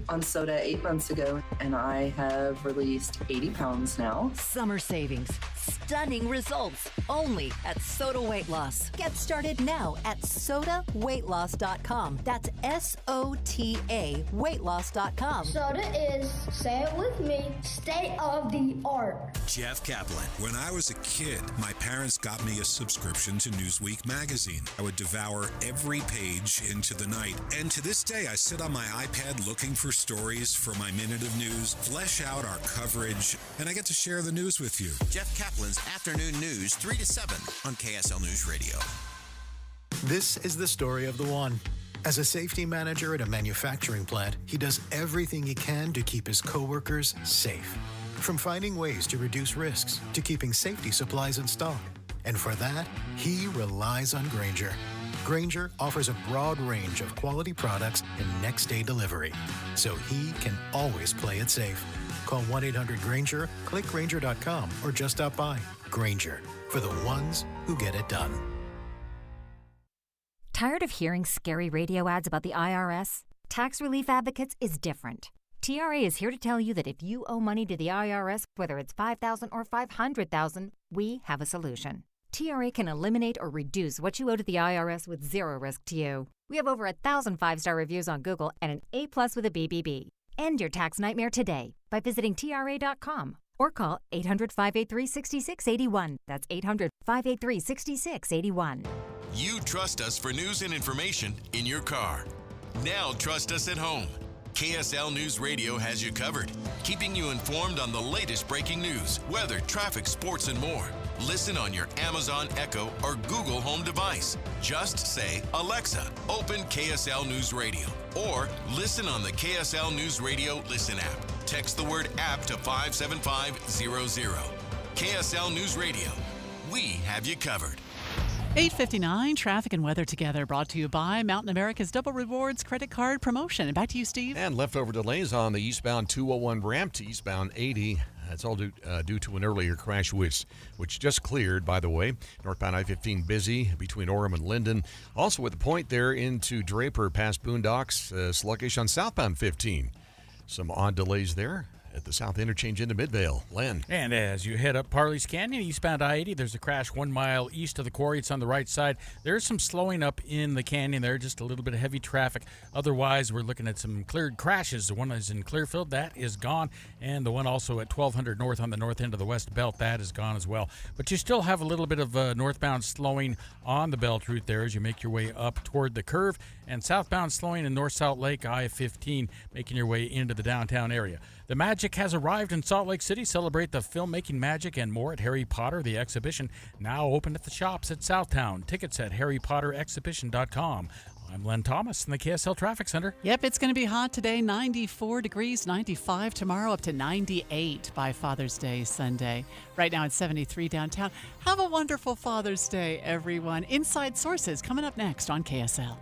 on soda 8 months ago, and I have released 80 pounds now. Summer savings, stunning results, only at Soda Weight Loss. Get started now at sodaweightloss.com. That's SOTA weightloss.com. Soda is, say it with me, state of the art. Jeff Kaplan. When I was a kid, my parents got me a subscription to Newsweek magazine. I would devour every page into the night. And to this day, I sit on my iPad looking for stories for my Minute of News, flesh out our coverage, and I get to share the news with you. Jeff Kaplan's Afternoon News, 3 to 7 on KSL News Radio. This is the story of the one. As a safety manager at a manufacturing plant, he does everything he can to keep his coworkers safe. From finding ways to reduce risks to keeping safety supplies in stock. And for that, he relies on Grainger. Grainger offers a broad range of quality products and next-day delivery, so he can always play it safe. Call 1-800-GRAINGER, click Grainger.com, or just stop by. Grainger, for the ones who get it done. Tired of hearing scary radio ads about the IRS? Tax Relief Advocates is different. TRA is here to tell you that if you owe money to the IRS, whether it's $5,000 or $500,000, we have a solution. TRA can eliminate or reduce what you owe to the IRS with zero risk to you. We have over 1,000 5-star reviews on Google and an A+ with a BBB. End your tax nightmare today by visiting TRA.com or call 800-583-6681. That's 800-583-6681. You trust us for news and information in your car. Now trust us at home. KSL News Radio has you covered, keeping you informed on the latest breaking news, weather, traffic, sports, and more. Listen on your Amazon Echo or Google Home device. Just say, Alexa, open KSL News Radio. Or listen on the KSL News Radio Listen app. Text the word app to 57500. KSL News Radio. We have you covered. 8:59, traffic and weather together, brought to you by Mountain America's Double Rewards credit card promotion. And back to you, Steve. And leftover delays on the eastbound 201 ramp to eastbound 80. That's all due to an earlier crash, which just cleared, by the way. Northbound I-15 busy between Orem and Linden. Also at the point there into Draper past Boondocks, sluggish on southbound 15. Some odd delays there at the south interchange into Midvale. Len. And as you head up Parley's Canyon, eastbound I-80, there's a crash 1 mile east of the quarry. It's on the right side. There's some slowing up in the canyon there, just a little bit of heavy traffic. Otherwise, we're looking at some cleared crashes. The one is in Clearfield, that is gone. And the one also at 1200 North on the north end of the West Belt, that is gone as well. But you still have a little bit of northbound slowing on the Belt Route there as you make your way up toward the curve. And southbound slowing in North Salt Lake, I-15, making your way into the downtown area. The Magic has arrived in Salt Lake City. Celebrate the filmmaking magic and more at Harry Potter, the exhibition, now open at the shops at Southtown. Tickets at harrypotterexhibition.com. I'm Len Thomas in the KSL Traffic Center. Yep, it's going to be hot today, 94 degrees, 95 tomorrow, up to 98 by Father's Day Sunday. Right now it's 73 downtown. Have a wonderful Father's Day, everyone. Inside Sources coming up next on KSL.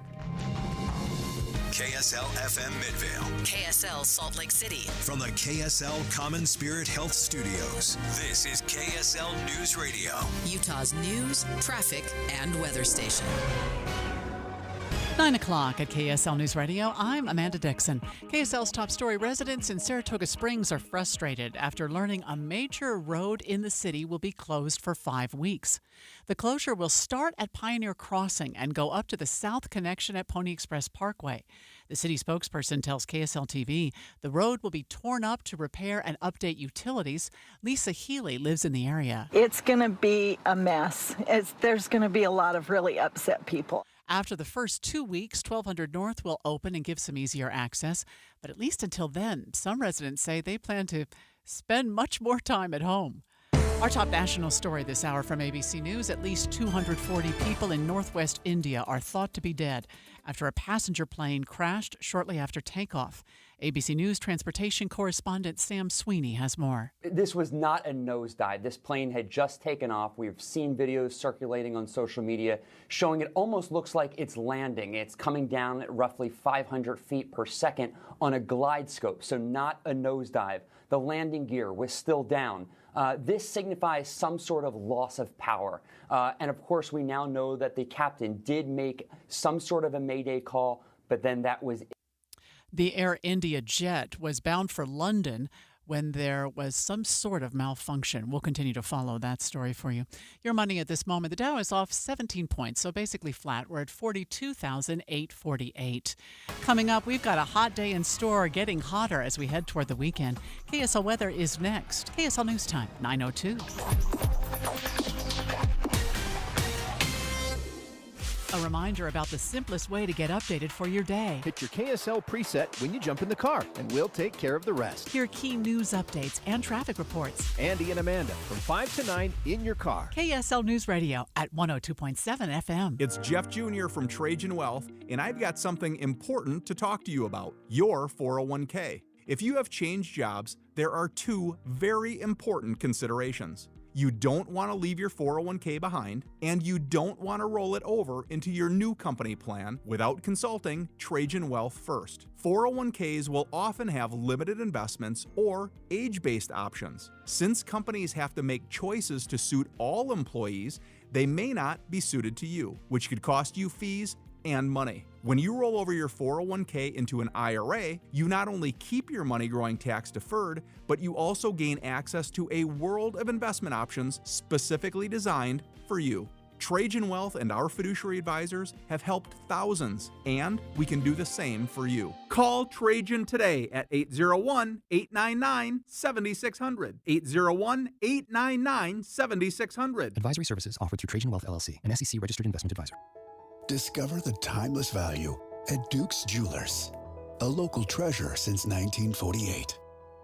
KSL FM Midvale. KSL Salt Lake City. From the KSL Common Spirit Health Studios, this is KSL News Radio. Utah's news, traffic, and weather station. 9 o'clock at KSL News Radio. I'm Amanda Dixon. KSL's top story: residents in Saratoga Springs are frustrated after learning a major road in the city will be closed for 5 weeks. The closure will start at Pioneer Crossing and go up to the south connection at Pony Express Parkway. The city spokesperson tells KSL TV the road will be torn up to repair and update utilities. Lisa Healy lives in the area. It's going to be a mess. There's going to be a lot of really upset people. After the first 2 weeks, 1200 North will open and give some easier access. But at least until then, some residents say they plan to spend much more time at home. Our top national story this hour from ABC News: at least 240 people in northwest India are thought to be dead after a passenger plane crashed shortly after takeoff. ABC News transportation correspondent Sam Sweeney has more. This was not a nosedive. This plane had just taken off. We've seen videos circulating on social media showing it almost looks like it's landing. It's coming down at roughly 500 feet per second on a glide scope, so not a nosedive. The landing gear was still down. This signifies some sort of loss of power. And of course, we now know that the captain did make some sort of a mayday call, but then that was The Air India jet was bound for London when there was some sort of malfunction. We'll continue to follow that story for you. Your money at this moment, the Dow is off 17 points, so basically flat. We're at 42,848. Coming up, we've got a hot day in store, getting hotter as we head toward the weekend. KSL weather is next. KSL News Time, 9:02. A reminder about the simplest way to get updated for your day. Hit your KSL preset when you jump in the car, and we'll take care of the rest. Hear key news updates and traffic reports. Andy and Amanda from 5 to 9 in your car. KSL News Radio at 102.7 FM. It's Jeff Jr. from Trajan Wealth, and I've got something important to talk to you about, your 401k. If you have changed jobs, there are two very important considerations. You don't want to leave your 401k behind, and you don't want to roll it over into your new company plan without consulting Trajan Wealth first. 401ks will often have limited investments or age-based options. Since companies have to make choices to suit all employees, they may not be suited to you, which could cost you fees and money. When you roll over your 401k into an IRA, you not only keep your money growing tax deferred, but you also gain access to a world of investment options specifically designed for you. Trajan Wealth and our fiduciary advisors have helped thousands, and we can do the same for you. Call Trajan today at 801-899-7600. 801-899-7600. Advisory services offered through Trajan Wealth LLC, an SEC registered investment advisor. Discover the timeless value at Duke's Jewelers, a local treasure since 1948.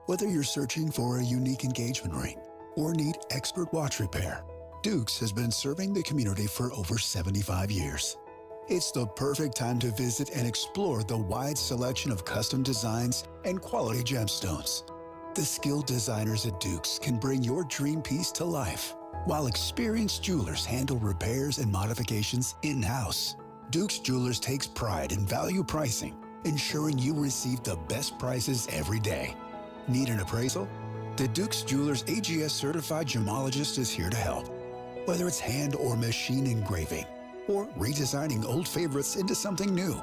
Whether you're searching for a unique engagement ring or need expert watch repair, Duke's has been serving the community for over 75 years. It's the perfect time to visit and explore the wide selection of custom designs and quality gemstones. The skilled designers at Duke's can bring your dream piece to life, while experienced jewelers handle repairs and modifications in-house. Duke's Jewelers takes pride in value pricing, ensuring you receive the best prices every day. Need an appraisal? The Duke's Jewelers AGS certified gemologist is here to help. Whether it's hand or machine engraving, or redesigning old favorites into something new,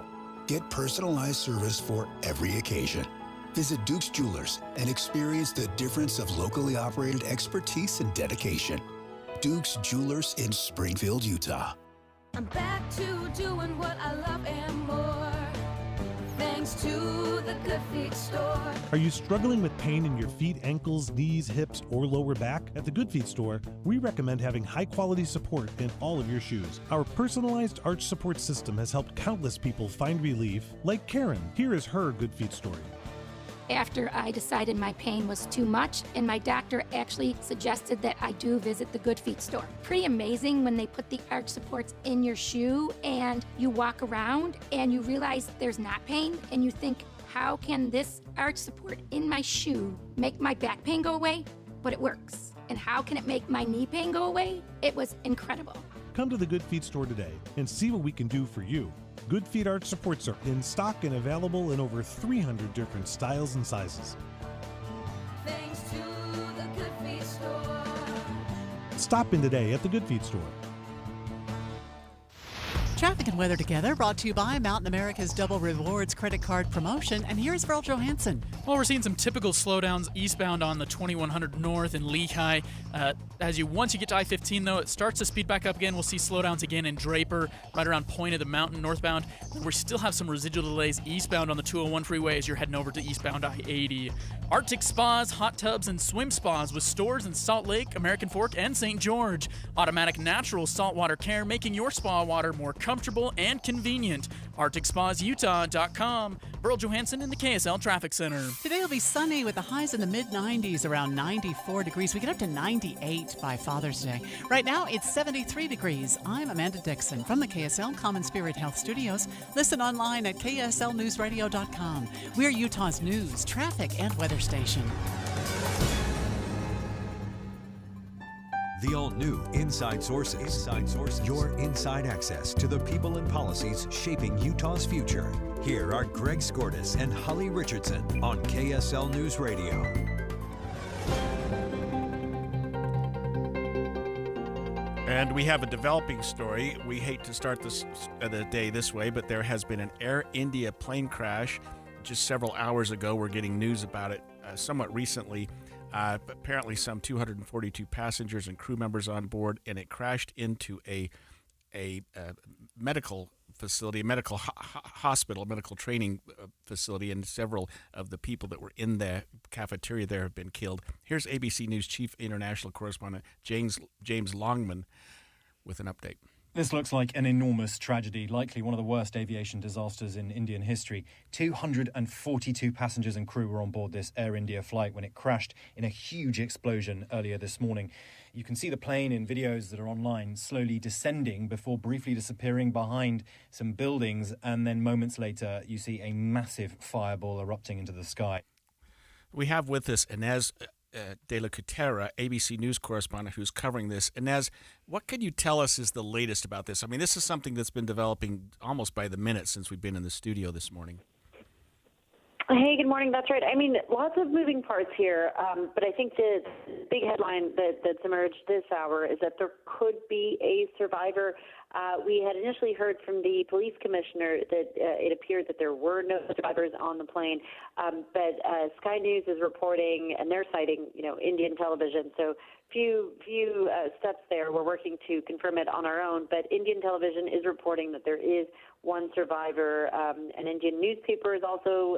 get personalized service for every occasion. Visit Duke's Jewelers and experience the difference of locally operated expertise and dedication. Duke's Jewelers in Springfield, Utah. I'm back to doing what I love and more, thanks to the Good Feet store. Are you struggling with pain in your feet, ankles, knees, hips, or lower back? At the Good Feet store, we recommend having high-quality support in all of your shoes. Our personalized arch support system has helped countless people find relief, like Karen. Here is her Good Feet story. After I decided my pain was too much, and my doctor actually suggested that I do visit the Good Feet store. Pretty amazing when they put the arch supports in your shoe and you walk around and you realize there's not pain, and you think, how can this arch support in my shoe make my back pain go away? But it works. And how can it make my knee pain go away? It was incredible. Come to the Good Feet store today and see what we can do for you. Good Feet arch supports are in stock and available in over 300 different styles and sizes. Thanks to the Good Feet store. Stop in today at the Good Feet store. Traffic and weather together, brought to you by Mountain America's Double Rewards credit card promotion. And here's Virl Johansson. Well, we're seeing some typical slowdowns eastbound on the 2100 North in Lehigh. Once you get to I-15, though, it starts to speed back up again. We'll see slowdowns again in Draper, right around Point of the Mountain northbound. And we still have some residual delays eastbound on the 201 freeway as you're heading over to eastbound I-80. Arctic spas, hot tubs, and swim spas with stores in Salt Lake, American Fork, and St. George. Automatic natural saltwater care, making your spa water more comfortable and convenient. ArcticSpasUtah.com. Virl Johansson in the KSL Traffic Center. Today will be sunny with the highs in the mid-90s, around 94 degrees. We get up to 98 by Father's Day. Right now, it's 73 degrees. I'm Amanda Dixon from the KSL Common Spirit Health Studios. Listen online at KSLNewsRadio.com. We're Utah's news, traffic, and weather station. The all-new Inside Sources. Your inside access to the people and policies shaping Utah's future. Here are Greg Skordas and Holly Richardson on KSL News Radio. And we have a developing story. We hate to start the day this way, but there has been an Air India plane crash just several hours ago. We're getting news about it somewhat recently. Apparently, some 242 passengers and crew members on board, and it crashed into a medical facility, a medical hospital, medical training facility, and several of the people that were in the cafeteria there have been killed. Here's ABC News Chief International Correspondent James Longman with an update. This looks like an enormous tragedy, likely one of the worst aviation disasters in Indian history. 242 passengers and crew were on board this Air India flight when it crashed in a huge explosion earlier this morning. You can see the plane in videos that are online slowly descending before briefly disappearing behind some buildings, and then moments later you see a massive fireball erupting into the sky. We have with us Inez de la Cutera, ABC News correspondent, who's covering this. Inez, what can you tell us is the latest about this? I mean, this is something that's been developing almost by the minute since we've been in the studio this morning. Hey, good morning. That's right. I mean, lots of moving parts here, but I think the big headline that's emerged this hour is that there could be a survivor. We had initially heard from the police commissioner that it appeared that there were no survivors on the plane, but Sky News is reporting, and they're citing, Indian television. So few steps there. We're working to confirm it on our own, but Indian television is reporting that there is one survivor. An Indian newspaper is also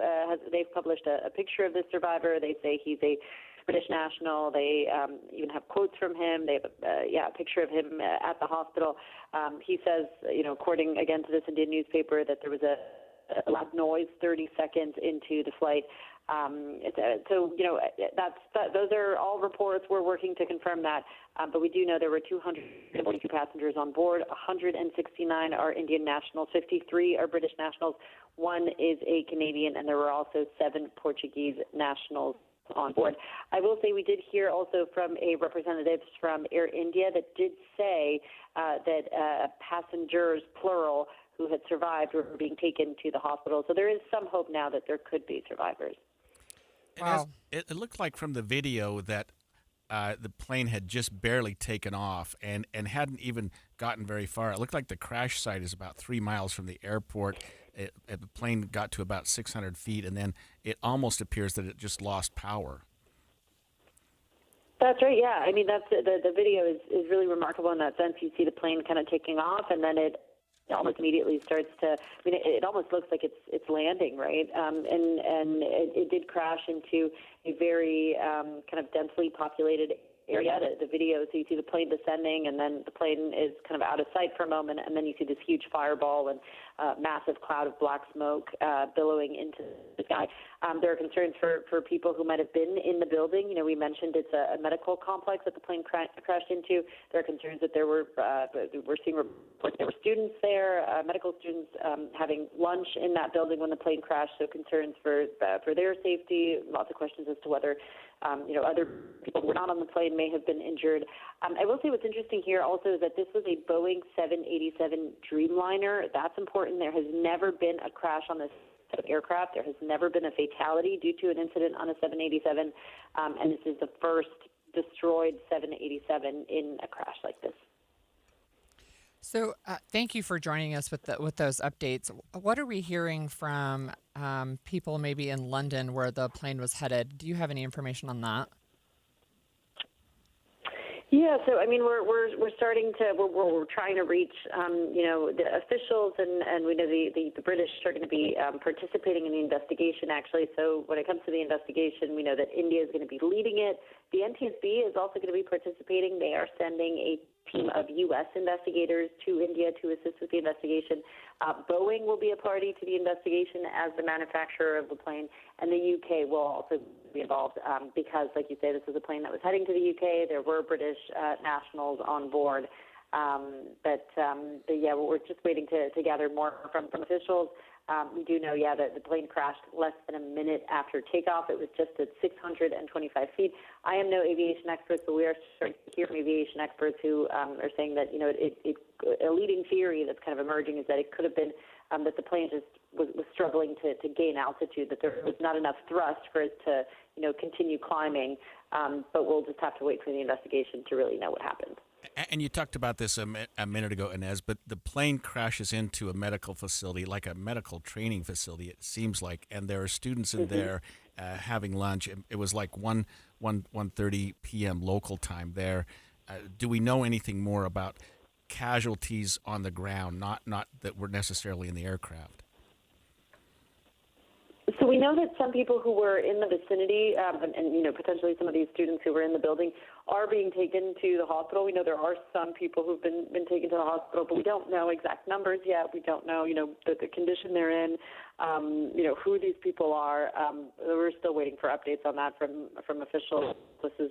they've published a picture of this survivor. They say he's a British national. They even have quotes from him. They have a picture of him at the hospital. He says, according again to this Indian newspaper, that there was a loud noise 30 seconds into the flight. Those are all reports. We're working to confirm that, but we do know there were 242 passengers on board. 169 are Indian nationals, 53 are British nationals, 1 is a Canadian, and there were also 7 Portuguese nationals on board. I will say we did hear also from a representative from Air India that did say that passengers, plural, who had survived were being taken to the hospital. So there is some hope now that there could be survivors. Wow. It looked like from the video that the plane had just barely taken off and hadn't even gotten very far. It looked like the crash site is about 3 miles from the airport. The plane got to about 600 feet, and then it almost appears that it just lost power. That's right, yeah. I mean, that's the video is really remarkable in that sense. You see the plane kind of taking off, and then it almost immediately starts to, it almost looks like it's landing, right? And it did crash into a very kind of densely populated area. The video, so you see the plane descending, and then the plane is kind of out of sight for a moment, and then you see this huge fireball and massive cloud of black smoke billowing into the sky. There are concerns for people who might have been in the building. We mentioned it's a medical complex that the plane crashed into. There are concerns that we're seeing reports there were students there, medical students having lunch in that building when the plane crashed, so concerns for their safety. Lots of questions as to whether other people who were not on the plane may have been injured. I will say what's interesting here also is that this was a Boeing 787 Dreamliner. That's important. There has never been a crash on this set of aircraft. There has never been a fatality due to an incident on a 787, and this is the first destroyed 787 in a crash like this. So thank you for joining us with those updates. What are we hearing from people maybe in London where the plane was headed? Do you have any information on that? Yeah, so we're starting to we're trying to reach the officials, and we know the British are going to be participating in the investigation actually. So when it comes to the investigation, we know that India is going to be leading it. The NTSB is also going to be participating. They are sending a team of U.S. investigators to India to assist with the investigation. Boeing will be a party to the investigation as the manufacturer of the plane, and the U.K. will also be involved because, like you say, this is a plane that was heading to the U.K. There were British nationals on board. But we're just waiting to gather more from officials. We do know, that the plane crashed less than a minute after takeoff. It was just at 625 feet. I am no aviation expert, but we are starting to hear from aviation experts who are saying that, a leading theory that's kind of emerging is that it could have been that the plane just was struggling to gain altitude, that there was not enough thrust for it to, continue climbing. But we'll just have to wait for the investigation to really know what happened. And you talked about this a minute ago, Inez, but the plane crashes into a medical facility, like a medical training facility, it seems like, and there are students in there having lunch. It was like 1:30 p.m. local time there. Do we know anything more about casualties on the ground, not that were necessarily in the aircraft? So we know that some people who were in the vicinity, and potentially some of these students who were in the building, are being taken to the hospital. We know there are some people who've been taken to the hospital, but we don't know exact numbers yet. We don't know, the condition they're in, who these people are. We're still waiting for updates on that from officials. This is,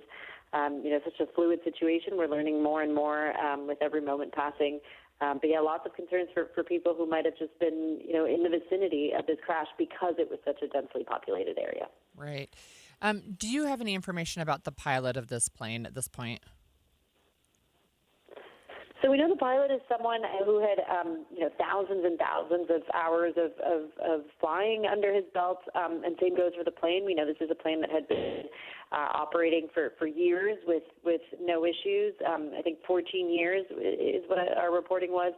such a fluid situation. We're learning more and more with every moment passing. But yeah, lots of concerns for people who might have just been, in the vicinity of this crash because it was such a densely populated area. Right. Do you have any information about the pilot of this plane at this point? So we know the pilot is someone who had, thousands and thousands of hours of flying under his belt, and same goes for the plane. We know this is a plane that had been operating for years with no issues. I think 14 years is what our reporting was.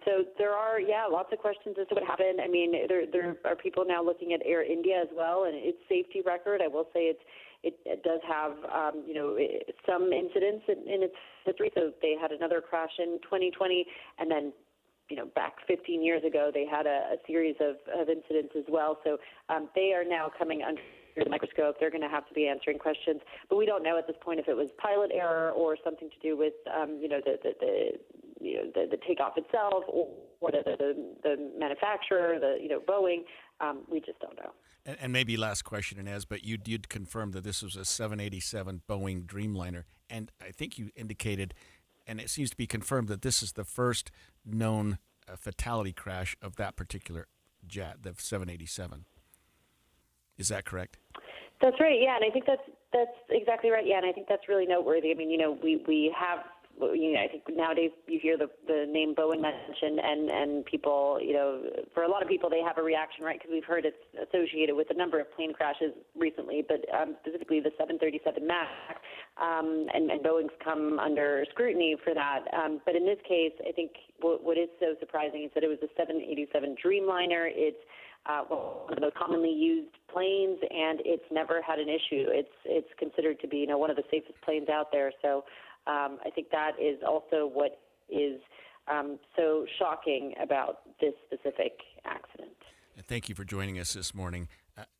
So there are, lots of questions as to what happened. I mean, there are people now looking at Air India as well and its safety record. I will say it does have, some incidents in its history. So they had another crash in 2020, and then, back 15 years ago, they had a series of incidents as well. So they are now coming under the microscope. They're going to have to be answering questions, but we don't know at this point if it was pilot error or something to do with, the takeoff itself or the manufacturer, Boeing. We just don't know. And maybe last question, Inez, but you did confirm that this was a 787 Boeing Dreamliner, and I think you indicated, and it seems to be confirmed, that this is the first known fatality crash of that particular jet, the 787. Is that correct? That's right. Yeah, and I think that's exactly right. Yeah, and I think that's really noteworthy. I mean, we have. I think nowadays you hear the name Boeing mentioned, and people, for a lot of people, they have a reaction, right? Because we've heard it's associated with a number of plane crashes recently, but specifically the 737 MAX, and Boeing's come under scrutiny for that. But in this case, I think what is so surprising is that it was a 787 Dreamliner. It's one of the commonly used planes, and it's never had an issue. It's considered to be, one of the safest planes out there. So. I think that is also what is so shocking about this specific accident. Thank you for joining us this morning.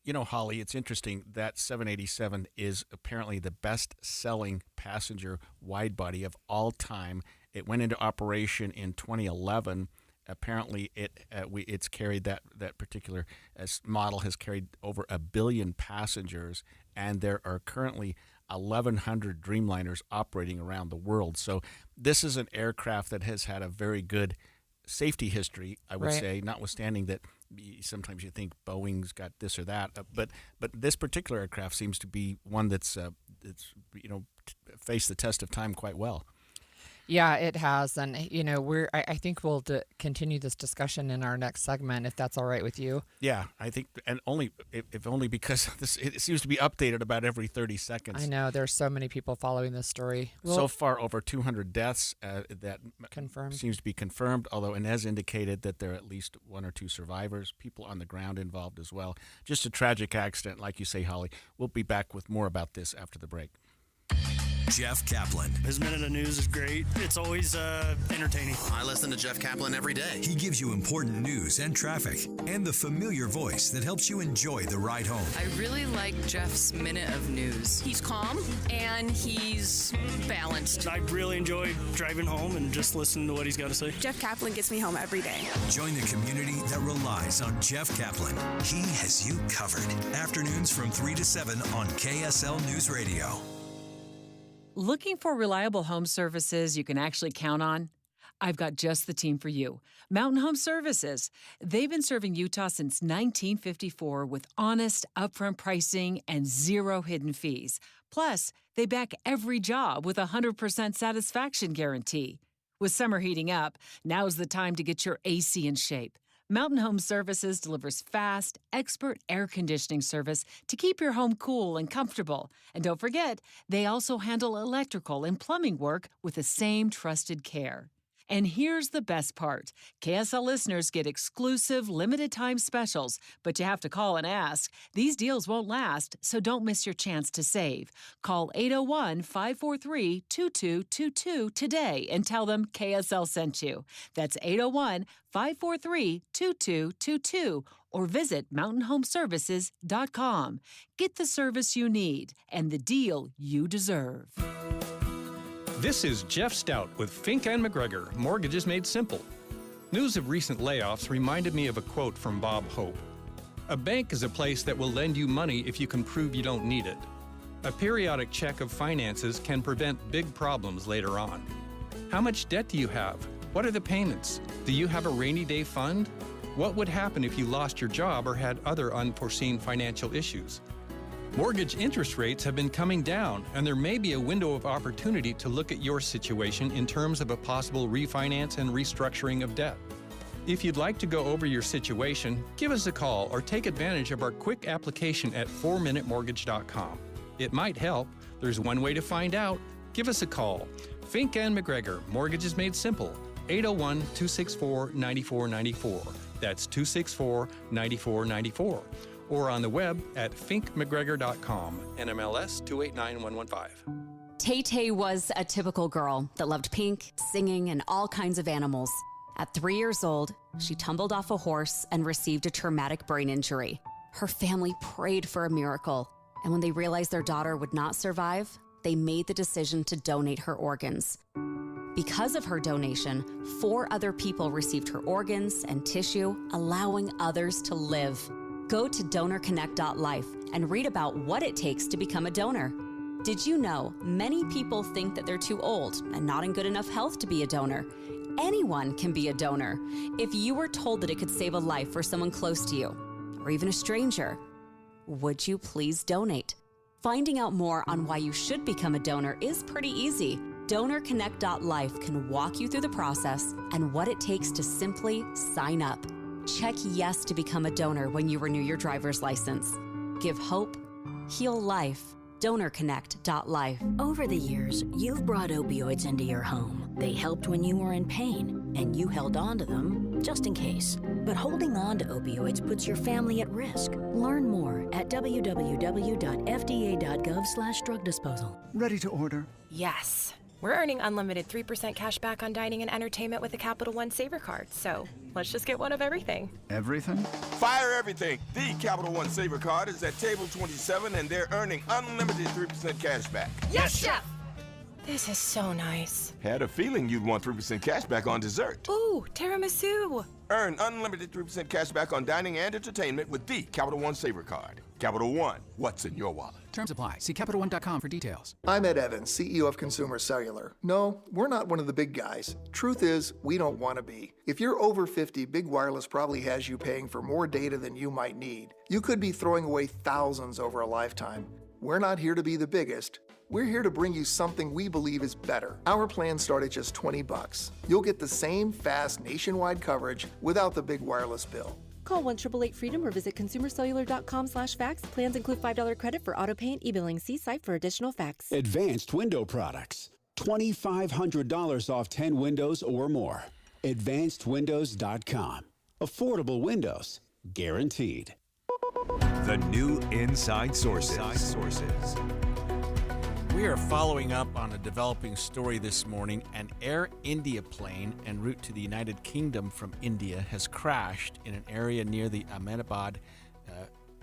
Holly, it's interesting that 787 is apparently the best-selling passenger wide-body of all time. It went into operation in 2011. Apparently, it's carried that particular model has carried over 1 billion passengers, and there are currently 1,100 Dreamliners operating around the world. So this is an aircraft that has had a very good safety history, I would say, notwithstanding that sometimes you think Boeing's got this or that. But this particular aircraft seems to be one that's faced the test of time quite well. Yeah, it has, and I think we'll continue this discussion in our next segment, if that's all right with you. Yeah, I think, and only because it seems to be updated about every 30 seconds. I know there's so many people following this story. So far, over 200 deaths that confirmed seems to be confirmed. Although Inez indicated that there are at least 1 or 2 survivors, people on the ground involved as well. Just a tragic accident, like you say, Holly. We'll be back with more about this after the break. Jeff Kaplan. His Minute of News is great. It's always entertaining. I listen to Jeff Kaplan every day. He gives you important news and traffic and the familiar voice that helps you enjoy the ride home. I really like Jeff's Minute of News. He's calm and he's balanced. I really enjoy driving home and just listening to what he's got to say. Jeff Kaplan gets me home every day. Join the community that relies on Jeff Kaplan. He has you covered. Afternoons from 3 to 7 on KSL News Radio. Looking for reliable home services you can actually count on? I've got just the team for you. Mountain Home Services. They've been serving Utah since 1954 with honest, upfront pricing and zero hidden fees. Plus, they back every job with a 100% satisfaction guarantee. With summer heating up, now's the time to get your AC in shape. Mountain Home Services delivers fast, expert air conditioning service to keep your home cool and comfortable. And don't forget, they also handle electrical and plumbing work with the same trusted care. And here's the best part. KSL listeners get exclusive limited-time specials, but you have to call and ask. These deals won't last, so don't miss your chance to save. Call 801-543-2222 today and tell them KSL sent you. That's 801-543-2222 or visit mountainhomeservices.com. Get the service you need and the deal you deserve. This is Jeff Stout with Fink and McGregor, Mortgages Made Simple. News of recent layoffs reminded me of a quote from Bob Hope. A bank is a place that will lend you money if you can prove you don't need it. A periodic check of finances can prevent big problems later on. How much debt do you have? What are the payments? Do you have a rainy day fund? What would happen if you lost your job or had other unforeseen financial issues? Mortgage interest rates have been coming down, and there may be a window of opportunity to look at your situation in terms of a possible refinance and restructuring of debt. If you'd like to go over your situation, give us a call or take advantage of our quick application at 4minutemortgage.com. It might help. There's one way to find out. Give us a call. Fink and McGregor, Mortgages Made Simple, 801-264-9494. That's 264-9494. Or on the web at finkmcgregor.com, NMLS 289115. Tay-Tay was a typical girl that loved pink, singing, and all kinds of animals. At 3 years old, she tumbled off a horse and received a traumatic brain injury. Her family prayed for a miracle, and when they realized their daughter would not survive, they made the decision to donate her organs. Because of her donation, 4 other people received her organs and tissue, allowing others to live. Go to donorconnect.life and read about what it takes to become a donor. Did you know many people think that they're too old and not in good enough health to be a donor? Anyone can be a donor. If you were told that it could save a life for someone close to you, or even a stranger, would you please donate? Finding out more on why you should become a donor is pretty easy. DonorConnect.life can walk you through the process and what it takes to simply sign up. Check yes to become a donor when you renew your driver's license. Give hope, heal life. DonorConnect.life. Over the years, you've brought opioids into your home. They helped when you were in pain, and you held on to them just in case. But holding on to opioids puts your family at risk. Learn more at www.fda.gov/drug disposal. Ready to order? Yes. We're earning unlimited 3% cash back on dining and entertainment with the Capital One Saver card, so let's just get one of everything. Everything? Fire everything! The Capital One Saver card is at table 27 and they're earning unlimited 3% cash back. Yes, Chef! This is so nice. Had a feeling you'd want 3% cash back on dessert. Ooh, tiramisu! Earn unlimited 3% cash back on dining and entertainment with the Capital One Saver card. Capital One, what's in your wallet? Terms apply. See CapitalOne.com for details. I'm Ed Evans, CEO of Consumer Cellular. No, we're not one of the big guys. Truth is, we don't want to be. If you're over 50, Big Wireless probably has you paying for more data than you might need. You could be throwing away thousands over a lifetime. We're not here to be the biggest. We're here to bring you something we believe is better. Our plans start at just $20. You'll get the same fast nationwide coverage without the big wireless bill. Call 1-888-FREEDOM or visit consumercellular.com/facts. Plans include $5 credit for auto pay and e-billing. See site for additional facts. Advanced Window Products. $2,500 off 10 windows or more. AdvancedWindows.com. Affordable windows. Guaranteed. The new Inside Sources. We are following up on a developing story this morning. An Air India plane en route to the United Kingdom from India has crashed in an area near the Ahmedabad,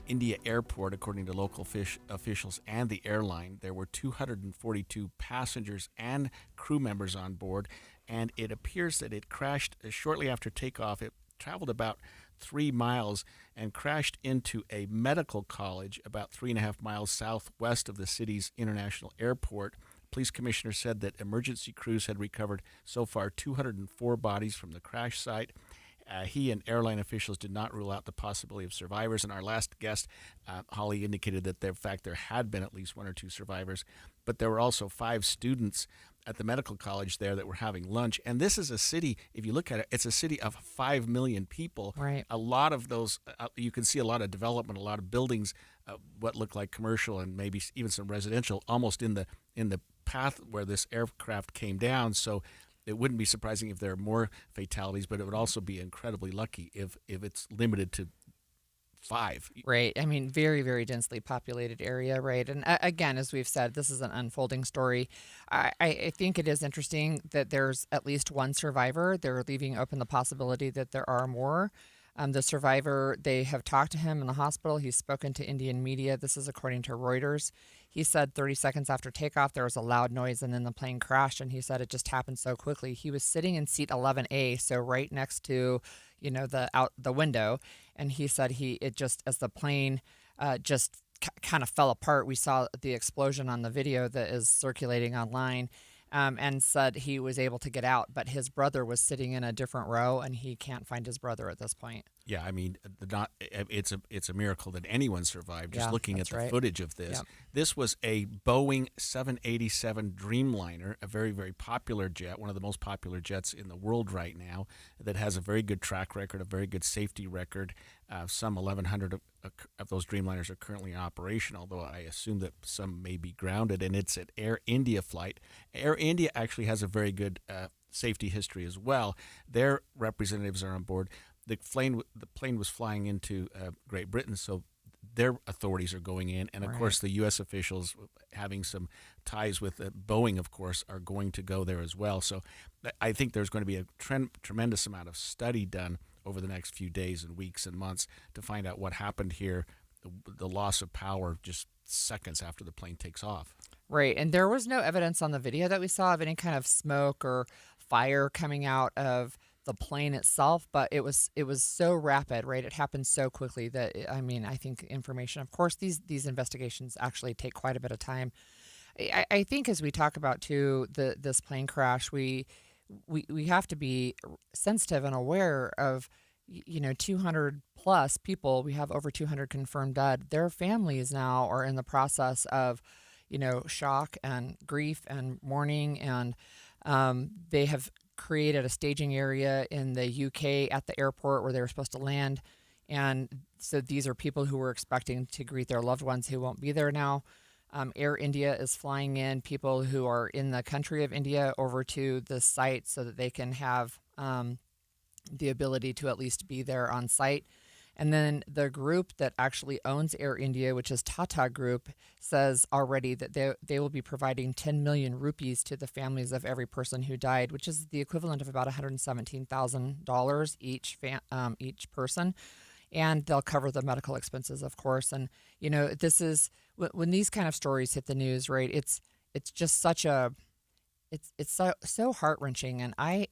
India airport, according to local officials and the airline. There were 242 passengers and crew members on board, and it appears that it crashed shortly after takeoff. It traveled about 3 miles and crashed into a medical college about 3.5 miles southwest of the city's international airport. Police commissioner said that emergency crews had recovered so far 204 bodies from the crash site, He and airline officials did not rule out the possibility of survivors. And our last guest, Holly, indicated that in fact there had been at least 1 or 2 survivors, but there were also 5 students at the medical college there that were having lunch. And this is a city, if you look at it, it's a city of 5 million people. Right. A lot of those, you can see a lot of development, a lot of buildings, what look like commercial and maybe even some residential, almost in the path where this aircraft came down. So it wouldn't be surprising if there are more fatalities, but it would also be incredibly lucky if it's limited to 5. Right. I mean, very, very densely populated area, right? And again, as we've said, this is an unfolding story. I think it is interesting that there's at least 1 survivor. They're leaving open the possibility that there are more. The survivor, they have talked to him in the hospital. He's spoken to Indian media. This is according to Reuters. He said 30 seconds after takeoff, there was a loud noise and then the plane crashed. And he said it just happened so quickly. He was sitting in seat 11A, so right next to, the window. And he said it just, as the plane just kind of fell apart, we saw the explosion on the video that is circulating online. And said he was able to get out, but his brother was sitting in a different row, and he can't find his brother at this point. Yeah, I mean, it's a miracle that anyone survived. Just looking at the footage of this, This was a Boeing 787 Dreamliner, a very, very popular jet, one of the most popular jets in the world right now, that has a very good track record, a very good safety record. Some 1,100 of those Dreamliners are currently in operation, although I assume that some may be grounded, and it's an Air India flight. Air India actually has a very good safety history as well. Their representatives are on board. The plane was flying into Great Britain, so their authorities are going in. And, of course, the U.S. officials, having some ties with Boeing, of course, are going to go there as well. So I think there's going to be a tremendous amount of study done over the next few days and weeks and months to find out what happened here, the loss of power just seconds after the plane takes off. Right, and there was no evidence on the video that we saw of any kind of smoke or fire coming out of the plane itself, but it was so rapid, right? It happened so quickly that, I think information, of course, these investigations actually take quite a bit of time. I think as we talk about, too, this plane crash, we have to be sensitive and aware of, 200 plus people. We have over 200 confirmed dead. Their families now are in the process of, shock and grief and mourning, and they have created a staging area in the UK at the airport where they were supposed to land. And so these are people who were expecting to greet their loved ones who won't be there now. Air India is flying in people who are in the country of India over to the site so that they can have the ability to at least be there on site. And then the group that actually owns Air India, which is Tata Group, says already that they will be providing 10 million rupees to the families of every person who died, which is the equivalent of about $117,000 each person. And they'll cover the medical expenses, of course. And, this is when these kind of stories hit the news, right? It's just such a it's so heart-wrenching. And I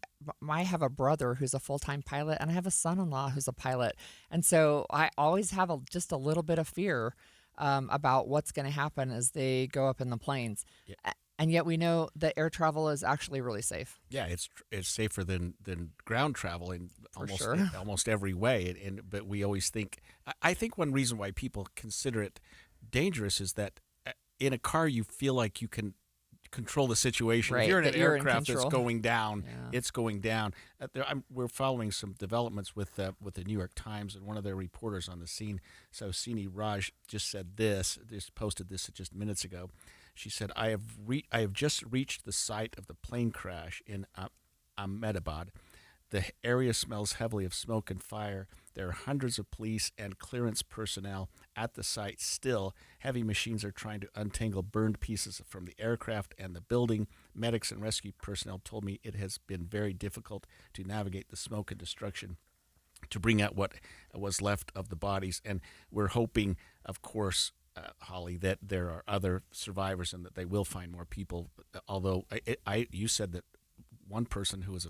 have a brother who's a full-time pilot, and I have a son-in-law who's a pilot. And so I always have just a little bit of fear about what's going to happen as they go up in the planes. Yeah. And yet we know that air travel is actually really safe. Yeah, it's safer than ground travel in almost every way. But we always think, I think one reason why people consider it dangerous is that in a car you feel like you can control the situation. Right, if you're in an aircraft that's going down, it's going down. We're following some developments with the New York Times, and one of their reporters on the scene, Sausini Raj, just posted this just minutes ago. She said, I have just reached the site of the plane crash in Ahmedabad. The area smells heavily of smoke and fire. There are hundreds of police and clearance personnel at the site still. Heavy machines are trying to untangle burned pieces from the aircraft and the building. Medics and rescue personnel told me it has been very difficult to navigate the smoke and destruction to bring out what was left of the bodies. And we're hoping, of course, Holly, that there are other survivors and that they will find more people. Although you said that one person who was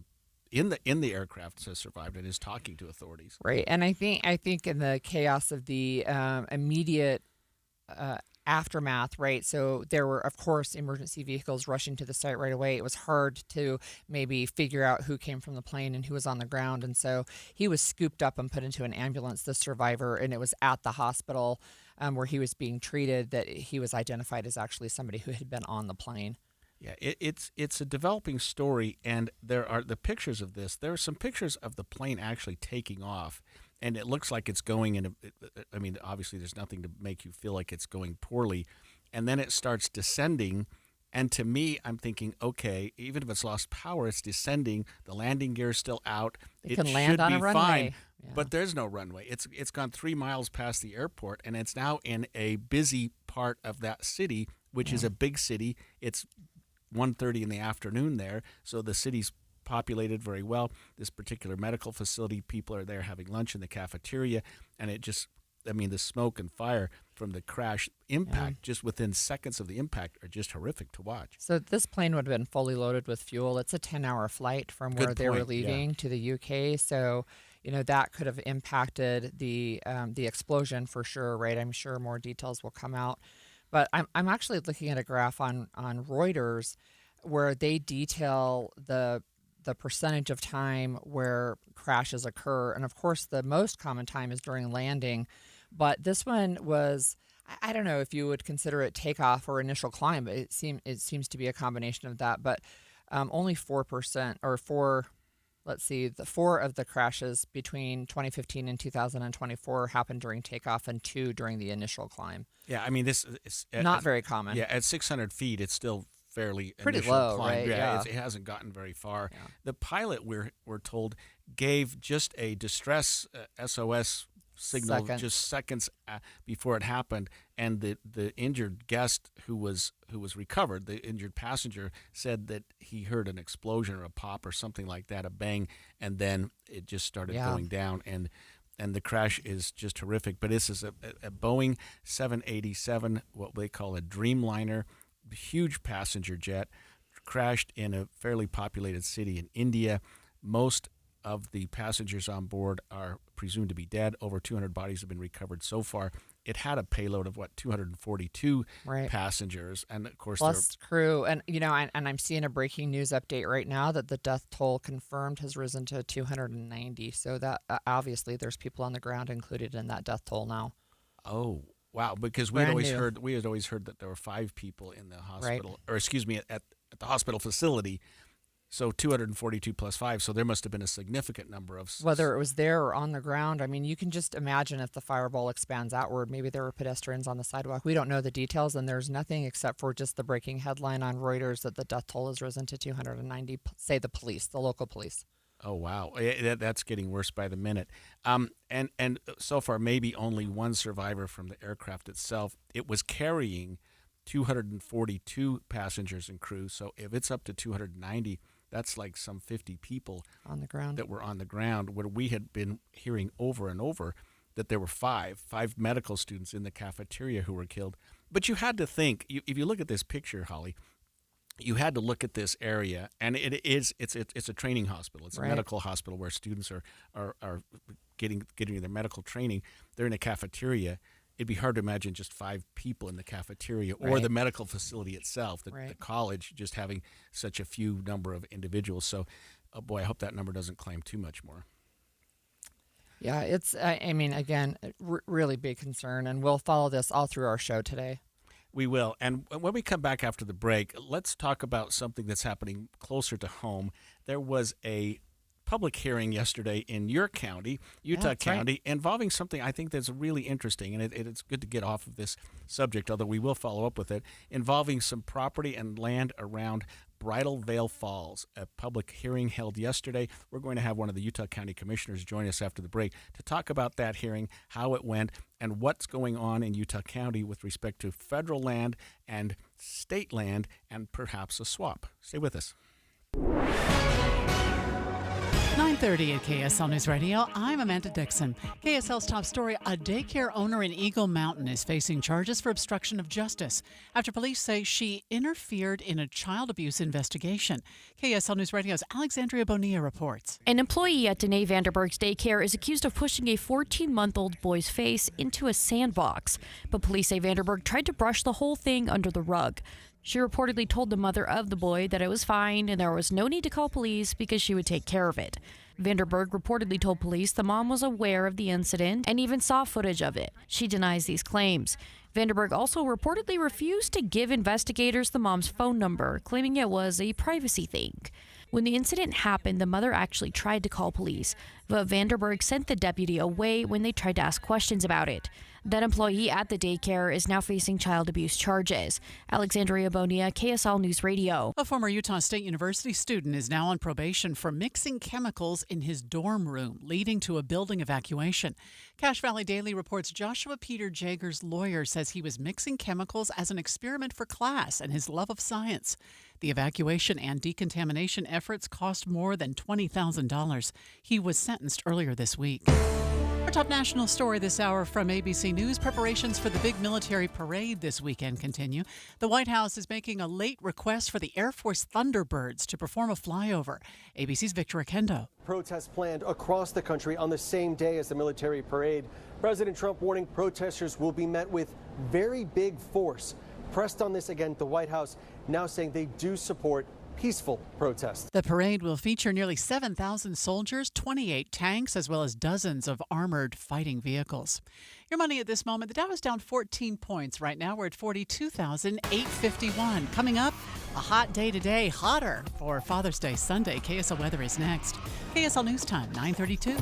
in the aircraft has survived and is talking to authorities. Right, and I think in the chaos of the immediate aftermath, right? So there were, of course, emergency vehicles rushing to the site right away. It was hard to maybe figure out who came from the plane and who was on the ground. And so he was scooped up and put into an ambulance, the survivor, and it was at the hospital where he was being treated that he was identified as actually somebody who had been on the plane. Yeah, it's a developing story, and there are the pictures of this. There are some pictures of the plane actually taking off, and it looks like it's going in I mean, obviously there's nothing to make you feel like it's going poorly, and then it starts descending, and to me, I'm thinking, okay, even if it's lost power, it's descending. The landing gear is still out. It can land on a runway. Fine, but there's no runway. It's gone 3 miles past the airport, and it's now in a busy part of that city, which is a big city. It's 1:30 in the afternoon there, so the city's populated very well. This particular medical facility, people are there having lunch in the cafeteria, and it just, I mean, the smoke and fire from the crash impact, just within seconds of the impact, are just horrific to watch. So this plane would have been fully loaded with fuel. It's a 10-hour flight from where they were leaving to the UK, so that could have impacted the explosion for sure, right? I'm sure more details will come out. But I'm actually looking at a graph on Reuters where they detail the percentage of time where crashes occur. And, of course, the most common time is during landing. But this one was, I don't know if you would consider it takeoff or initial climb. But it seems to be a combination of that. But only 4% or 4... Let's see, the 4 of the crashes between 2015 and 2024 happened during takeoff and 2 during the initial climb. Yeah, I mean, this is not very common. Yeah, at 600 feet, it's still fairly pretty initial low, climb. right? Yeah. It hasn't gotten very far. Yeah. The pilot, we're told, gave just a distress SOS signal just seconds before it happened, and the injured guest who was recovered, the injured passenger, said that he heard an explosion or a pop or something like that, a bang, and then it just started going down, and the crash is just horrific. But this is a Boeing 787, what they call a Dreamliner, huge passenger jet, crashed in a fairly populated city in India. Most of the passengers on board are presumed to be dead. Over 200 bodies have been recovered so far. It had a payload of 242 passengers, and of course plus crew. And and I'm seeing a breaking news update right now that the death toll confirmed has risen to 290. So that obviously there's people on the ground included in that death toll now. Oh wow! Because we had always heard that there were 5 people in the hospital, or excuse me, at the hospital facility. So 242 plus 5, so there must have been a significant number of... Whether it was there or on the ground, I mean, you can just imagine if the fireball expands outward, maybe there were pedestrians on the sidewalk. We don't know the details, and there's nothing except for just the breaking headline on Reuters that the death toll has risen to 290, say the police, the local police. Oh, wow. That's getting worse by the minute. And so far, maybe only one survivor from the aircraft itself. It was carrying 242 passengers and crew, so if it's up to 290... that's like some 50 people on the ground that were on the ground, where we had been hearing over and over that there were five medical students in the cafeteria who were killed. But you had to think, if you look at this picture, Holly, you had to look at this area, and it's a training hospital. It's a medical hospital where students are getting their medical training. They're in a cafeteria. It'd be hard to imagine just 5 people in the cafeteria or the medical facility itself, the college just having such a few number of individuals. So, oh boy, I hope that number doesn't climb too much more. Yeah, it's, I mean, again, really big concern, and we'll follow this all through our show today. We will. And when we come back after the break, let's talk about something that's happening closer to home. There was a public hearing yesterday in your county, Utah County, involving something I think that's really interesting, and it's good to get off of this subject, although we will follow up with it, involving some property and land around Bridal Veil Falls, a public hearing held yesterday. We're going to have one of the Utah County Commissioners join us after the break to talk about that hearing, how it went, and what's going on in Utah County with respect to federal land and state land and perhaps a swap. Stay with us. 9:30 at KSL News Radio. I'm Amanda Dixon. KSL's top story, a daycare owner in Eagle Mountain is facing charges for obstruction of justice after police say she interfered in a child abuse investigation. KSL News Radio's Alexandria Bonilla reports. An employee at Danae Vanderberg's daycare is accused of pushing a 14-month-old boy's face into a sandbox, but police say Vanderberg tried to brush the whole thing under the rug. She reportedly told the mother of the boy that it was fine and there was no need to call police because she would take care of it. Vanderberg reportedly told police the mom was aware of the incident and even saw footage of it. She denies these claims. Vanderberg also reportedly refused to give investigators the mom's phone number, claiming it was a privacy thing. When the incident happened, the mother actually tried to call police, but Vanderberg sent the deputy away when they tried to ask questions about it. That employee at the daycare is now facing child abuse charges. Alexandria Bonilla, KSL News Radio. A former Utah State University student is now on probation for mixing chemicals in his dorm room, leading to a building evacuation. Cache Valley Daily reports Joshua Peter Jager's lawyer says he was mixing chemicals as an experiment for class and his love of science. The evacuation and decontamination efforts cost more than $20,000. He was sentenced earlier this week. Our top national story this hour from ABC News. Preparations for the big military parade this weekend continue. The White House is making a late request for the Air Force Thunderbirds to perform a flyover. ABC's Victor Akendo. Protests planned across the country on the same day as the military parade. President Trump warning protesters will be met with very big force. Pressed on this again, the White House now saying they do support peaceful protests. The parade will feature nearly 7,000 soldiers, 28 tanks, as well as dozens of armored fighting vehicles. Your money at this moment, the Dow is down 14 points. Right now we're at 42,851. Coming up, a hot day today, hotter for Father's Day Sunday. KSL weather is next. KSL News Time, 9:32.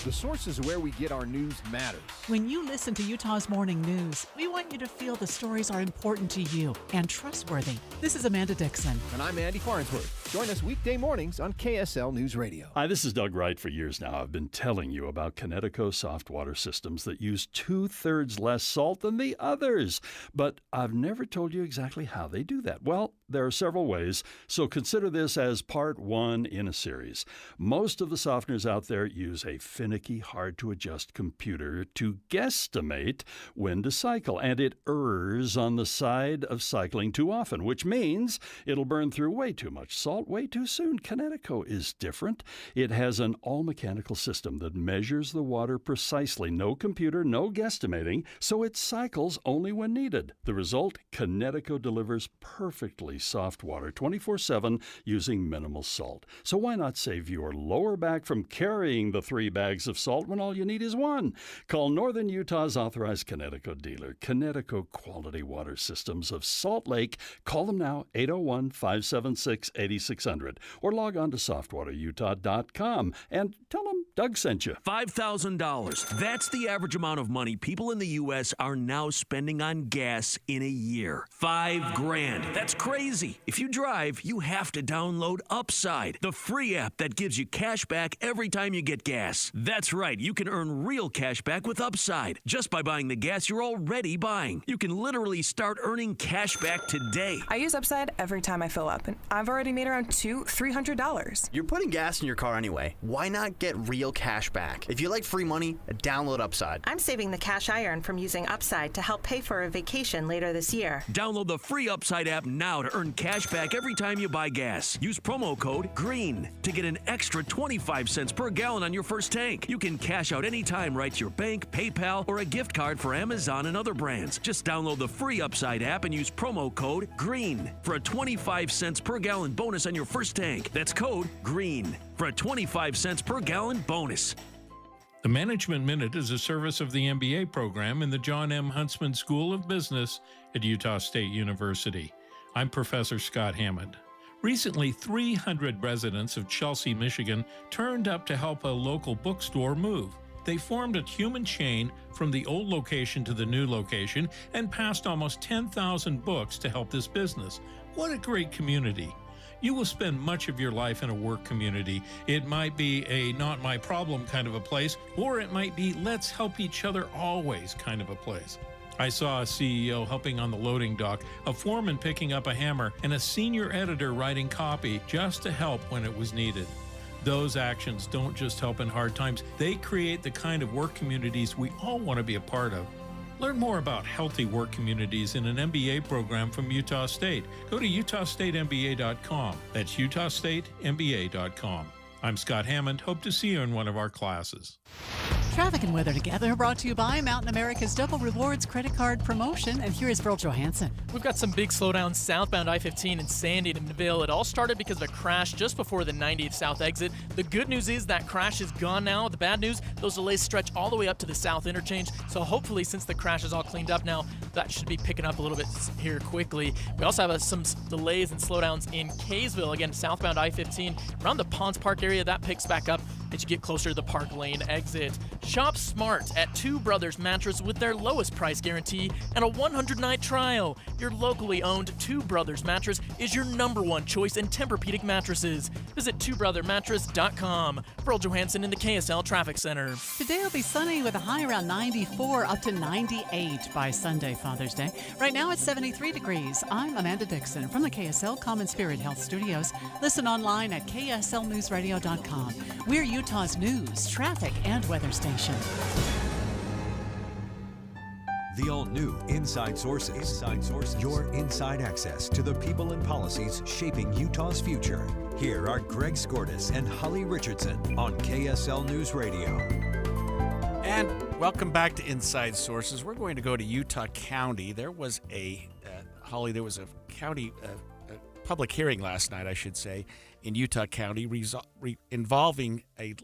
The sources where we get our news matters. When you listen to Utah's Morning News, we want you to feel the stories are important to you and trustworthy. This is Amanda Dixon. And I'm Andy Farnsworth. Join us weekday mornings on KSL News Radio. Hi, this is Doug Wright. For years now, I've been telling you about Connecticut soft water systems that use 2/3 less salt than the others. But I've never told you exactly how they do that. Well, there are several ways, so consider this as part one in a series. Most of the softeners out there use a finicky, hard-to-adjust computer to guesstimate when to cycle, and it errs on the side of cycling too often, which means it'll burn through way too much salt way too soon. Connecticut is different. It has an all-mechanical system that measures the water precisely. No computer, no guesstimating, so it cycles only when needed. The result, Connecticut delivers perfectly soft water 24/7 using minimal salt. So why not save your lower back from carrying the 3 bags of salt when all you need is 1? Call Northern Utah's authorized Connecticut dealer, Connecticut Quality Water Systems of Salt Lake. Call them now, 801-576-8600, or log on to softwaterutah.com and tell them Doug sent you. $5,000. That's the average amount of money people in the U.S. are now spending on gas in a year. $5,000. That's crazy. If you drive, you have to download Upside, the free app that gives you cash back every time you get gas. That's right. You can earn real cash back with Upside just by buying the gas you're already buying. You can literally start earning cash back today. I use Upside every time I fill up, and I've already made around $300. You're putting gas in your car anyway. Why not get real cash back? If you like free money, download Upside. I'm saving the cash I earn from using Upside to help pay for a vacation later this year. Download the free Upside app now to earn cash back every time you buy gas. Use promo code GREEN to get an extra 25 cents per gallon on your first tank. You can cash out anytime right to your bank, PayPal, or a gift card for Amazon and other brands. Just download the free Upside app and use promo code GREEN for a 25 cents per gallon bonus on your first tank. That's code GREEN for a 25 cents per gallon bonus. The Management Minute is a service of the MBA program in the John M. Huntsman School of Business at Utah State University. I'm Professor Scott Hammond. Recently, 300 residents of Chelsea, Michigan, turned up to help a local bookstore move. They formed a human chain from the old location to the new location and passed almost 10,000 books to help this business. What a great community. You will spend much of your life in a work community. It might be a not my problem kind of a place, or it might be let's help each other always kind of a place. I saw a CEO helping on the loading dock, a foreman picking up a hammer, and a senior editor writing copy just to help when it was needed. Those actions don't just help in hard times, they create the kind of work communities we all want to be a part of. Learn more about healthy work communities in an MBA program from Utah State. Go to utahstatemba.com. That's utahstatemba.com. I'm Scott Hammond. Hope to see you in one of our classes. Traffic and weather together brought to you by Mountain America's Double Rewards credit card promotion. And here is Virl Johansson. We've got some big slowdowns southbound I-15 in Sandy to Neville. It all started because of a crash just before the 90th South exit. The good news is that crash is gone now. The bad news, those delays stretch all the way up to the South interchange. So hopefully, since the crash is all cleaned up now, that should be picking up a little bit here quickly. We also have some delays and slowdowns in Kaysville. Again, southbound I-15 around the Ponds Park area. That picks back up as you get closer to the Park Lane exit. Shop smart at Two Brothers Mattress with their lowest price guarantee and a 100-night trial. Your locally owned Two Brothers Mattress is your #1 choice in Tempur-Pedic mattresses. Visit twobrothermattress.com. Virl Johansson in the KSL Traffic Center. Today will be sunny with a high around 94 up to 98 by Sunday, Father's Day. Right now it's 73 degrees. I'm Amanda Dixon from the KSL Common Spirit Health Studios. Listen online at kslnewsradio.com. We're Utah's news, traffic, and weather station. The all-new Inside Sources. Your inside access to the people and policies shaping Utah's future. Here are Greg Skordas and Holly Richardson on KSL News Radio. And welcome back to Inside Sources. We're going to go to Utah County. There was Holly, there was a county public hearing last night, I should say, in Utah County involving a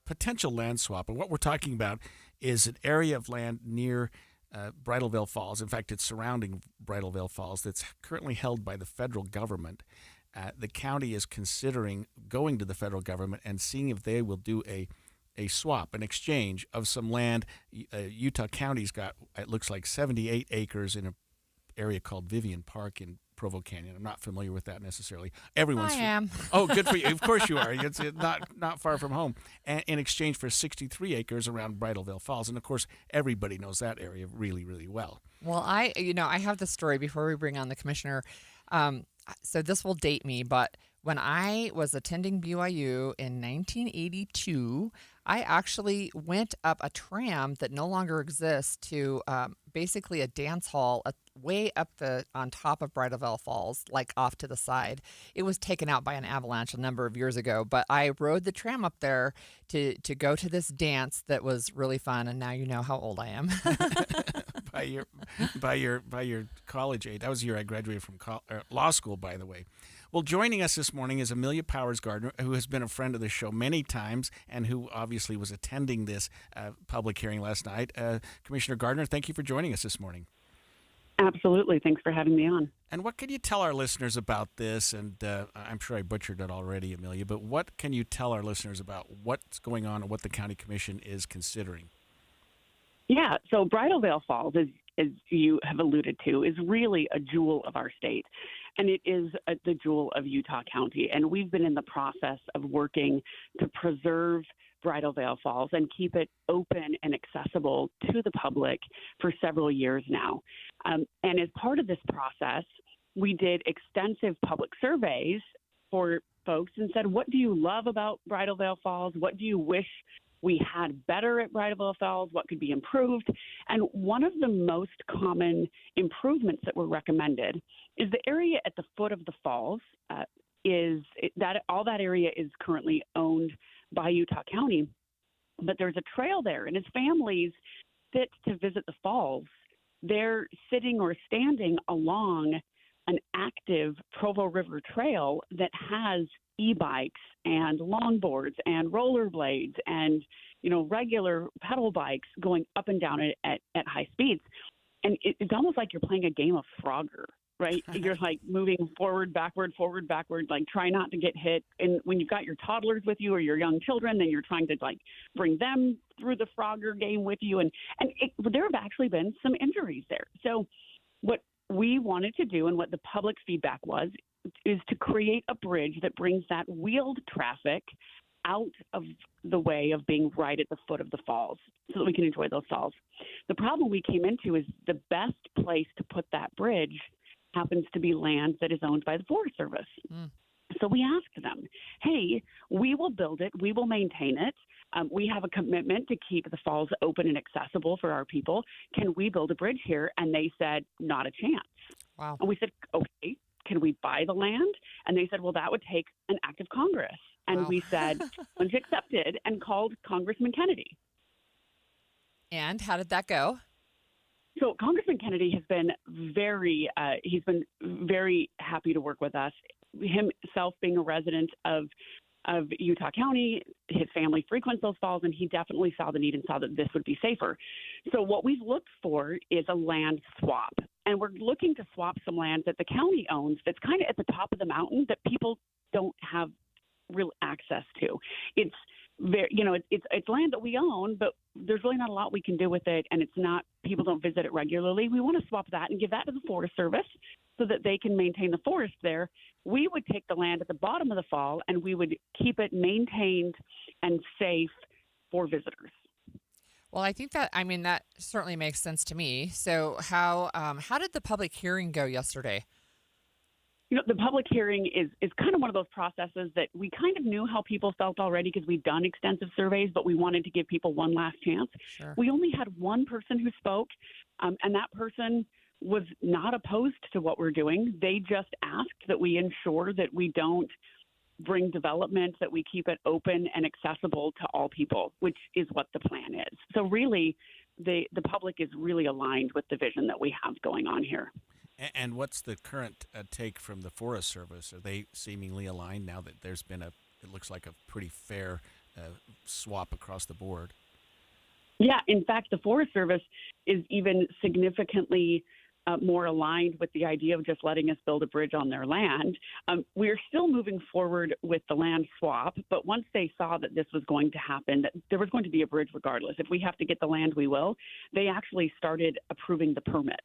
potential land swap. And what we're talking about is an area of land near Bridalveil Falls. In fact, it's surrounding Bridalveil Falls that's currently held by the federal government. The county is considering going to the federal government and seeing if they will do a swap, an exchange of some land. Utah County's got, it looks like, 78 acres in an area called Vivian Park in Provo Canyon. I'm not familiar with that necessarily. I am. Oh, good for you. Of course you are. It's not far from home. And in exchange for 63 acres around Bridalveil Falls. And of course, everybody knows that area really, really well. Well, I have the story before we bring on the commissioner. So this will date me, but when I was attending BYU in 1982, I actually went up a tram that no longer exists to basically a dance hall way up on top of Bridalveil Falls, like off to the side. It was taken out by an avalanche a number of years ago, but I rode the tram up there to go to this dance that was really fun, and now you know how old I am. by your college age. That was the year I graduated from law school, by the way. Well, joining us this morning is Amelia Powers Gardner, who has been a friend of the show many times and who obviously was attending this public hearing last night. Commissioner Gardner, thank you for joining us this morning. Absolutely. Thanks for having me on. And what can you tell our listeners about this? And I'm sure I butchered it already, Amelia, but what can you tell our listeners about what's going on and what the County Commission is considering? Yeah, so Bridalveil Falls, as you have alluded to, is really a jewel of our state. And it is the jewel of Utah County. And we've been in the process of working to preserve Bridalveil Falls and keep it open and accessible to the public for several years now. And as part of this process, we did extensive public surveys for folks and said, what do you love about Bridalveil Falls? What do you wish we had better at Bridalveil Falls? What could be improved? And one of the most common improvements that were recommended is the area at the foot of the falls. All that area is currently owned by Utah County, but there's a trail there, and as families sit to visit the falls, they're sitting or standing along an active Provo River Trail that has e-bikes and longboards and rollerblades and, regular pedal bikes going up and down at high speeds. And it's almost like you're playing a game of Frogger, right? You're like moving forward, backward, like try not to get hit. And when you've got your toddlers with you or your young children, then you're trying to like bring them through the Frogger game with you. And there have actually been some injuries there. So what we wanted to do and what the public feedback was is to create a bridge that brings that wheeled traffic out of the way of being right at the foot of the falls so that we can enjoy those falls. The problem we came into is the best place to put that bridge happens to be land that is owned by the Forest Service. So we asked them, hey, we will build it. We will maintain it. We have a commitment to keep the falls open and accessible for our people. Can we build a bridge here? And they said, not a chance. Wow. And we said, okay, can we buy the land? And they said, well, that would take an act of Congress. And we said, challenge accepted, and called Congressman Kennedy. And how did that go? So Congressman Kennedy has been very happy to work with us. Himself being a resident of Utah County, his family frequents those falls, and he definitely saw the need and saw that this would be safer. So what we've looked for is a land swap, and we're looking to swap some land that the county owns that's kind of at the top of the mountain that people don't have real access to. It's very, it's land that we own, but there's really not a lot we can do with it, and it's not, people don't visit it regularly. We want to swap that and give that to the Forest Service so that they can maintain the forest there. We would take the land at the bottom of the fall and we would keep it maintained and safe for visitors. Well, I think that certainly makes sense to me. So how did the public hearing go yesterday? The public hearing is kind of one of those processes that we kind of knew how people felt already because we'd done extensive surveys, but we wanted to give people one last chance. Sure. We only had one person who spoke, and that person was not opposed to what we're doing. They just asked that we ensure that we don't bring development, that we keep it open and accessible to all people, which is what the plan is. So really, the public is really aligned with the vision that we have going on here. And what's the current take from the Forest Service? Are they seemingly aligned now that there's been it looks like a pretty fair swap across the board? Yeah, in fact, the Forest Service is even significantly more aligned with the idea of just letting us build a bridge on their land. We're still moving forward with the land swap, but once they saw that this was going to happen, that there was going to be a bridge regardless. If we have to get the land, we will. They actually started approving the permits.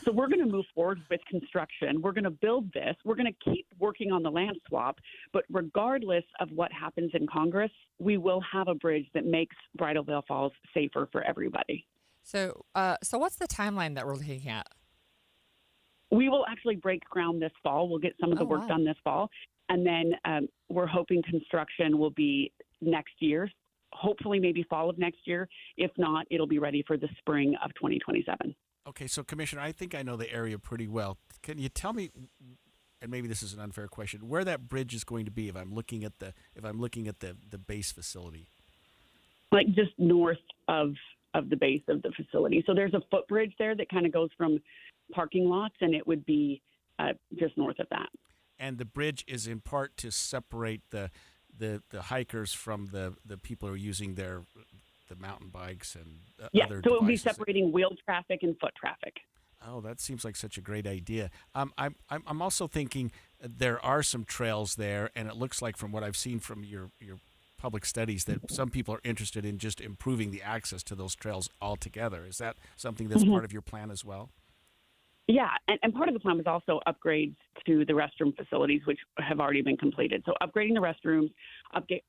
So we're going to move forward with construction. We're going to build this. We're going to keep working on the land swap, but regardless of what happens in Congress, we will have a bridge that makes Bridal Veil Falls safer for everybody. So what's the timeline that we're looking at? We will actually break ground this fall. We'll get some of the work done this fall. And then we're hoping construction will be next year, hopefully maybe fall of next year. If not, it'll be ready for the spring of 2027. Okay, so Commissioner, I think I know the area pretty well. Can you tell me, and maybe this is an unfair question, where that bridge is going to be if I'm looking at the base facility? Like just north of the base of the facility. So there's a footbridge there that kind of goes from parking lots, and it would be just north of that. And the bridge is in part to separate the hikers from the people who are using the mountain bikes and other so it would be devices. separating wheel traffic and foot traffic. Oh, that seems like such a great idea. I'm also thinking there are some trails there, and it looks like from what I've seen from your public studies that some people are interested in just improving the access to those trails altogether. Is that something that's part of your plan as well? Yeah, and part of the plan was also upgrades to the restroom facilities, which have already been completed. So upgrading the restrooms,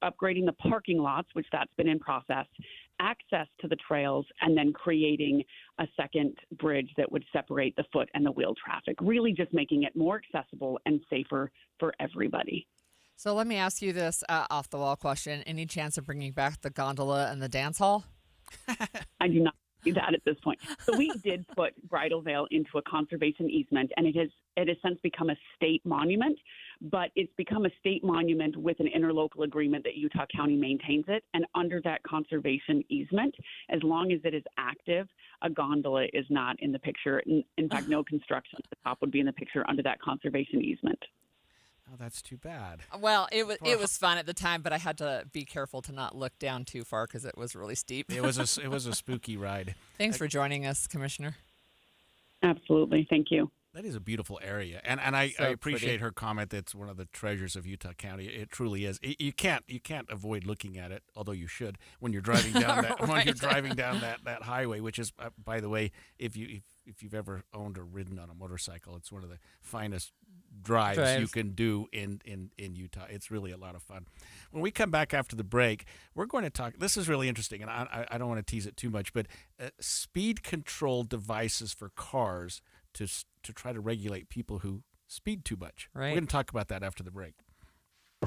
upgrading the parking lots, which that's been in process, access to the trails, and then creating a second bridge that would separate the foot and the wheel traffic, really just making it more accessible and safer for everybody. So let me ask you this off-the-wall question. Any chance of bringing back the gondola and the dance hall? I do not see that at this point. So we did put Bridal Veil into a conservation easement, and it has since become a state monument, but it's become a state monument with an interlocal agreement that Utah County maintains it. And under that conservation easement, as long as it is active, a gondola is not in the picture. In fact, no construction at the top would be in the picture under that conservation easement. Oh, that's too bad. Well, it was fun at the time, but I had to be careful to not look down too far because it was really steep. It was a spooky ride. Thanks for joining us, Commissioner. Absolutely. Thank you. That is a beautiful area, and I So appreciate pretty. her comment. That's one of the treasures of Utah County. It truly is. You can't avoid looking at it, although you should when you're driving down that highway. Which is, by the way, if you've ever owned or ridden on a motorcycle, it's one of the finest drives you can do in Utah. It's really a lot of fun. When we come back after the break, we're going to talk. This is really interesting, and I don't want to tease it too much, but speed control devices for cars to try to regulate people who speed too much. Right. We're going to talk about that after the break.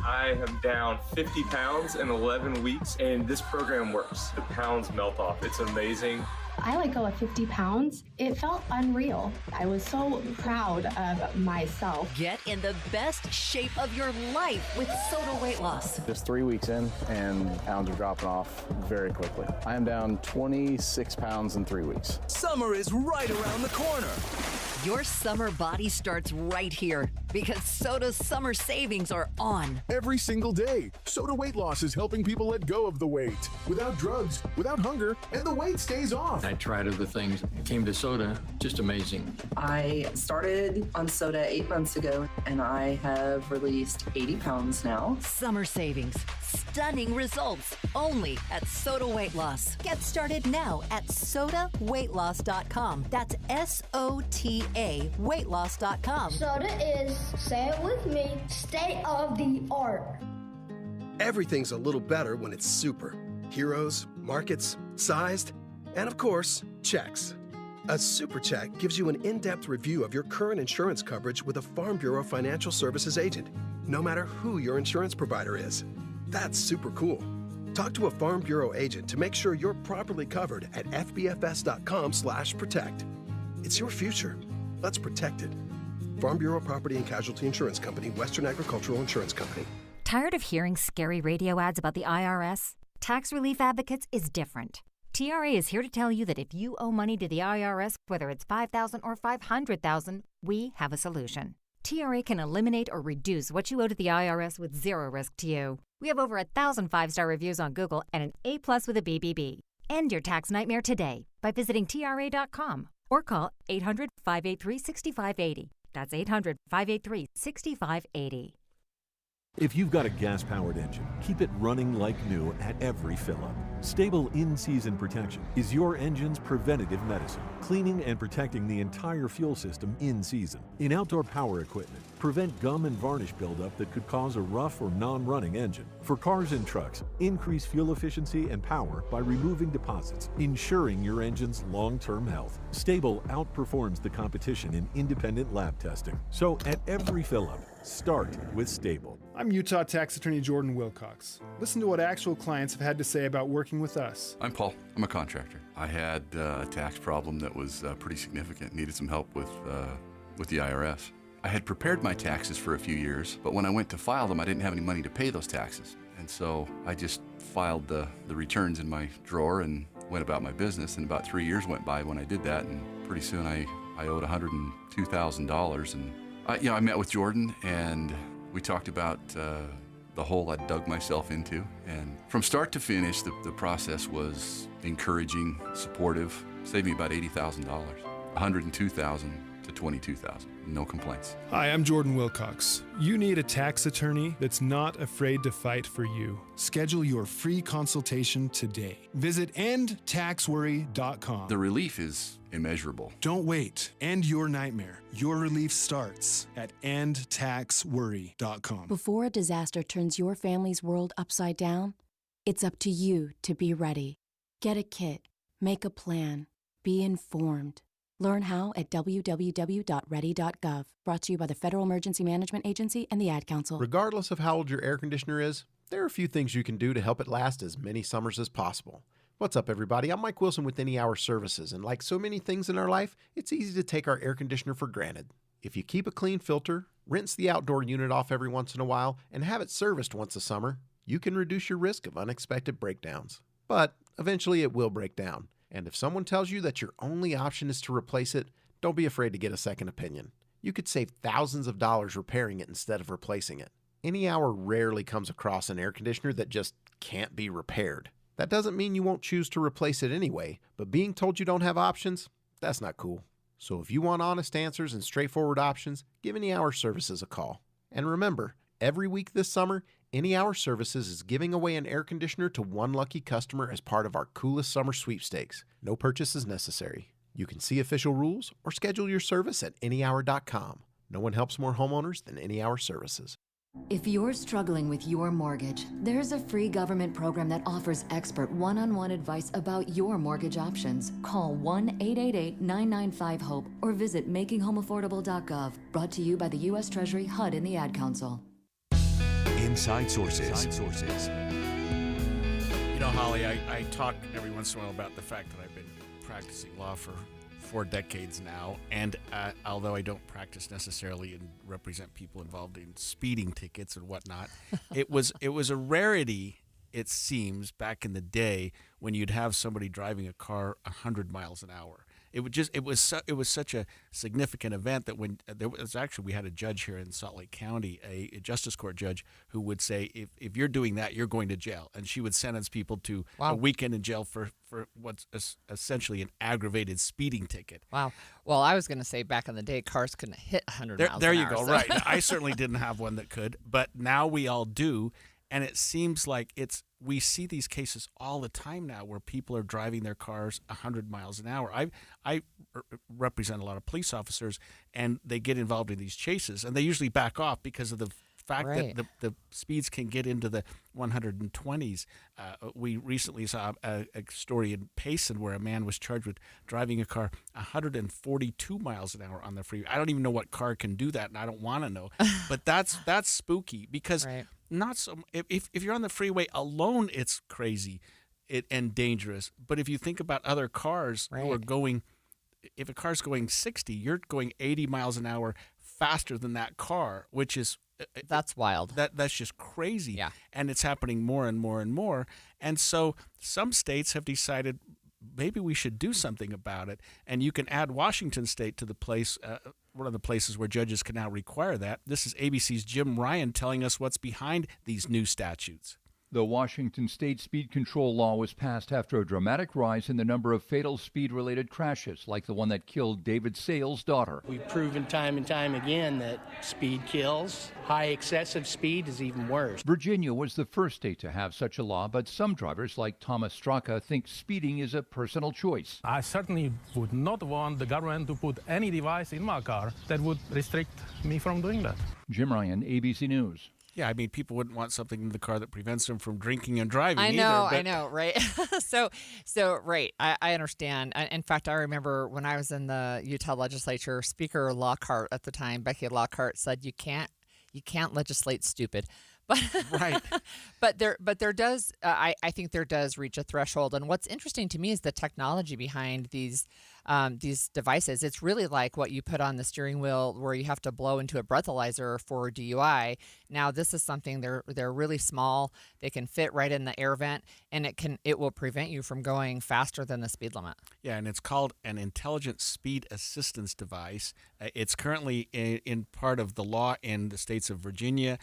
I am down 50 pounds in 11 weeks, and this program works. The pounds melt off. It's amazing. I let go of 50 pounds. It felt unreal. I was so proud of myself. Get in the best shape of your life with Soda Weight Loss. Just 3 weeks in, and pounds are dropping off very quickly. I am down 26 pounds in 3 weeks. Summer is right around the corner. Your summer body starts right here because Soda's summer savings are on. Every single day, Soda Weight Loss is helping people let go of the weight without drugs, without hunger, and the weight stays off. I tried other things, came to soda, just amazing. I started on soda 8 months ago, and I have released 80 pounds now. Summer savings, stunning results, only at Soda Weight Loss. Get started now at sodaweightloss.com. That's SOTA weightloss.com. Soda is, say it with me, state of the art. Everything's a little better when it's super. Heroes, markets, sized, and of course, checks. A super check gives you an in-depth review of your current insurance coverage with a Farm Bureau Financial Services agent, no matter who your insurance provider is. That's super cool. Talk to a Farm Bureau agent to make sure you're properly covered at fbfs.com/protect. It's your future. Let's protect it. Farm Bureau Property and Casualty Insurance Company, Western Agricultural Insurance Company. Tired of hearing scary radio ads about the IRS? Tax Relief Advocates is different. TRA is here to tell you that if you owe money to the IRS, whether it's $5,000 or $500,000, we have a solution. TRA can eliminate or reduce what you owe to the IRS with zero risk to you. We have over 1,000 5-star reviews on Google and an A+ with a BBB. End your tax nightmare today by visiting TRA.com or call 800-583-6580. That's 800-583-6580. If you've got a gas-powered engine, keep it running like new at every fill-up. Stable in-season protection is your engine's preventative medicine, cleaning and protecting the entire fuel system in season. In outdoor power equipment, prevent gum and varnish buildup that could cause a rough or non-running engine. For cars and trucks, increase fuel efficiency and power by removing deposits, ensuring your engine's long-term health. Stable outperforms the competition in independent lab testing. So at every fill-up, start with Stable. I'm Utah Tax Attorney Jordan Wilcox. Listen to what actual clients have had to say about working with us. I'm Paul. I'm a contractor. I had a tax problem that was pretty significant. Needed some help with the IRS. I had prepared my taxes for a few years, but when I went to file them, I didn't have any money to pay those taxes. And so I just filed the returns in my drawer and went about my business. And about 3 years went by when I did that, and pretty soon I owed $102,000. And I met with Jordan, and we talked about the hole I dug myself into. And from start to finish, the process was encouraging, supportive, saved me about $80,000, $102,000 to $22,000. No complaints. Hi, I'm Jordan Wilcox. You need a tax attorney that's not afraid to fight for you. Schedule your free consultation today. Visit endtaxworry.com. The relief is immeasurable. Don't wait. End your nightmare. Your relief starts at endtaxworry.com. Before a disaster turns your family's world upside down, it's up to you to be ready. Get a kit. Make a plan. Be informed. Learn how at www.ready.gov. Brought to you by the Federal Emergency Management Agency and the Ad Council. Regardless of how old your air conditioner is, there are a few things you can do to help it last as many summers as possible. What's up, everybody? I'm Mike Wilson with Any Hour Services, and like so many things in our life, it's easy to take our air conditioner for granted. If you keep a clean filter, rinse the outdoor unit off every once in a while, and have it serviced once a summer, you can reduce your risk of unexpected breakdowns. But eventually it will break down. And if someone tells you that your only option is to replace it, don't be afraid to get a second opinion. You could save thousands of dollars repairing it instead of replacing it. Any Hour rarely comes across an air conditioner that just can't be repaired. That doesn't mean you won't choose to replace it anyway, but being told you don't have options, that's not cool. So if you want honest answers and straightforward options, give Any Hour Services a call. And remember, every week this summer, Any Hour Services is giving away an air conditioner to one lucky customer as part of our Coolest Summer Sweepstakes. No purchase is necessary. You can see official rules or schedule your service at anyhour.com. No one helps more homeowners than Any Hour Services. If you're struggling with your mortgage, there's a free government program that offers expert one-on-one advice about your mortgage options. Call 1-888-995-HOPE or visit makinghomeaffordable.gov. Brought to you by the U.S. Treasury, HUD, and the Ad Council. Inside Sources. You know, Holly, I talk every once in a while about the fact that I've been practicing law for 4 decades now, and although I don't practice necessarily and represent people involved in speeding tickets and whatnot, it was a rarity, it seems, back in the day when you'd have somebody driving a car 100 miles an hour. It was such a significant event that when we had a judge here in Salt Lake County, a justice court judge, who would say if you're doing that, you're going to jail, and she would sentence people to a weekend in jail for what's essentially an aggravated speeding ticket. Wow. Well, I was going to say back in the day, cars couldn't hit 100 miles there an you hour. go. So. Right. I certainly didn't have one that could, but now we all do, and it seems like we see these cases all the time now where people are driving their cars 100 miles an hour. I represent a lot of police officers, and they get involved in these chases, and they usually back off because of the fact that the speeds can get into the 120s. We recently saw a story in Payson where a man was charged with driving a car 142 miles an hour on the freeway. I don't even know what car can do that, and I don't want to know. But that's spooky because not so. If you're on the freeway alone, it's crazy and dangerous. But if you think about other cars who are going, if a car's going 60, you're going 80 miles an hour faster than that car, which is that's wild. That's just crazy. Yeah. And it's happening more and more and more. And so some states have decided maybe we should do something about it. And you can add Washington State to the place, one of the places where judges can now require that. This is ABC's Jim Ryan telling us what's behind these new statutes. The Washington state speed control law was passed after a dramatic rise in the number of fatal speed-related crashes, like the one that killed David Sale's daughter. We've proven time and time again that speed kills. High excessive speed is even worse. Virginia was the first state to have such a law, but some drivers, like Thomas Straka, think speeding is a personal choice. I certainly would not want the government to put any device in my car that would restrict me from doing that. Jim Ryan, ABC News. Yeah, I mean, people wouldn't want something in the car that prevents them from drinking and driving I know, right? So right, I understand. In fact, I remember when I was in the Utah legislature, Speaker Lockhart at the time, Becky Lockhart, said you can't legislate stupid. But right. but there does I think there does reach a threshold. And what's interesting to me is the technology behind these devices. It's really like what you put on the steering wheel where you have to blow into a breathalyzer for DUI. Now this is something they're really small. They can fit right in the air vent, and it will prevent you from going faster than the speed limit. Yeah, and it's called an intelligent speed assistance device. It's currently in part of the law in the states of Virginia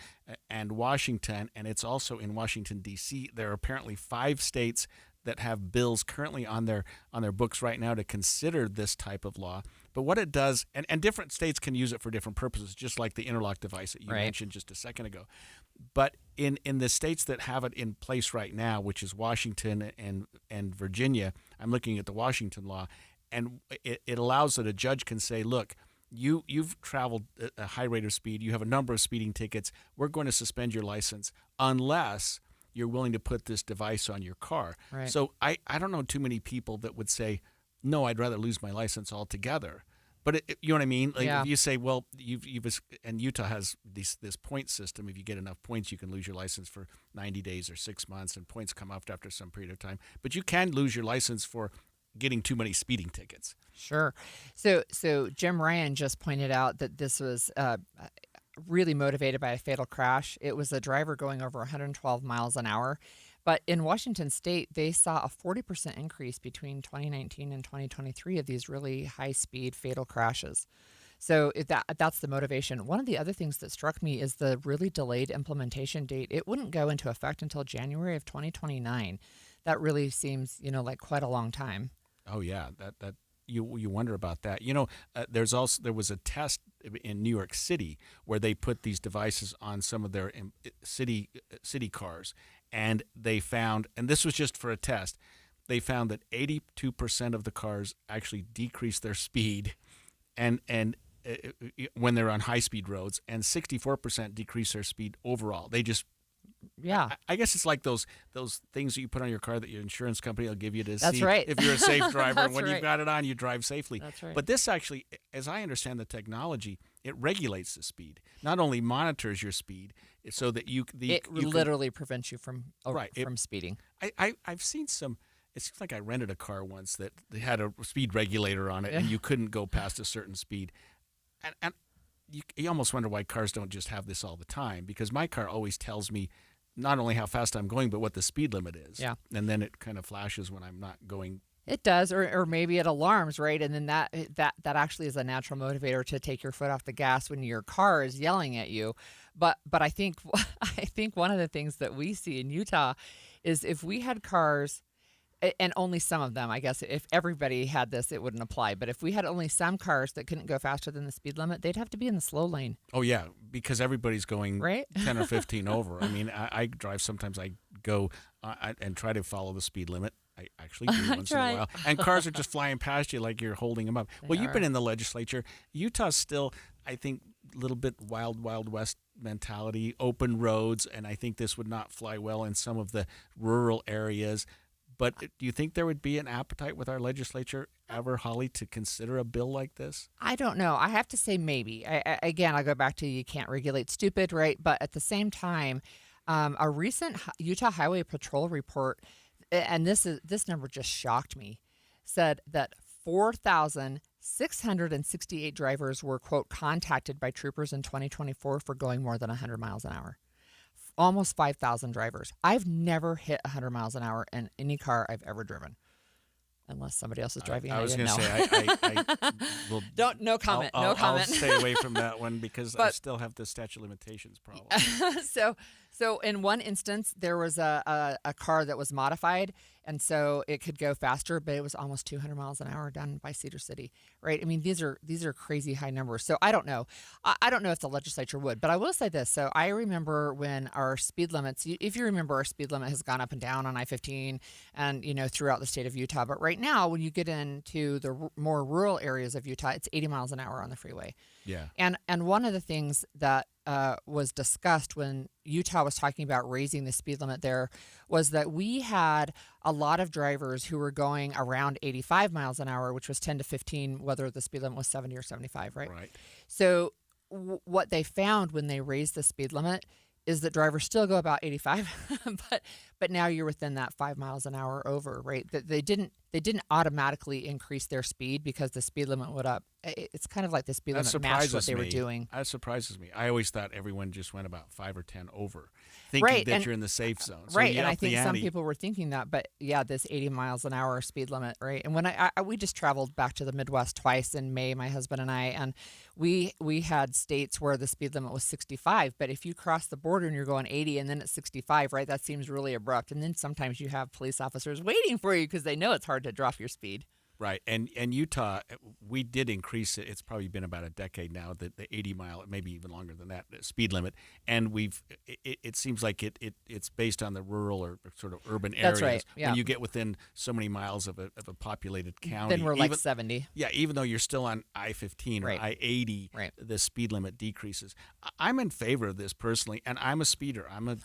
and Washington, and it's also in Washington, D.C. There are apparently 5 states that have bills currently on their books right now to consider this type of law. But what it does, and different states can use it for different purposes, just like the interlock device that you mentioned just a second ago. But in the states that have it in place right now, which is Washington and Virginia, I'm looking at the Washington law, and it allows that a judge can say, look, you've traveled a high rate of speed, you have a number of speeding tickets, we're going to suspend your license unless you're willing to put this device on your car. Right. So I don't know too many people that would say, no, I'd rather lose my license altogether. But you know what I mean? Like if you say, well, and Utah has this point system. If you get enough points, you can lose your license for 90 days or 6 months, and points come up after some period of time. But you can lose your license for getting too many speeding tickets. Sure. So Jim Ryan just pointed out that this was really motivated by a fatal crash. It was a driver going over 112 miles an hour. But in Washington State, they saw a 40% increase between 2019 and 2023 of these really high-speed fatal crashes. So that's the motivation. One of the other things that struck me is the really delayed implementation date. It wouldn't go into effect until January of 2029. That really seems, like quite a long time. Oh, yeah. you wonder about that. There was a test in New York City where they put these devices on some of their city cars, and they found, and this was just for a test, they found that 82% of the cars actually decreased their speed, and when they're on high-speed roads, and 64% decrease their speed overall. They just, I guess it's like those things that you put on your car that your insurance company will give you to see if you're a safe driver. And when you've got it on, you drive safely. That's right. But this actually, as I understand the technology, it regulates the speed. Not only monitors your speed, so that you literally prevents you from speeding. I've seen some. It seems like I rented a car once that they had a speed regulator on it, and you couldn't go past a certain speed. And you almost wonder why cars don't just have this all the time, because my car always tells me not only how fast I'm going, but what the speed limit is. Yeah. And then it kind of flashes when I'm not going. It does, or maybe it alarms, right? And then that actually is a natural motivator to take your foot off the gas when your car is yelling at you. But I think one of the things that we see in Utah is if we had cars, and only some of them, I guess if everybody had this, it wouldn't apply. But if we had only some cars that couldn't go faster than the speed limit, they'd have to be in the slow lane. Oh, yeah, because everybody's going 10 or 15 over. I mean, I drive, sometimes I go and try to follow the speed limit. I actually do once in a while. And cars are just flying past you like you're holding them up. You've been in the legislature. Utah's still, I think, a little bit wild west mentality, open roads, and I think this would not fly well in some of the rural areas. But do you think there would be an appetite with our legislature ever, Holly, to consider a bill like this? I don't know. I have to say maybe. Again, I'll go back to you can't regulate stupid, right? But at the same time, a recent Utah Highway Patrol report, and this number just shocked me, said that 4,668 drivers were, quote, contacted by troopers in 2024 for going more than 100 miles an hour. Almost 5,000 drivers. I've never hit 100 miles an hour in any car I've ever driven, unless somebody else is driving. I was going to say, I will. No comment. I'll comment. I'll stay away from that one because I still have the statute of limitations problem. So in one instance, there was a car that was modified, and so it could go faster, but it was almost 200 miles an hour down by Cedar City, right? I mean, these are crazy high numbers. So I don't know. I don't know if the legislature would, but I will say this. So I remember when our speed limits, if you remember, our speed limit has gone up and down on I-15 and, throughout the state of Utah. But right now, when you get into the more rural areas of Utah, it's 80 miles an hour on the freeway. Yeah. And one of the things that was discussed when Utah was talking about raising the speed limit there was that we had a lot of drivers who were going around 85 miles an hour, which was 10 to 15, whether the speed limit was 70 or 75, right? Right. So what they found when they raised the speed limit is that drivers still go about 85, but now you're within that 5 miles an hour over, right? That they didn't automatically increase their speed because the speed limit went up. It's kind of like the speed limit matched what they were doing. That surprises me. I always thought everyone just went about 5 or 10 over, thinking that you're in the safe zone. So right, and I think some people were thinking that, but yeah, this 80 miles an hour speed limit, right? And when we just traveled back to the Midwest twice in May, my husband and I, and we had states where the speed limit was 65, but if you cross the border and you're going 80 and then it's 65, right, that seems really abrupt. And then sometimes you have police officers waiting for you because they know it's hard to drop your speed. Right. And Utah, we did increase it. It's probably been about a decade now, the 80 mile, maybe even longer than that, speed limit. And it seems like it's based on the rural or sort of urban areas. That's right. Yeah. When you get within so many miles of a populated county. Then we're like 70. Yeah. Even though you're still on I-15 or I-80, the speed limit decreases. I'm in favor of this personally, and I'm a speeder. I'm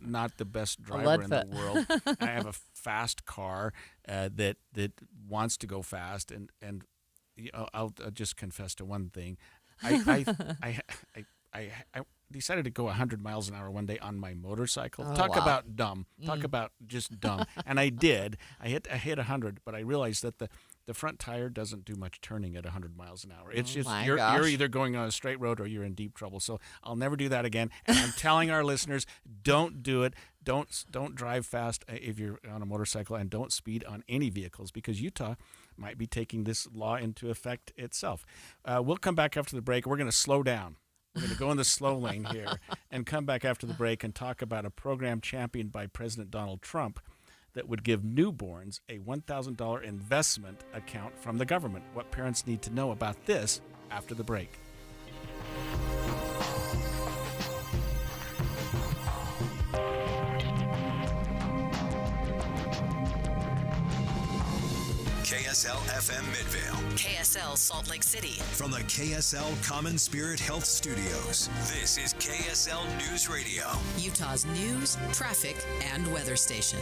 not the best driver in the world. I have a fast car that wants to go fast, and I'll just confess to one thing. I decided to go 100 miles an hour one day on my motorcycle. Talk about dumb. Talk about just dumb. And I did. I hit 100, but I realized that the front tire doesn't do much turning at 100 miles an hour. It's just you're either going on a straight road or you're in deep trouble. So I'll never do that again. And I'm telling our listeners, don't do it. Don't drive fast if you're on a motorcycle, and don't speed on any vehicles, because Utah might be taking this law into effect itself. We'll come back after the break. We're going to slow down. We're going to go in the slow lane here and come back after the break and talk about a program championed by President Donald Trump that would give newborns a $1,000 investment account from the government. What parents need to know about this after the break. KSL FM Midvale. KSL Salt Lake City. From the KSL Common Spirit Health Studios, this is KSL News Radio. Utah's news, traffic, and weather station.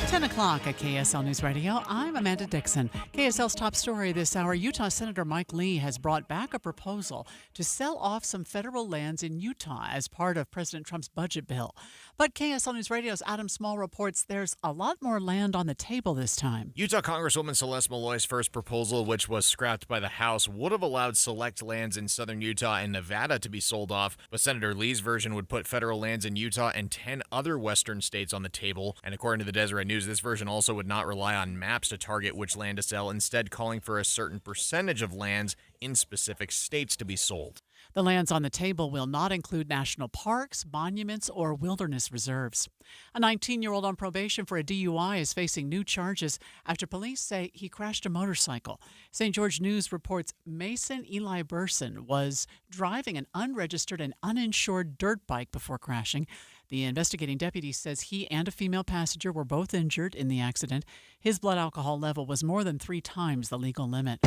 10 o'clock at KSL News Radio. I'm Amanda Dixon. KSL's top story this hour, Utah Senator Mike Lee has brought back a proposal to sell off some federal lands in Utah as part of President Trump's budget bill. But KSL News Radio's Adam Small reports there's a lot more land on the table this time. Utah Congresswoman Celeste Malloy's first proposal, which was scrapped by the House, would have allowed select lands in southern Utah and Nevada to be sold off, but Senator Lee's version would put federal lands in Utah and 10 other western states on the table. And according to the Deseret News, this version also would not rely on maps to target which land to sell, instead calling for a certain percentage of lands in specific states to be sold. The lands on the table will not include national parks, monuments, or wilderness reserves. A 19-year-old on probation for a DUI is facing new charges after police say he crashed a motorcycle. St. George News reports Mason Eli Burson was driving an unregistered and uninsured dirt bike before crashing. The investigating deputy says he and a female passenger were both injured in the accident. His blood alcohol level was more than 3 times the legal limit.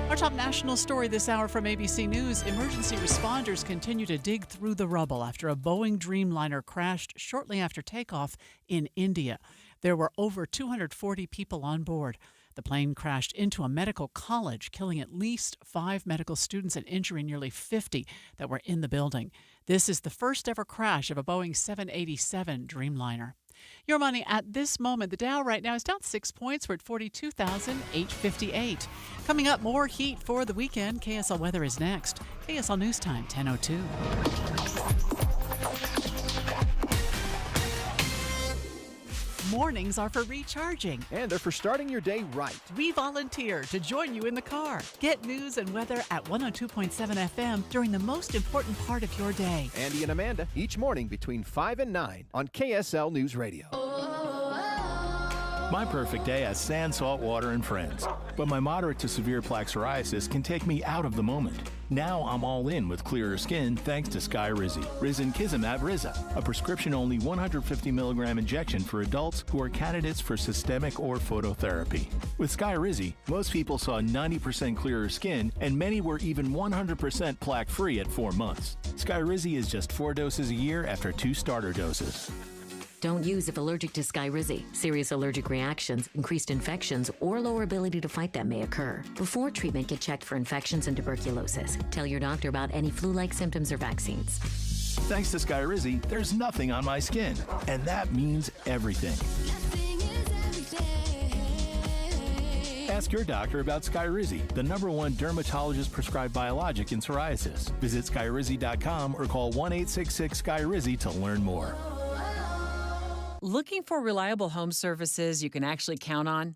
Our top national story this hour from ABC News. Emergency responders continue to dig through the rubble after a Boeing Dreamliner crashed shortly after takeoff in India. There were over 240 people on board. The plane crashed into a medical college, killing at least 5 medical students and injuring nearly 50 that were in the building. This is the first ever crash of a Boeing 787 Dreamliner. Your money at this moment. The Dow right now is down 6 points. We're at 42,858. Coming up, more heat for the weekend. KSL weather is next. KSL News Time, 10:02. Mornings are for recharging. And they're for starting your day right. We volunteer to join you in the car. Get news and weather at 102.7 FM during the most important part of your day. Andy and Amanda, each morning between 5 and 9 on KSL News Radio. My perfect day has sand, salt water, and friends. But my moderate to severe plaque psoriasis can take me out of the moment. Now I'm all in with clearer skin thanks to Skyrizi. Risankizumab Riza, a prescription-only 150 milligram injection for adults who are candidates for systemic or phototherapy. With Skyrizi, most people saw 90% clearer skin, and many were even 100% plaque-free at 4 months. Skyrizi is just 4 doses a year after 2 starter doses. Don't use if allergic to Skyrizi. Serious allergic reactions, increased infections, or lower ability to fight them may occur. Before treatment, get checked for infections and tuberculosis. Tell your doctor about any flu-like symptoms or vaccines. Thanks to Skyrizi, there's nothing on my skin, and that means everything. Ask your doctor about Skyrizi, the #1 dermatologist-prescribed biologic in psoriasis. Visit Skyrizi.com or call 1-866-SKYRIZI to learn more. Looking for reliable home services you can actually count on?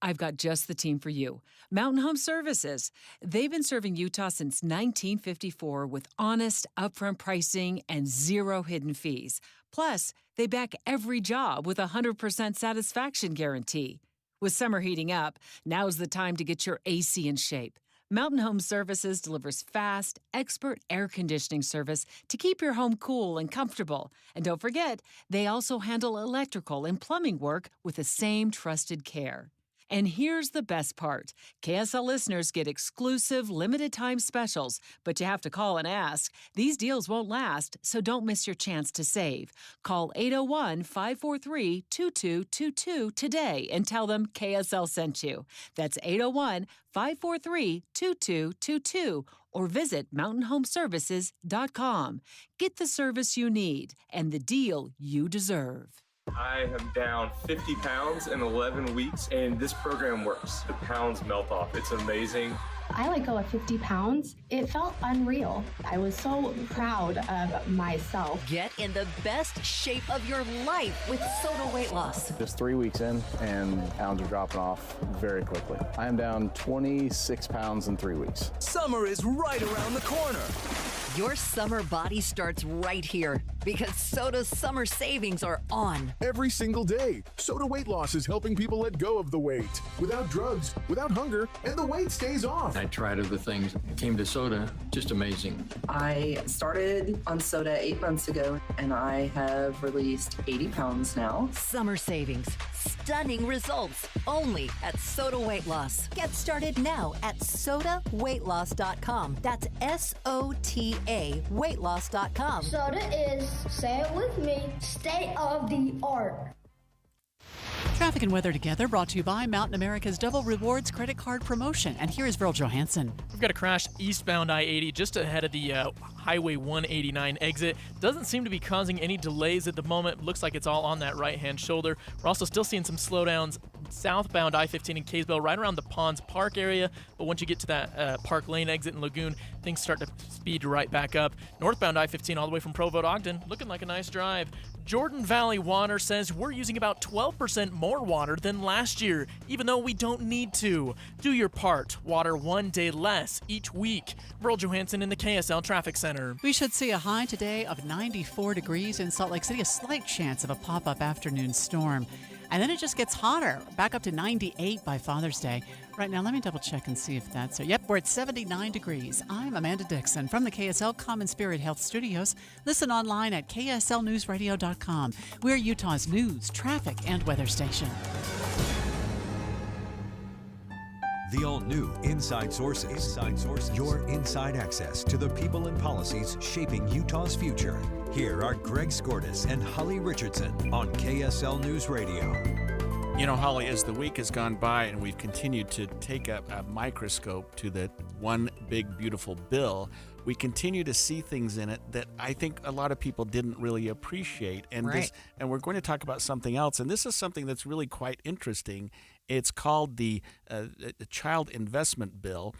I've got just the team for you. Mountain Home Services. They've been serving Utah since 1954 with honest, upfront pricing and 0 hidden fees. Plus, they back every job with a 100% satisfaction guarantee. With summer heating up, now's the time to get your AC in shape. Mountain Home Services delivers fast, expert air conditioning service to keep your home cool and comfortable. And don't forget, they also handle electrical and plumbing work with the same trusted care. And here's the best part. KSL listeners get exclusive limited-time specials, but you have to call and ask. These deals won't last, so don't miss your chance to save. Call 801-543-2222 today and tell them KSL sent you. That's 801-543-2222 or visit mountainhomeservices.com. Get the service you need and the deal you deserve. I am down 50 pounds in 11 weeks, and this program works. The pounds melt off. It's amazing. I let go of 50 pounds. It felt unreal. I was so proud of myself. Get in the best shape of your life with Soda Weight Loss. Just 3 weeks in, and pounds are dropping off very quickly. I am down 26 pounds in 3 weeks. Summer is right around the corner. Your summer body starts right here because Soda's summer savings are on. Every single day, Soda Weight Loss is helping people let go of the weight without drugs, without hunger, and the weight stays off. I tried other things, came to soda, just amazing. I started on soda 8 months ago, and I have released 80 pounds now. Summer savings, stunning results, only at Soda Weight Loss. Get started now at SodaWeightLoss.com. That's SOTA weightloss.com. Soda is, say it with me, state of the art. Traffic and weather together brought to you by Mountain America's Double Rewards credit card promotion. And here is Virl Johansson. We've got a crash eastbound I-80 just ahead of the Highway 189 exit. Doesn't seem to be causing any delays at the moment. Looks like it's all on that right-hand shoulder. We're also still seeing some slowdowns southbound I-15 in Kaysville, right around the Ponds Park area. But once you get to that Park Lane exit in Lagoon, things start to speed right back up. Northbound I-15 all the way from Provo to Ogden, looking like a nice drive. Jordan Valley Water says we're using about 12% more water than last year, even though we don't need to. Do your part. Water one day less each week. Virl Johansson in the KSL Traffic Center. We should see a high today of 94 degrees in Salt Lake City, a slight chance of a pop-up afternoon storm. And then it just gets hotter, back up to 98 by Father's Day. Right now, let me double check and see if that's so. Yep, we're at 79 degrees. I'm Amanda Dixon from the KSL Common Spirit Health Studios. Listen online at kslnewsradio.com. We're Utah's news, traffic, and weather station. The all-new Inside Sources. Your inside access to the people and policies shaping Utah's future. Here are Greg Skordas and Holly Richardson on KSL News Radio. You know, Holly, as the week has gone by and we've continued to take a microscope to the one big, beautiful bill, we continue to see things in it that I think a lot of people didn't really appreciate. And Right. And we're going to talk about something else. And this is something that's really quite interesting. It's called the Child Investment Bill,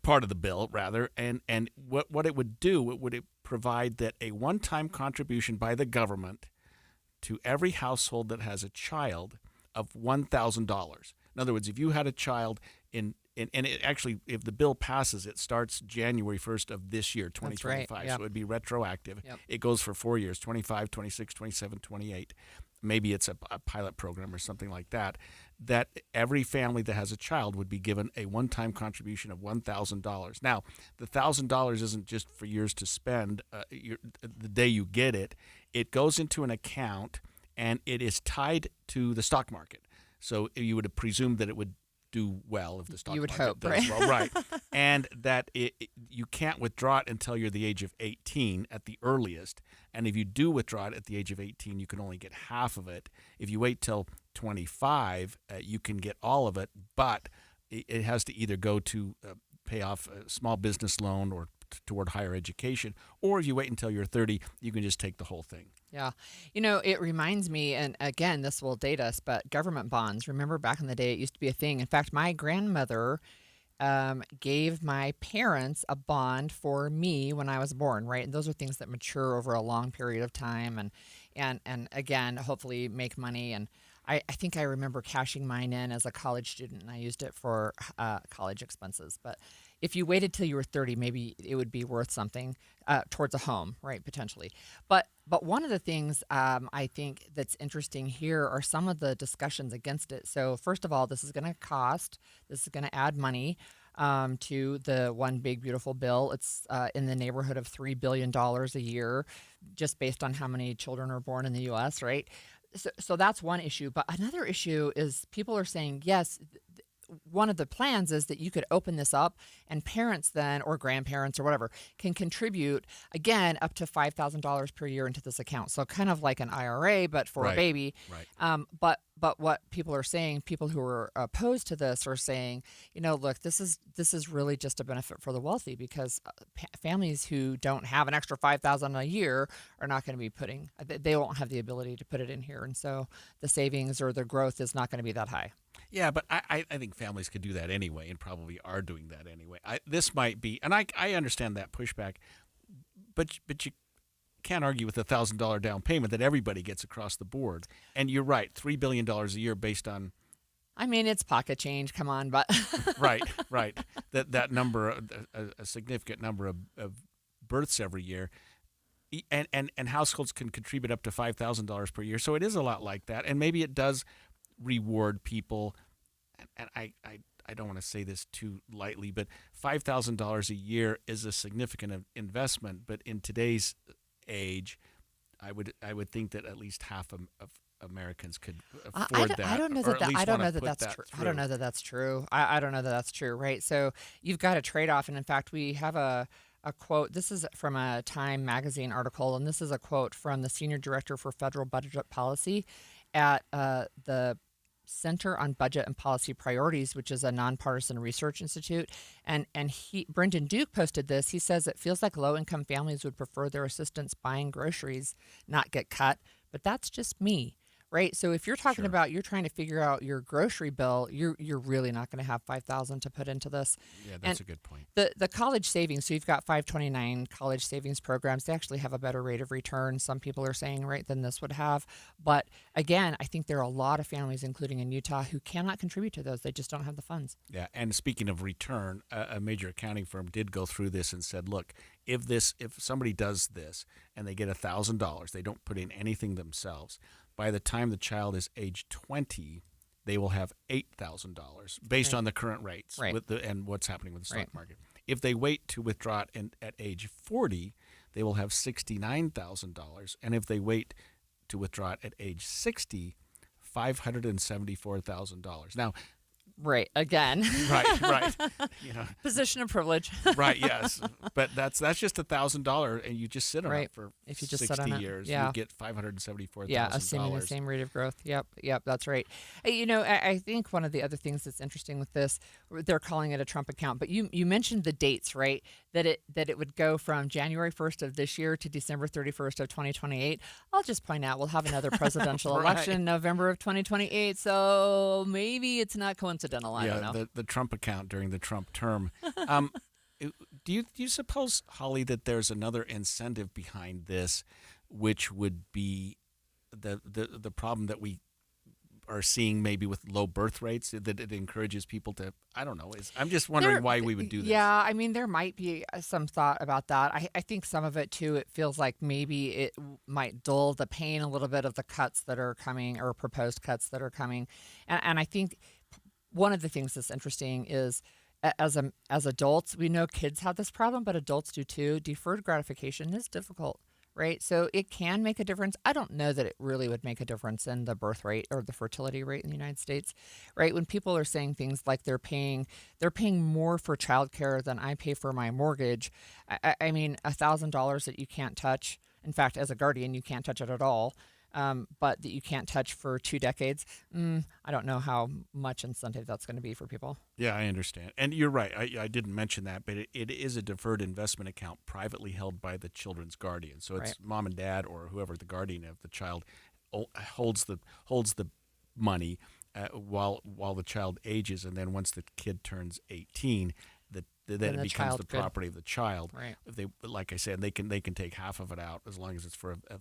part of the bill, rather. And what it would do, it would provide that a one-time contribution by the government to every household that has a child of $1,000. In other words, if you had a child and it actually, if the bill passes, it starts January 1st of this year, 2025. That's right, yep. So it would be retroactive. Yep. It goes for 4 years, 25, 26, 27, 28. Maybe it's a pilot program or something like that, that every family that has a child would be given a one-time contribution of $1,000. Now, the $1,000 isn't just for yours to spend the day you get it. It goes into an account, and it is tied to the stock market. So you would presume that it would do well if the stock market hope, does right? well, right? And that you can't withdraw it until you're the age of 18 at the earliest. And if you do withdraw it at the age of 18, you can only get half of it. If you wait till 25, you can get all of it, but it has to either go to pay off a small business loan or toward higher education, or if you wait until you're 30, you can just take the whole thing. Yeah. You know, it reminds me, and again, this will date us, but government bonds. Remember back in the day, it used to be a thing. In fact, my grandmother gave my parents a bond for me when I was born, right? And those are things that mature over a long period of time and again, hopefully make money. And I think I remember cashing mine in as a college student, and I used it for college expenses. But if you waited till you were 30, maybe it would be worth something towards a home, right, potentially. But one of the things I think that's interesting here are some of the discussions against it. So first of all, this is going to add money to the one big beautiful bill. It's in the neighborhood of $3 billion a year, just based on how many children are born in the U.S., right? So that's one issue. But another issue is people are saying, yes, one of the plans is that you could open this up and parents then, or grandparents or whatever, can contribute, again, up to $5,000 per year into this account. So kind of like an IRA, but for a baby. Right. But what people are saying, people who are opposed to this are saying, you know, look, this is really just a benefit for the wealthy, because families who don't have an extra $5,000 a year are not going to be they won't have the ability to put it in here. And so the savings or the growth is not going to be that high. Yeah, but I think families could do that anyway, and probably are doing that anyway. This might be, and I understand that pushback, but you can't argue with a $1,000 down payment that everybody gets across the board. And you're right, $3 billion a year based on. I mean, it's pocket change. Come on, but right. That number, a significant number of births every year. and households can contribute up to $5,000 per year. So it is a lot like that, and maybe it does reward people. And I don't want to say this too lightly, but $5,000 a year is a significant investment. But in today's age, I would think that at least half of Americans could afford that. I don't know that. I don't know that that's true. I don't know that that's true. I don't know that that's true. Right. So you've got a trade-off, and in fact, we have a quote. This is from a Time magazine article, and this is a quote from the senior director for federal budget policy at the Center on Budget and Policy Priorities, which is a nonpartisan research institute. And Brendan Duke posted this. He says it feels like low-income families would prefer their assistance buying groceries not get cut, but that's just me. Right. So if you're talking about you're trying to figure out your grocery bill, you're really not going to have $5,000 to put into this. Yeah, that's a good point. The college savings. So you've got 529 college savings programs. They actually have a better rate of return. Some people are saying than this would have. But again, I think there are a lot of families, including in Utah, who cannot contribute to those. They just don't have the funds. Yeah. And speaking of return, a major accounting firm did go through this and said, look, if somebody does this and they get $1,000, they don't put in anything themselves. By the time the child is age 20, they will have $8,000 based on the current rates and what's happening with the stock market. If they wait to withdraw it at age 40, they will have $69,000. And if they wait to withdraw it at age 60, $574,000. Now, right, again. Right. Position of privilege. Right, yes. But that's just $1,000, and you just sit on it for if you just 60 sit on years. Yeah. You get $574,000. Yeah, assuming the same rate of growth. Yep, that's right. I think one of the other things that's interesting with this, they're calling it a Trump account, but you mentioned the dates, right? That it would go from January 1st of this year to December 31st of 2028. I'll just point out we'll have another presidential election in November of 2028, so maybe it's not coincidental. I don't know. The Trump account during the Trump term. Do you suppose, Holly, that there's another incentive behind this, which would be the problem that we are seeing maybe with low birth rates, that it encourages people to, I don't know. I'm just wondering why we would do this. Yeah, I mean, there might be some thought about that. I think some of it, too, it feels like maybe it might dull the pain a little bit of the cuts that are coming or proposed cuts that are coming. And I think one of the things that's interesting is as adults, we know kids have this problem, but adults do too. Deferred gratification is difficult, right? So it can make a difference. I don't know that it really would make a difference in the birth rate or the fertility rate in the United States, right? When people are saying things like they're paying more for childcare than I pay for my mortgage. I mean, $1,000 that you can't touch. In fact, as a guardian, you can't touch it at all. But that you can't touch for 2 decades. I don't know how much incentive that's going to be for people. Yeah, I understand. And you're right. I didn't mention that, but it is a deferred investment account privately held by the children's guardian. So it's mom and dad or whoever the guardian of the child holds the money while the child ages. And then once the kid turns 18, then it becomes the property of the child. Right. If they, like I said, they can take half of it out as long as it's for a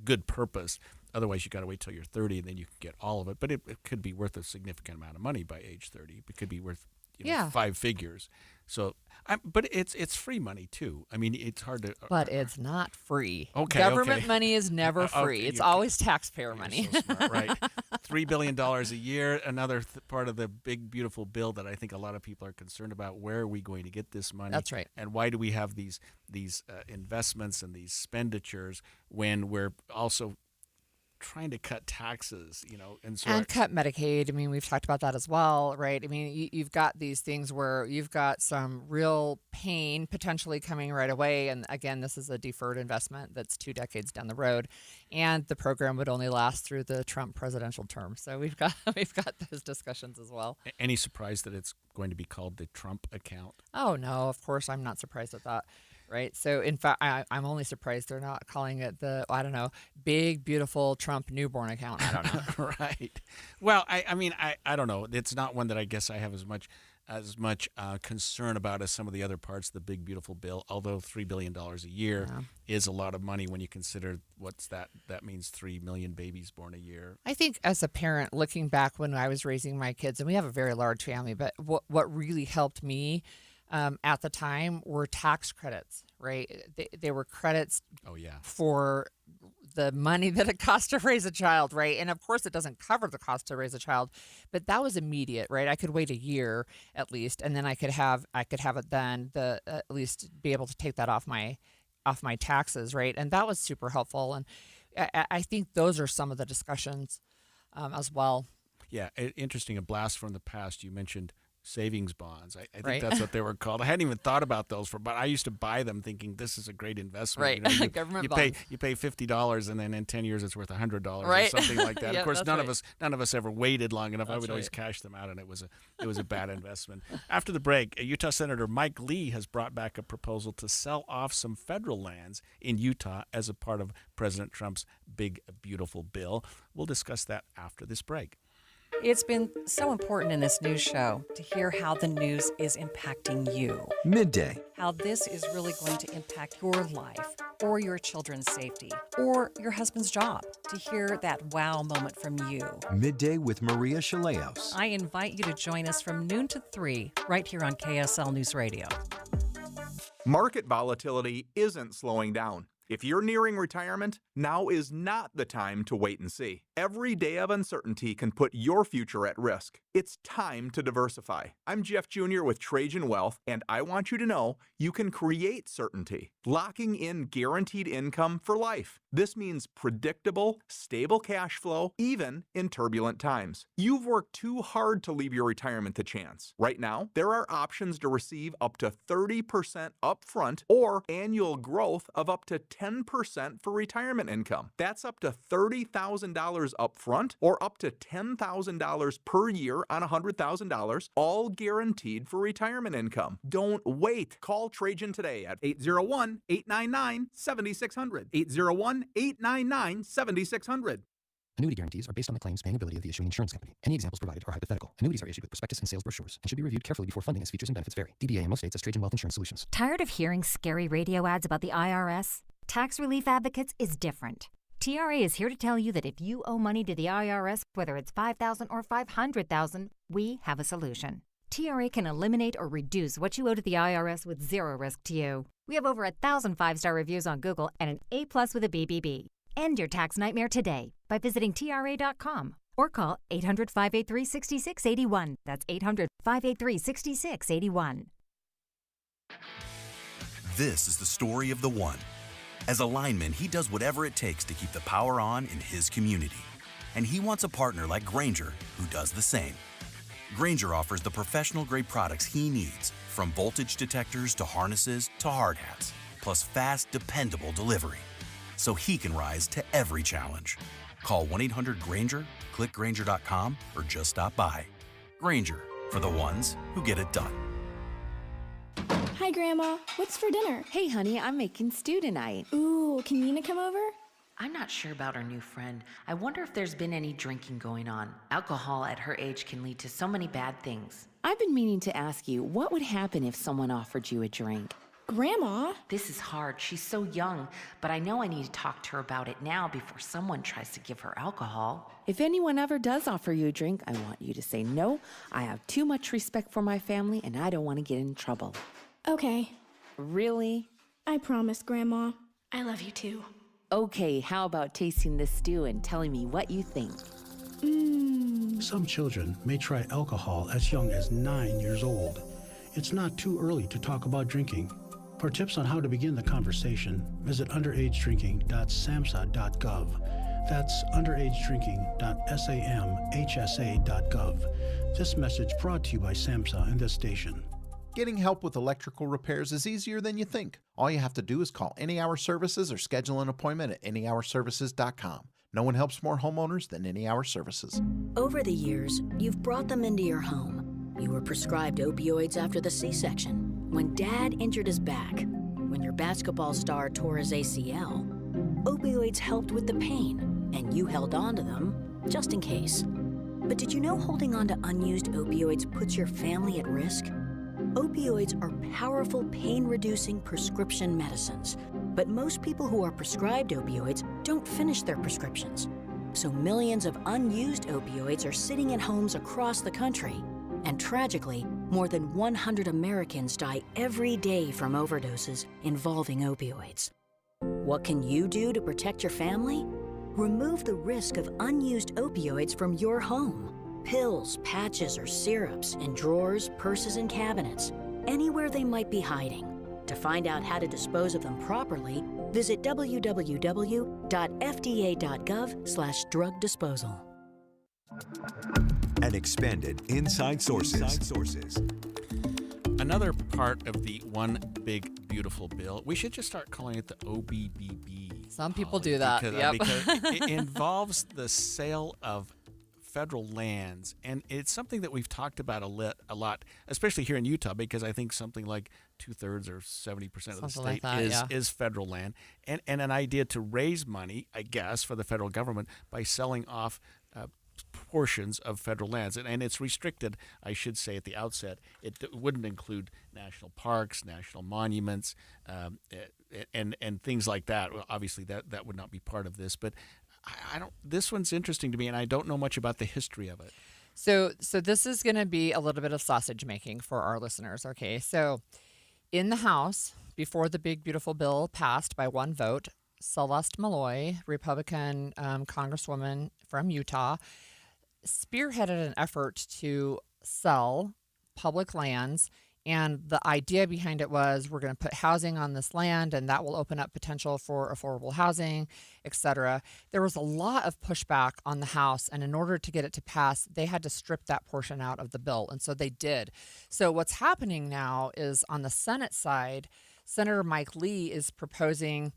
good purpose. Otherwise, you got to wait till you're 30, and then you can get all of it. But it could be worth a significant amount of money by age 30. It could be worth 5 figures. So, but it's free money too. I mean, it's hard to. But it's not free. Okay. Government money is never free. It's always taxpayer money. So smart, right. $3 billion a year. Another part of the big, beautiful bill that I think a lot of people are concerned about. Where are we going to get this money? That's right. And why do we have these investments and these expenditures when we're also trying to cut taxes, and cut Medicaid. I mean, we've talked about that as well, right? I mean, you've got these things where you've got some real pain potentially coming right away. And again, this is a deferred investment that's 2 decades down the road. And the program would only last through the Trump presidential term. So we've got those discussions as well. Any surprise that it's going to be called the Trump account? Oh, no, of course. I'm not surprised at that. Right. So, in fact, I'm only surprised they're not calling it the, big, beautiful Trump newborn account. I don't know. Right. Well, I mean, I don't know. It's not one that I guess I have as much concern about as some of the other parts of the big, beautiful bill, although $3 billion a year is a lot of money when you consider that means 3 million babies born a year. I think as a parent, looking back when I was raising my kids, and we have a very large family, but what really helped me at the time were tax credits, right? They were credits Oh, yeah. for the money that it costs to raise a child, right? And of course, it doesn't cover the cost to raise a child, but that was immediate, right? I could wait a year at least, and then I could have it then at least be able to take that off my taxes, right? And that was super helpful. And I think those are some of the discussions as well. Yeah, interesting. A blast from the past. You mentioned savings bonds. I think Right. that's what they were called. I hadn't even thought about those but I used to buy them thinking this is a great investment. Right. You know, Government you bonds. pay $50 and then in 10 years it's worth $100 Right. or something like that. Yeah, Of course, that's none right. of us ever waited long enough. I That's would always right. cash them out, and it was a bad investment. After the break, Utah Senator Mike Lee has brought back a proposal to sell off some federal lands in Utah as a part of President Trump's big, beautiful bill. We'll discuss that after this break. It's been so important in this news show to hear how the news is impacting you. Midday. How this is really going to impact your life or your children's safety or your husband's job. To hear that wow moment from you. Midday with Maria Shilaos. I invite you to join us from noon to 3 right here on KSL News Radio. Market volatility isn't slowing down. If you're nearing retirement, now is not the time to wait and see. Every day of uncertainty can put your future at risk. It's time to diversify. I'm Jeff Jr. with Trajan Wealth, and I want you to know you can create certainty, locking in guaranteed income for life. This means predictable, stable cash flow, even in turbulent times. You've worked too hard to leave your retirement to chance. Right now, there are options to receive up to 30% upfront or annual growth of up to 10% for retirement income. That's up to $30,000 upfront or up to $10,000 per year on $100,000, all guaranteed for retirement income. Don't wait. Call Trajan today at 801-899-7600. 801-899-7600. Annuity guarantees are based on the claims paying ability of the issuing insurance company. Any examples provided are hypothetical. Annuities are issued with prospectus and sales brochures and should be reviewed carefully before funding as features and benefits vary. DBA in most states as Trajan Wealth Insurance Solutions. Tired of hearing scary radio ads about the IRS? Tax Relief Advocates is different. TRA is here to tell you that if you owe money to the IRS, whether it's $5,000 or $500,000, we have a solution. TRA can eliminate or reduce what you owe to the IRS with zero risk to you. We have over 1,000 5-star reviews on Google and an A+ with a BBB. End your tax nightmare today by visiting TRA.com or call 800-583-6681. That's 800-583-6681. This is the story of the one. As a lineman, he does whatever it takes to keep the power on in his community. And he wants a partner like Grainger who does the same. Grainger offers the professional-grade products he needs, from voltage detectors to harnesses to hard hats, plus fast, dependable delivery, so he can rise to every challenge. Call 1-800-GRAINGER, click Grainger.com, or just stop by. Grainger, for the ones who get it done. Hi, Grandma. What's for dinner? Hey, honey, I'm making stew tonight. Ooh, can Nina come over? I'm not sure about our new friend. I wonder if there's been any drinking going on. Alcohol at her age can lead to so many bad things. I've been meaning to ask you, what would happen if someone offered you a drink? Grandma? This is hard. She's so young, but I know I need to talk to her about it now before someone tries to give her alcohol. If anyone ever does offer you a drink, I want you to say no. I have too much respect for my family, and I don't want to get in trouble. Okay. Really? I promise, Grandma. I love you too. Okay, how about tasting this stew and telling me what you think? Some children may try alcohol as young as 9 years old. It's not too early to talk about drinking. For tips on how to begin the conversation, visit underagedrinking.samhsa.gov. That's underagedrinking.samhsa.gov. This message brought to you by SAMHSA and this station. Getting help with electrical repairs is easier than you think. All you have to do is call Any Hour Services or schedule an appointment at anyhourservices.com. No one helps more homeowners than Any Hour Services. Over the years, you've brought them into your home. You were prescribed opioids after the C-section, when Dad injured his back, when your basketball star tore his ACL. Opioids helped with the pain, and you held on to them just in case. But did you know holding on to unused opioids puts your family at risk? Opioids are powerful pain-reducing prescription medicines, but most people who are prescribed opioids don't finish their prescriptions. So millions of unused opioids are sitting in homes across the country, And tragically, more than 100 Americans die every day from overdoses involving opioids. What can you do to protect your family? Remove the risk of unused opioids from your home. Pills, patches, or syrups in drawers, purses, and cabinets, anywhere they might be hiding. To find out how to dispose of them properly, visit www.fda.gov/drug disposal. And expanded Inside Sources. Another part of the One Big Beautiful Bill, we should just start calling it the OBBB. Some people do that. Because it involves the sale of federal lands, and it's something that we've talked about a lot, especially here in Utah, because I think something like 2/3 or 70% of the state is federal land, and an idea to raise money, I guess, for the federal government by selling off portions of federal lands, and it's restricted, I should say at the outset. It wouldn't include national parks, national monuments, and things like that. Well, obviously that would not be part of this, but I don't. This one's interesting to me, and I don't know much about the history of it. So this is going to be a little bit of sausage making for our listeners. Okay, so in the House, before the Big Beautiful Bill passed by one vote, Celeste Malloy, Republican Congresswoman from Utah, spearheaded an effort to sell public lands. And the idea behind it was we're going to put housing on this land, and that will open up potential for affordable housing, et cetera. There was a lot of pushback on the House, and in order to get it to pass, they had to strip that portion out of the bill, and so they did. So what's happening now is on the Senate side, Senator Mike Lee is proposing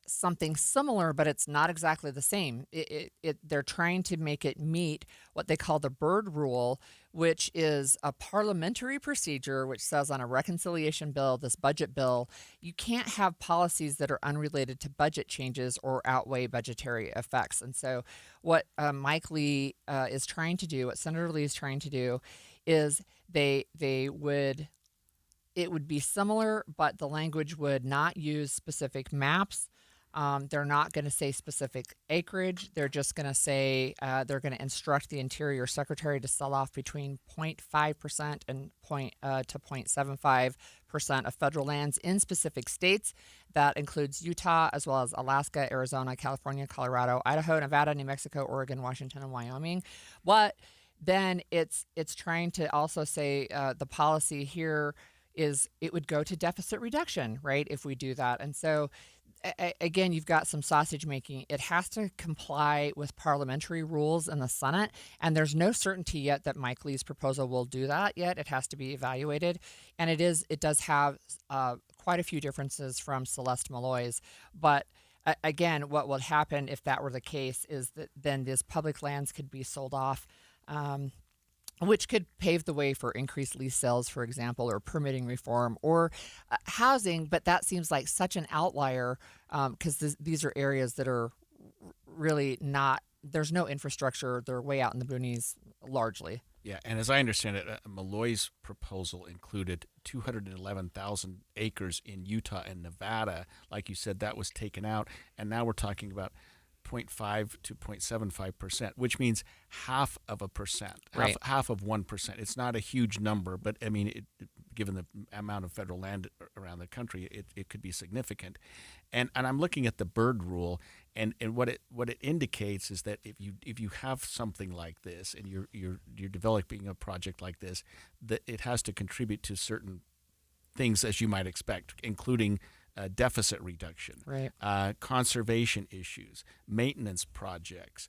something similar, but it's not exactly the same. They're trying to make it meet what they call the Byrd Rule, which is a parliamentary procedure which says on a reconciliation bill, this budget bill, you can't have policies that are unrelated to budget changes or outweigh budgetary effects. And so what Mike Lee is trying to do, what Senator Lee is trying to do, is it would be similar, but the language would not use specific maps. They're not going to say specific acreage. They're just going to say they're going to instruct the Interior Secretary to sell off between 0.5% and 0.75% of federal lands in specific states. That includes Utah, as well as Alaska, Arizona, California, Colorado, Idaho, Nevada, New Mexico, Oregon, Washington, and Wyoming. But then it's trying to also say the policy here is it would go to deficit reduction, right, if we do that. And so again, you've got some sausage making. It has to comply with parliamentary rules in the Senate, and there's no certainty yet that Mike Lee's proposal will do that yet. It has to be evaluated, and it does have quite a few differences from Celeste Malloy's. But again, what would happen if that were the case is that then these public lands could be sold off, which could pave the way for increased lease sales, for example, or permitting reform or housing. But that seems like such an outlier because these are areas that are really not, there's no infrastructure. They're way out in the boonies largely. Yeah, and as I understand it, Malloy's proposal included 211,000 acres in Utah and Nevada. Like you said, that was taken out, and now we're talking about 0.5 to 0.75%, which means half of a percent, half of 1%. It's not a huge number, but I mean, given the amount of federal land around the country, it could be significant. And I'm looking at the Byrd Rule, and what it indicates is that if you have something like this and you're developing a project like this, that it has to contribute to certain things as you might expect, including deficit reduction, conservation issues, maintenance projects,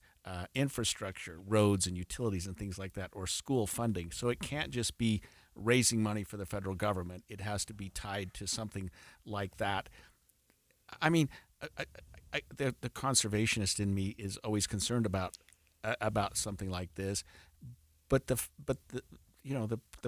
infrastructure, roads and utilities and things like that, or school funding. So it can't just be raising money for the federal government. It has to be tied to something like that. I mean, the conservationist in me is always concerned about something like this, but the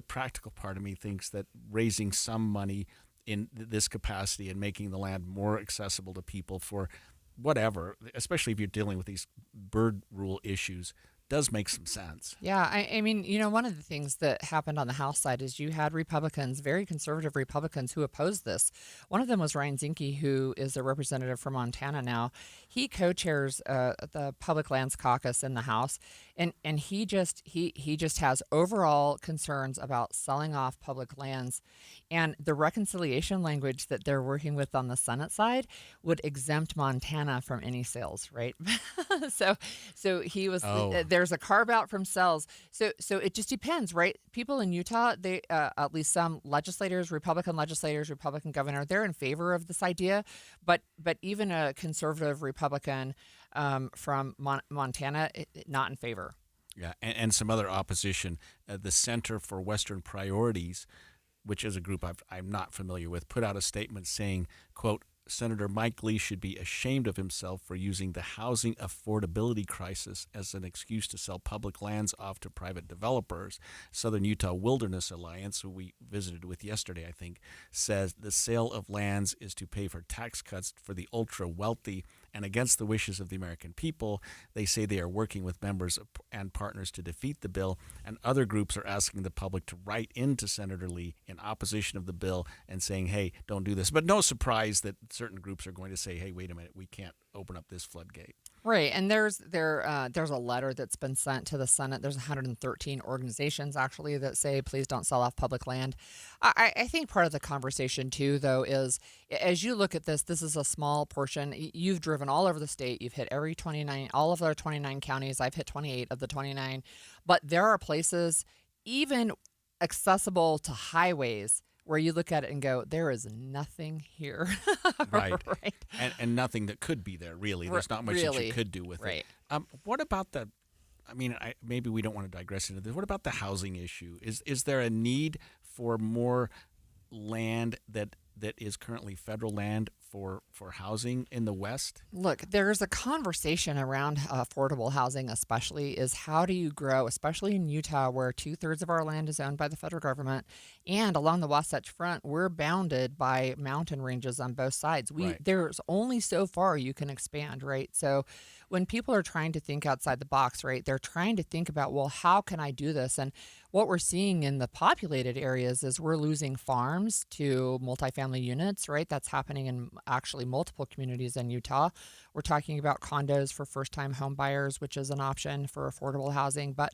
practical part of me thinks that raising some money in this capacity and making the land more accessible to people for whatever, especially if you're dealing with these Byrd Rule issues, does make some sense. Yeah, I mean, one of the things that happened on the House side is you had Republicans, very conservative Republicans, who opposed this. One of them was Ryan Zinke, who is a representative from Montana now. He co-chairs the Public Lands Caucus in the House, and he just has overall concerns about selling off public lands, and the reconciliation language that they're working with on the Senate side would exempt Montana from any sales, right? so he was. There's a carve out from sales. So it just depends, right? People in Utah, they at least some legislators, Republican governor, they're in favor of this idea. But even a conservative Republican from Montana, not in favor. Yeah, and some other opposition. The Center for Western Priorities, which is a group I'm not familiar with, put out a statement saying, quote, Senator Mike Lee should be ashamed of himself for using the housing affordability crisis as an excuse to sell public lands off to private developers. Southern Utah Wilderness Alliance, who we visited with yesterday, I think, says the sale of lands is to pay for tax cuts for the ultra-wealthy and against the wishes of the American people. They say they are working with members and partners to defeat the bill, and other groups are asking the public to write into Senator Lee in opposition of the bill and saying, hey, don't do this. But no surprise that certain groups are going to say, hey, wait a minute, we can't open up this floodgate. Right, and there's a letter that's been sent to the Senate. There's 113 organizations, actually, that say, please don't sell off public land. I think part of the conversation, too, though, is as you look at this is a small portion. You've driven all over the state. You've hit all of our 29 counties. I've hit 28 of the 29. But there are places, even accessible to highways, where you look at it and go, there is nothing here. Right. And nothing that could be there, really. There's not much that you could do with it. What about maybe we don't want to digress into this. What about the housing issue? Is there a need for more land that is currently federal land for housing in the West? Look, there's a conversation around affordable housing, especially, is how do you grow, especially in Utah, where 2/3 of our land is owned by the federal government, and along the Wasatch Front, we're bounded by mountain ranges on both sides. There's only so far you can expand, right? So when people are trying to think outside the box, right, they're trying to think about, well, how can I do this? And what we're seeing in the populated areas is we're losing farms to multifamily units, right? That's happening in actually multiple communities in Utah. We're talking about condos for first-time home buyers, which is an option for affordable housing. But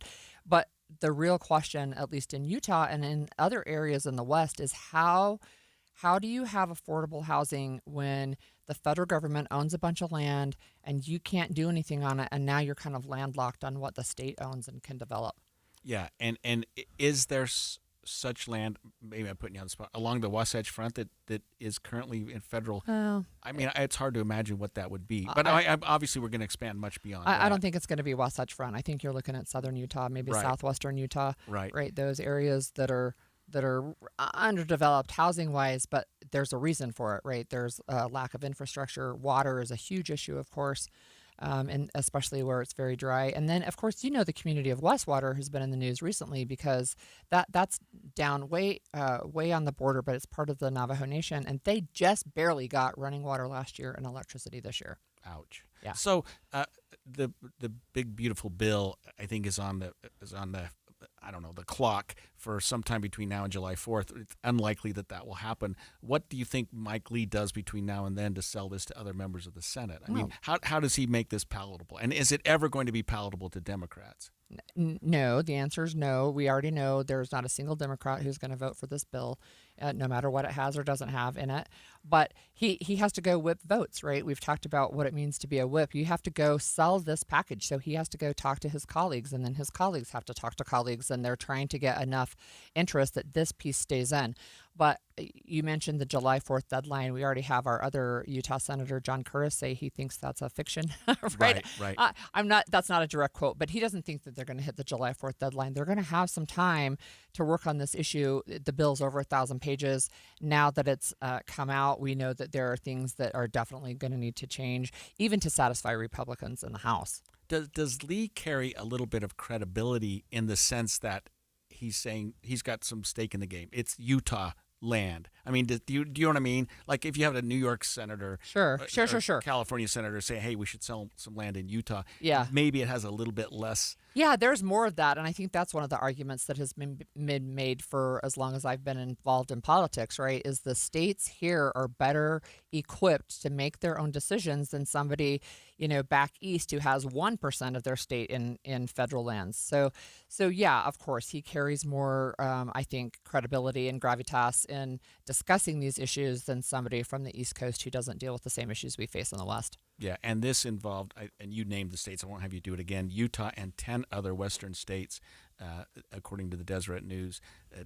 the real question, at least in Utah and in other areas in the West, is how do you have affordable housing when the federal government owns a bunch of land and you can't do anything on it, and now you're kind of landlocked on what the state owns and can develop? Yeah, and is there such land, maybe I'm putting you on the spot, along the Wasatch Front that is currently in federal? I mean, it's hard to imagine what that would be. But obviously we're going to expand much beyond that. I don't think it's going to be Wasatch Front. I think you're looking at southern Utah, maybe southwestern Utah. Right. Those areas that are underdeveloped housing-wise, but there's a reason for it, right? There's a lack of infrastructure. Water is a huge issue, of course. And especially where it's very dry. And then, of course, the community of Westwater has been in the news recently because that's down way on the border, but it's part of the Navajo Nation, and they just barely got running water last year and electricity this year. Ouch. Yeah. So the big beautiful bill, I think, is on the I don't know, the clock for sometime between now and July 4th. It's unlikely that will happen. What do you think Mike Lee does between now and then to sell this to other members of the Senate? I mean, how does he make this palatable? And is it ever going to be palatable to Democrats? No, the answer is no. We already know there's not a single Democrat who's going to vote for this bill, no matter what it has or doesn't have in it. But he has to go whip votes, right? We've talked about what it means to be a whip. You have to go sell this package. So he has to go talk to his colleagues, and then his colleagues have to talk to colleagues, and they're trying to get enough interest that this piece stays in. But you mentioned the July 4th deadline. We already have our other Utah Senator, John Curtis, say he thinks that's a fiction. Right. That's not a direct quote, but he doesn't think that they're going to hit the July 4th deadline. They're going to have some time to work on this issue. The bill's over 1,000 pages. Now that it's come out, we know that there are things that are definitely going to need to change, even to satisfy Republicans in the House. Does Lee carry a little bit of credibility in the sense that he's saying he's got some stake in the game? It's Utah land. I mean, do you know what I mean? Like if you have a New York senator, sure, California senator say, hey, we should sell some land in Utah. Yeah. Maybe it has a little bit less Yeah, there's more of that. And I think that's one of the arguments that has been made for as long as I've been involved in politics, right? Is the states here are better equipped to make their own decisions than somebody, back east who has 1% of their state in federal lands. So yeah, of course, he carries more, I think, credibility and gravitas in discussing these issues than somebody from the East Coast who doesn't deal with the same issues we face in the West. Yeah, and this involved, and you named the states, I won't have you do it again, Utah and 10 other western states, according to the Deseret News.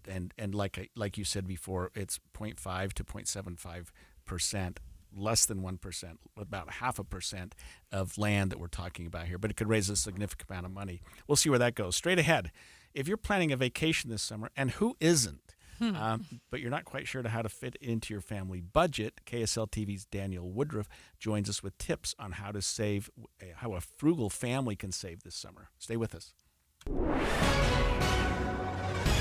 And like you said before, it's 0.5 to 0.75%, less than 1%, about 0.5% of land that we're talking about here. But it could raise a significant amount of money. We'll see where that goes. Straight ahead, if you're planning a vacation this summer, and who isn't, but you're not quite sure how to fit into your family budget, KSL TV's Daniel Woodruff joins us with tips on how a frugal family can save this summer. Stay with us.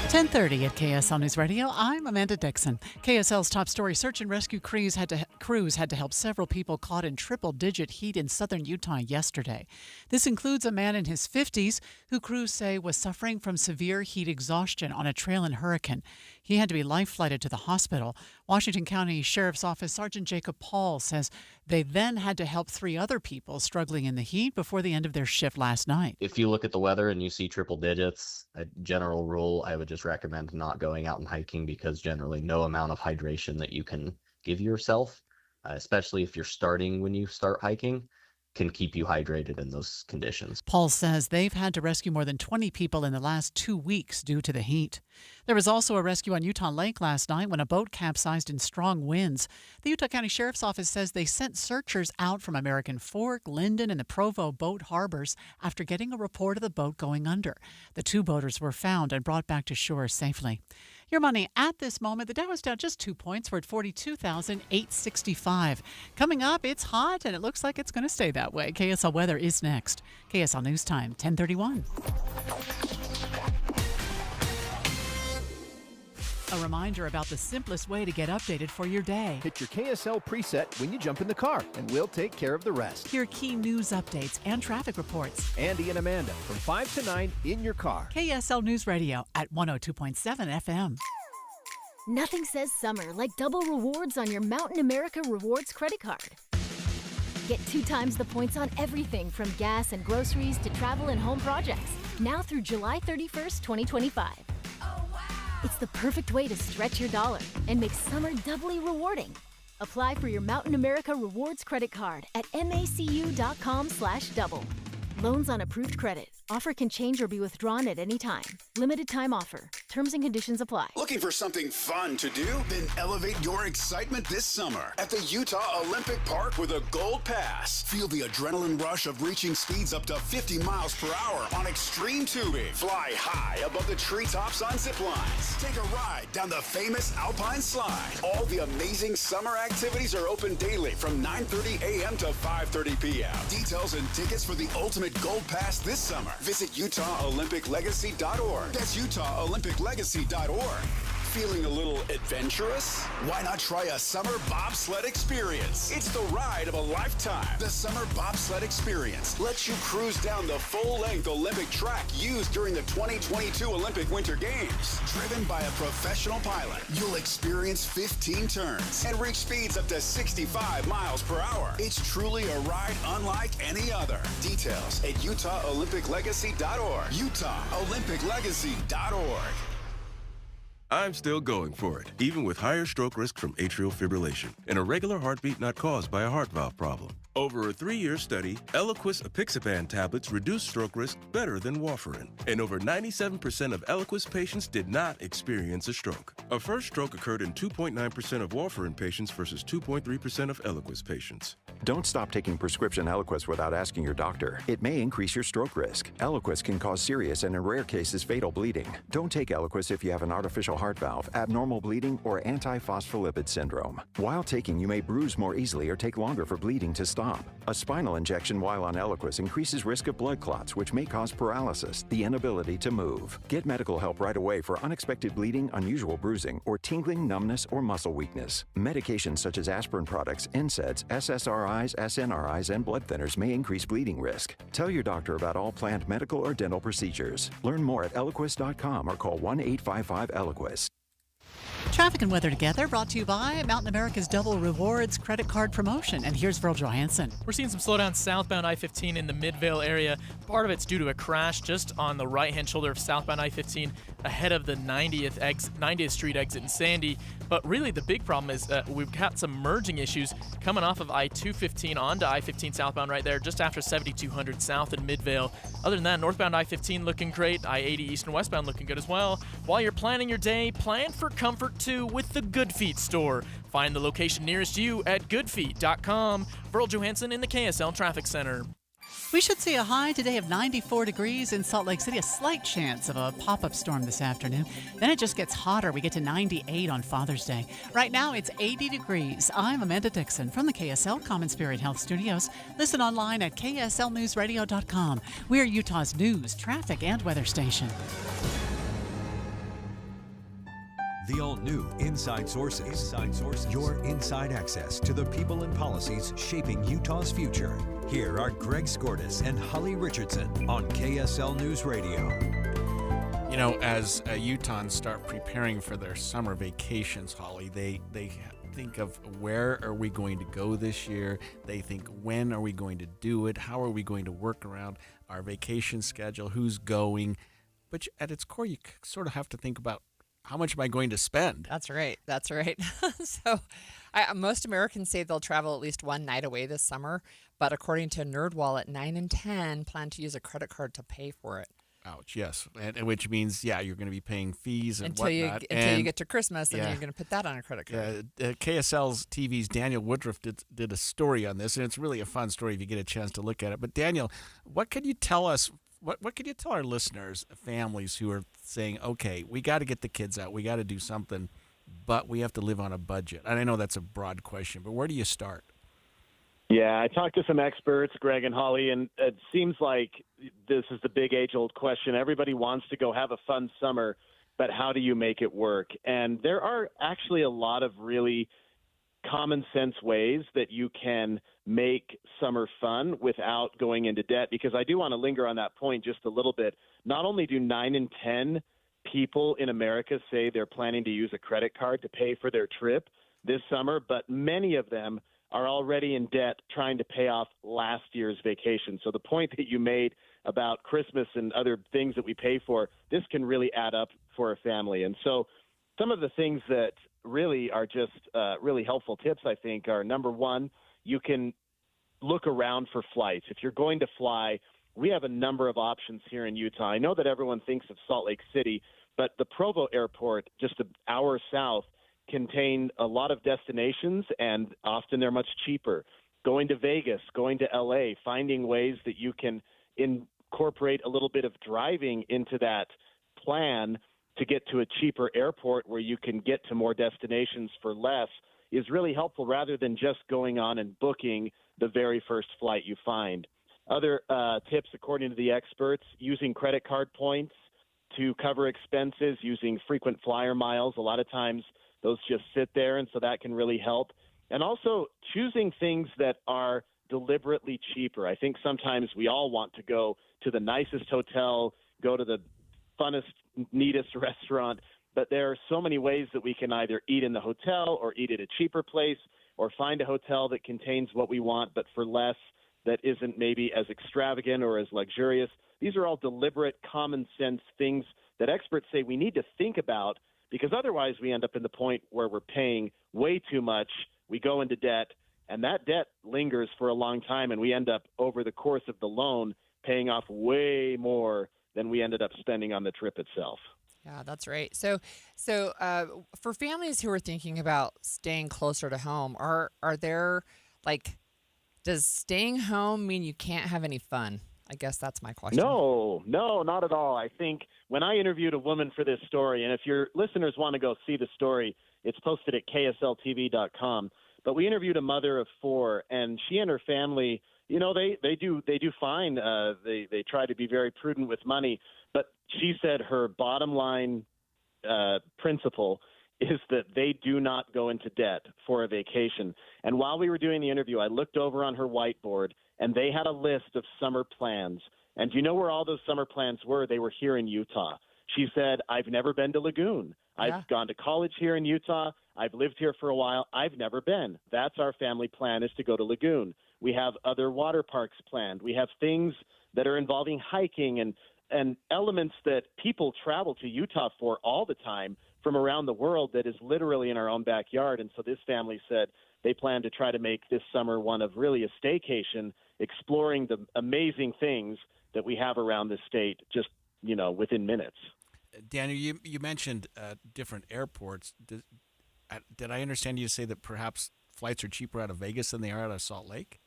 10:30 at KSL News Radio. I'm Amanda Dixon. KSL's top story: search and rescue crews had to help several people caught in triple-digit heat in southern Utah yesterday. This includes a man in his 50s who crews say was suffering from severe heat exhaustion on a trail in Hurricane. He had to be life-flighted to the hospital. Washington County Sheriff's Office Sergeant Jacob Paul says they then had to help 3 other people struggling in the heat before the end of their shift last night. If you look at the weather and you see triple digits, a general rule, I would just recommend not going out and hiking, because generally no amount of hydration that you can give yourself, especially if you're starting when you start hiking, can keep you hydrated in those conditions. Paul says they've had to rescue more than 20 people in the last 2 weeks due to the heat. There was also a rescue on Utah Lake last night when a boat capsized in strong winds. The Utah County Sheriff's Office says they sent searchers out from American Fork, Linden, and the Provo boat harbors after getting a report of the boat going under. The 2 boaters were found and brought back to shore safely. Your money at this moment, the Dow is down just 2 points. We're at 42,865. Coming up, it's hot, and it looks like it's going to stay that way. KSL weather is next. KSL News Time, 10:31. A reminder about the simplest way to get updated for your day. Hit your KSL preset when you jump in the car, and we'll take care of the rest. Hear key news updates and traffic reports. Andy and Amanda from 5 to 9 in your car. KSL News Radio at 102.7 FM. Nothing says summer like double rewards on your Mountain America Rewards credit card. Get 2 times the points on everything from gas and groceries to travel and home projects. Now through July 31st, 2025. It's the perfect way to stretch your dollar and make summer doubly rewarding. Apply for your Mountain America Rewards credit card at macu.com/double. Loans on approved credit. Offer can change or be withdrawn at any time. Limited time offer. Terms and conditions apply. Looking for something fun to do? Then elevate your excitement this summer at the Utah Olympic Park with a Gold Pass. Feel the adrenaline rush of reaching speeds up to 50 miles per hour on extreme tubing. Fly high above the treetops on zip lines. Take a ride down the famous Alpine Slide. All the amazing summer activities are open daily from 9:30 a.m. to 5:30 p.m. Details and tickets for the ultimate Gold Pass this summer. Visit UtahOlympicLegacy.org. That's UtahOlympicLegacy.org. Feeling a little adventurous? Why not try a summer bobsled experience? It's the ride of a lifetime. The Summer Bobsled Experience lets you cruise down the full-length Olympic track used during the 2022 Olympic Winter Games. Driven by a professional pilot, you'll experience 15 turns and reach speeds up to 65 miles per hour. It's truly a ride unlike any other. Details at UtahOlympicLegacy.org. UtahOlympicLegacy.org. I'm still going for it, even with higher stroke risk from atrial fibrillation, an irregular heartbeat not caused by a heart valve problem. Over a 3-year study, Eliquis apixaban tablets reduce stroke risk better than warfarin, and over 97% of Eliquis patients did not experience a stroke. A first stroke occurred in 2.9% of warfarin patients versus 2.3% of Eliquis patients. Don't stop taking prescription Eliquis without asking your doctor. It may increase your stroke risk. Eliquis can cause serious and in rare cases fatal bleeding. Don't take Eliquis if you have an artificial heart valve, abnormal bleeding, or antiphospholipid syndrome. While taking, you may bruise more easily or take longer for bleeding to stop. stop. A spinal injection while on Eliquis increases risk of blood clots, which may cause paralysis, the inability to move. Get medical help right away for unexpected bleeding, unusual bruising, or tingling, numbness, or muscle weakness. Medications such as aspirin products, NSAIDs, SSRIs, SNRIs, and blood thinners may increase bleeding risk. Tell your doctor about all planned medical or dental procedures. Learn more at Eliquis.com or call 1-855-ELIQUIS. Traffic and weather together, brought to you by Mountain America's Double Rewards credit card promotion. And here's Virl Johansson. We're seeing some slowdown southbound I-15 in the Midvale area. Part of it's due to a crash just on the right-hand shoulder of southbound I-15 ahead of the 90th Street exit in Sandy. But really the big problem is we've got some merging issues coming off of I-215 onto I-15 southbound right there just after 7200 south in Midvale. Other than that, northbound I-15 looking great. I-80 east and westbound looking good as well. While you're planning your day, plan for comfort too with the Good Feet store. Find the location nearest you at goodfeet.com. Virl Johansson in the KSL Traffic Center. We should see a high today of 94 degrees in Salt Lake City, a slight chance of a pop-up storm this afternoon. Then it just gets hotter. We get to 98 on Father's Day. Right now, it's 80 degrees. I'm Amanda Dixon from the KSL Common Spirit Health Studios. Listen online at kslnewsradio.com. We're Utah's news, traffic, and weather station. The all-new Inside Sources. Your inside access to the people and policies shaping Utah's future. Here are Greg Skordas and Holly Richardson on KSL News Radio. You know, as Utahns start preparing for their summer vacations, Holly, they think of where are we going to go this year? They think when are we going to do it? How are we going to work around our vacation schedule? Who's going? But at its core, you sort of have to think about how much am I going to spend? That's right. So most Americans say they'll travel at least one night away this summer, but according to NerdWallet, 9 in 10 plan to use a credit card to pay for it. Ouch, yes. And which means, you're going to be paying fees and until whatnot. Until you get to Christmas, and then you're going to put that on a credit card. KSL's TV's Daniel Woodruff did a story on this, and it's really a fun story if you get a chance to look at it. But Daniel, what could you tell us? What could you tell our listeners, families who are saying, okay, we got to get the kids out, we got to do something, but we have to live on a budget? And I know that's a broad question, but where do you start? Yeah, I talked to some experts, Greg and Holly, and it seems like this is the big age-old question. Everybody wants to go have a fun summer, but how do you make it work? And there are actually a lot of really common sense ways that you can make summer fun without going into debt, because I do want to linger on that point just a little bit. Not only do 9 in 10 people in America say they're planning to use a credit card to pay for their trip this summer, but many of them are already in debt trying to pay off last year's vacation. So the point that you made about Christmas and other things that we pay for, this can really add up for a family. And so some of the things that really are just really helpful tips, I think, are number one, you can look around for flights. If you're going to fly, we have a number of options here in Utah. I know that everyone thinks of Salt Lake City, but the Provo Airport, just an hour south, contain a lot of destinations, and often they're much cheaper. Going to Vegas, going to LA, finding ways that you can incorporate a little bit of driving into that plan to get to a cheaper airport where you can get to more destinations for less is really helpful, rather than just going on and booking the very first flight you find. Other tips, according to the experts, using credit card points to cover expenses, using frequent flyer miles. A lot of times those just sit there, and so that can really help. And also choosing things that are deliberately cheaper. I think sometimes we all want to go to the nicest hotel, go to the funnest, neatest restaurant, but there are so many ways that we can either eat in the hotel or eat at a cheaper place, or find a hotel that contains what we want but for less, that isn't maybe as extravagant or as luxurious. These are all deliberate, common sense things that experts say we need to think about, because otherwise we end up in the point where we're paying way too much, we go into debt, and that debt lingers for a long time, and we end up over the course of the loan paying off way more than we ended up spending on the trip itself. Yeah, that's right. So for families who are thinking about staying closer to home, are there, like, does staying home mean you can't have any fun? I guess that's my question. No, not at all. I think when I interviewed a woman for this story, and if your listeners want to go see the story, it's posted at ksltv.com. But we interviewed a mother of 4, and she and her family, you know, they do fine. They try to be very prudent with money. But she said her bottom line principle is that they do not go into debt for a vacation. And while we were doing the interview, I looked over on her whiteboard, and they had a list of summer plans. And do you know where all those summer plans were? They were here in Utah. She said, I've never been to Lagoon. I've gone to college here in Utah. I've lived here for a while. I've never been. That's our family plan, is to go to Lagoon. We have other water parks planned. We have things that are involving hiking and elements that people travel to Utah for all the time from around the world that is literally in our own backyard. And so this family said they plan to try to make this summer one of really a staycation, exploring the amazing things that we have around the state just, you know, within minutes. Daniel, you mentioned different airports. Did I understand you to say that perhaps flights are cheaper out of Vegas than they are out of Salt Lake?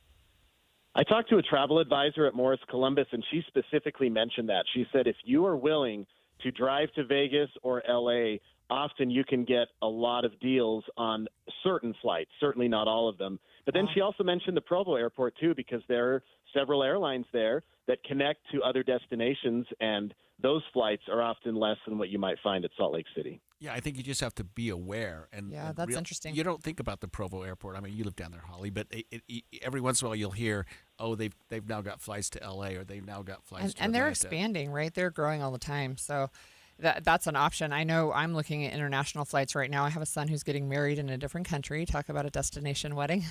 I talked to a travel advisor at Morris Columbus, and she specifically mentioned that. She said if you are willing to drive to Vegas or L.A., often you can get a lot of deals on certain flights, certainly not all of them. But then she also mentioned the Provo Airport, too, because there are several airlines there that connect to other destinations, and those flights are often less than what you might find at Salt Lake City. Yeah, I think you just have to be aware. And that's interesting. You don't think about the Provo Airport. I mean, you live down there, Holly, but every once in a while you'll hear, oh, they've now got flights to L.A. or they've now got flights to and they're Atlanta. expanding, right? They're growing all the time. So that's an option. I know I'm looking at international flights right now. I have a son who's getting married in a different country. Talk about a destination wedding.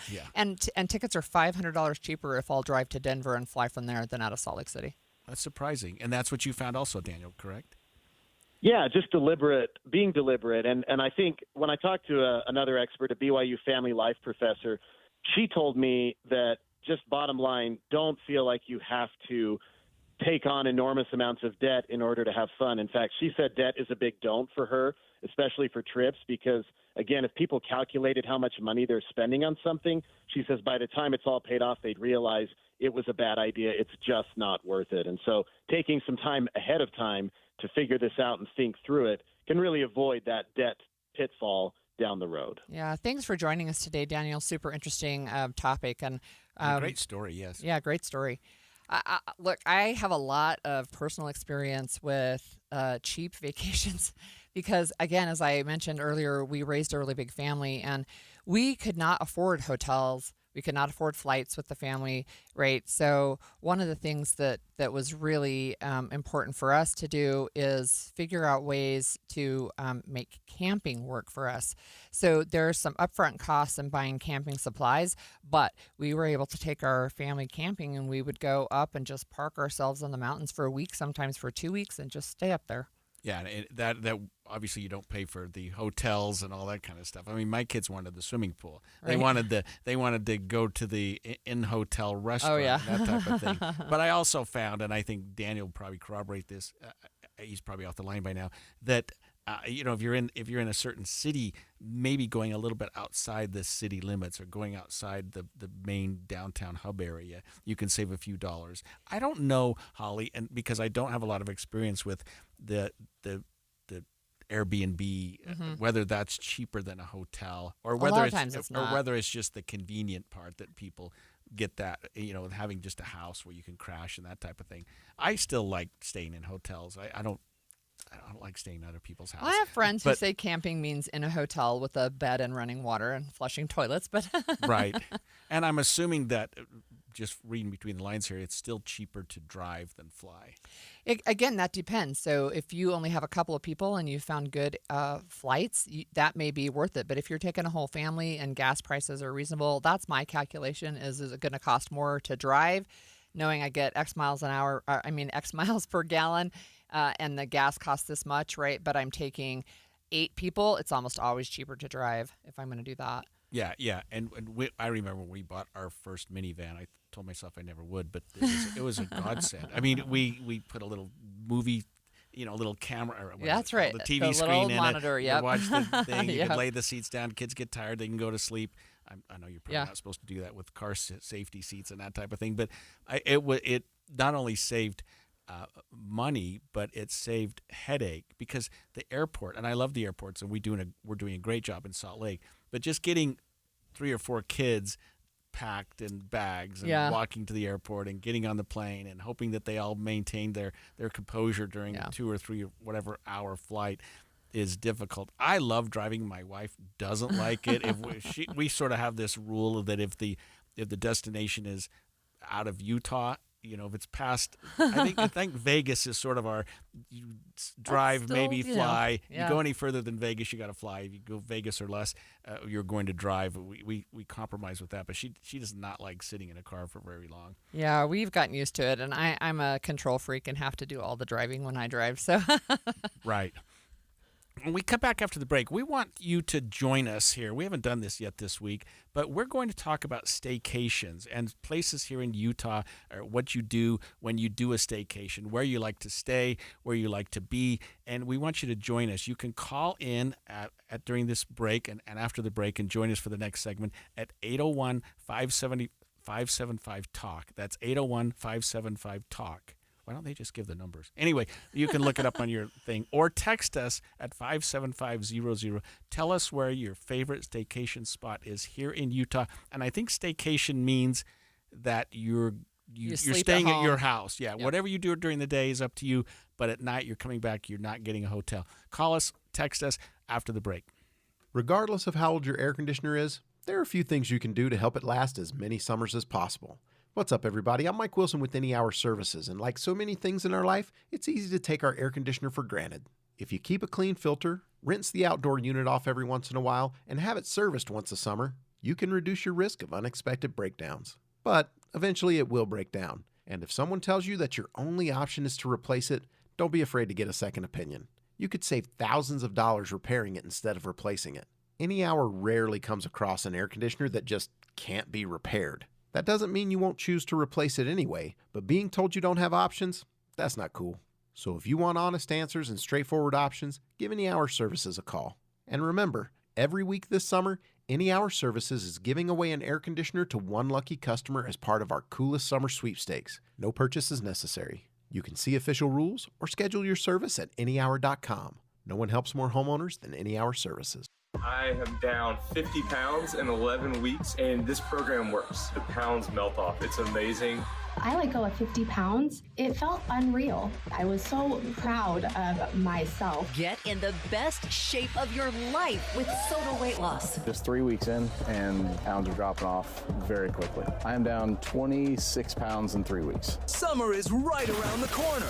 Yeah. And tickets are $500 cheaper if I'll drive to Denver and fly from there than out of Salt Lake City. That's surprising. And that's what you found also, Daniel, correct? Yeah, just being deliberate. And I think when I talked to another expert, a BYU family life professor, she told me that just bottom line, don't feel like you have to take on enormous amounts of debt in order to have fun. In fact, she said debt is a big don't for her, especially for trips, because, again, if people calculated how much money they're spending on something, she says by the time it's all paid off, they'd realize it was a bad idea. It's just not worth it. And so taking some time ahead of time to figure this out and think through it can really avoid that debt pitfall down the road. Yeah, thanks for joining us today, Daniel. Super interesting topic. And great story, yes. Yeah, great story. Look, I have a lot of personal experience with cheap vacations because, again, as I mentioned earlier, we raised a really big family and we could not afford hotels. We could not afford flights with the family, right? So one of the things that was really important for us to do is figure out ways to make camping work for us. So there are some upfront costs in buying camping supplies, but we were able to take our family camping and we would go up and just park ourselves on the mountains for a week, sometimes for 2 weeks, and just stay up there. Yeah, and that obviously you don't pay for the hotels and all that kind of stuff. I mean, my kids wanted the swimming pool. They Right. they wanted to go to the in-hotel restaurant, Oh, yeah. that type of thing. But I also found, and I think Daniel will probably corroborate this. He's probably off the line by now. That if you're in a certain city, maybe going a little bit outside the city limits or going outside the main downtown hub area, you can save a few dollars. I don't know, Holly, and because I don't have a lot of experience with the Airbnb, whether that's cheaper than a hotel or whether it's not. or whether it's just the convenient part that people get, that having just a house where you can crash and that type of thing. I still like staying in hotels. I don't like staying at other people's houses. I have friends who say camping means in a hotel with a bed and running water and flushing toilets, but right. And I'm assuming that, just reading between the lines here, it's still cheaper to drive than fly. Again, that depends. So if you only have a couple of people and you found good flights, that may be worth it. But if you're taking a whole family and gas prices are reasonable, that's my calculation. Is it going to cost more to drive, knowing I get X miles per gallon, and the gas costs this much, right? But I'm taking 8 people. It's almost always cheaper to drive if I'm going to do that. Yeah. And I remember when we bought our first minivan, I told myself I never would, but it was a godsend. I mean, we put a little movie, a little camera. That's right. The TV the screen little in monitor, it. Yep. You watch the thing. You Yep. can lay the seats down. Kids get tired. They can go to sleep. I know you're probably not supposed to do that with car safety seats and that type of thing, but it not only saved money, but it saved headache, because the airport, and I love the airports, and we're doing a great job in Salt Lake, but just getting 3 or 4 kids packed in bags and walking to the airport and getting on the plane and hoping that they all maintain their composure during a 2 or 3 or whatever hour flight is difficult. I love driving. My wife doesn't like it. We sort of have this rule that if the destination is out of Utah, if it's past, I think Vegas is sort of our, you drive, still, maybe fly. You go any further than Vegas, you got to fly. If you go Vegas or less, you're going to drive. We compromise with that, but she does not like sitting in a car for very long. Yeah, we've gotten used to it, and I'm a control freak and have to do all the driving when I drive. So Right. When we come back after the break, we want you to join us here. We haven't done this yet this week, but we're going to talk about staycations and places here in Utah, or what you do when you do a staycation, where you like to stay, where you like to be, and we want you to join us. You can call in at during this break and after the break and join us for the next segment at 801-575-TALK. That's 801-575-TALK. Why don't they just give the numbers? Anyway, you can look it up on your thing or text us at 57500. Tell us where your favorite staycation spot is here in Utah. And I think staycation means that you're staying at your house. Yeah, yep. Whatever you do during the day is up to you, but at night you're coming back, you're not getting a hotel. Call us, text us after the break. Regardless of how old your air conditioner is, there are a few things you can do to help it last as many summers as possible. What's up, everybody? I'm Mike Wilson with Any Hour Services, and like so many things in our life, it's easy to take our air conditioner for granted. If you keep a clean filter, rinse the outdoor unit off every once in a while, and have it serviced once a summer, you can reduce your risk of unexpected breakdowns. But eventually it will break down, and if someone tells you that your only option is to replace it, don't be afraid to get a second opinion. You could save thousands of dollars repairing it instead of replacing it. Any Hour rarely comes across an air conditioner that just can't be repaired. That doesn't mean you won't choose to replace it anyway, but being told you don't have options, that's not cool. So if you want honest answers and straightforward options, give Any Hour Services a call. And remember, every week this summer, Any Hour Services is giving away an air conditioner to one lucky customer as part of our Coolest Summer Sweepstakes. No purchase is necessary. You can see official rules or schedule your service at anyhour.com. No one helps more homeowners than Any Hour Services. I am down 50 pounds in 11 weeks, and this program works. The pounds melt off. It's amazing. I let go of 50 pounds. It felt unreal. I was so proud of myself. Get in the best shape of your life with Soda Weight Loss. Just 3 weeks in, and pounds are dropping off very quickly. I am down 26 pounds in 3 weeks. Summer is right around the corner.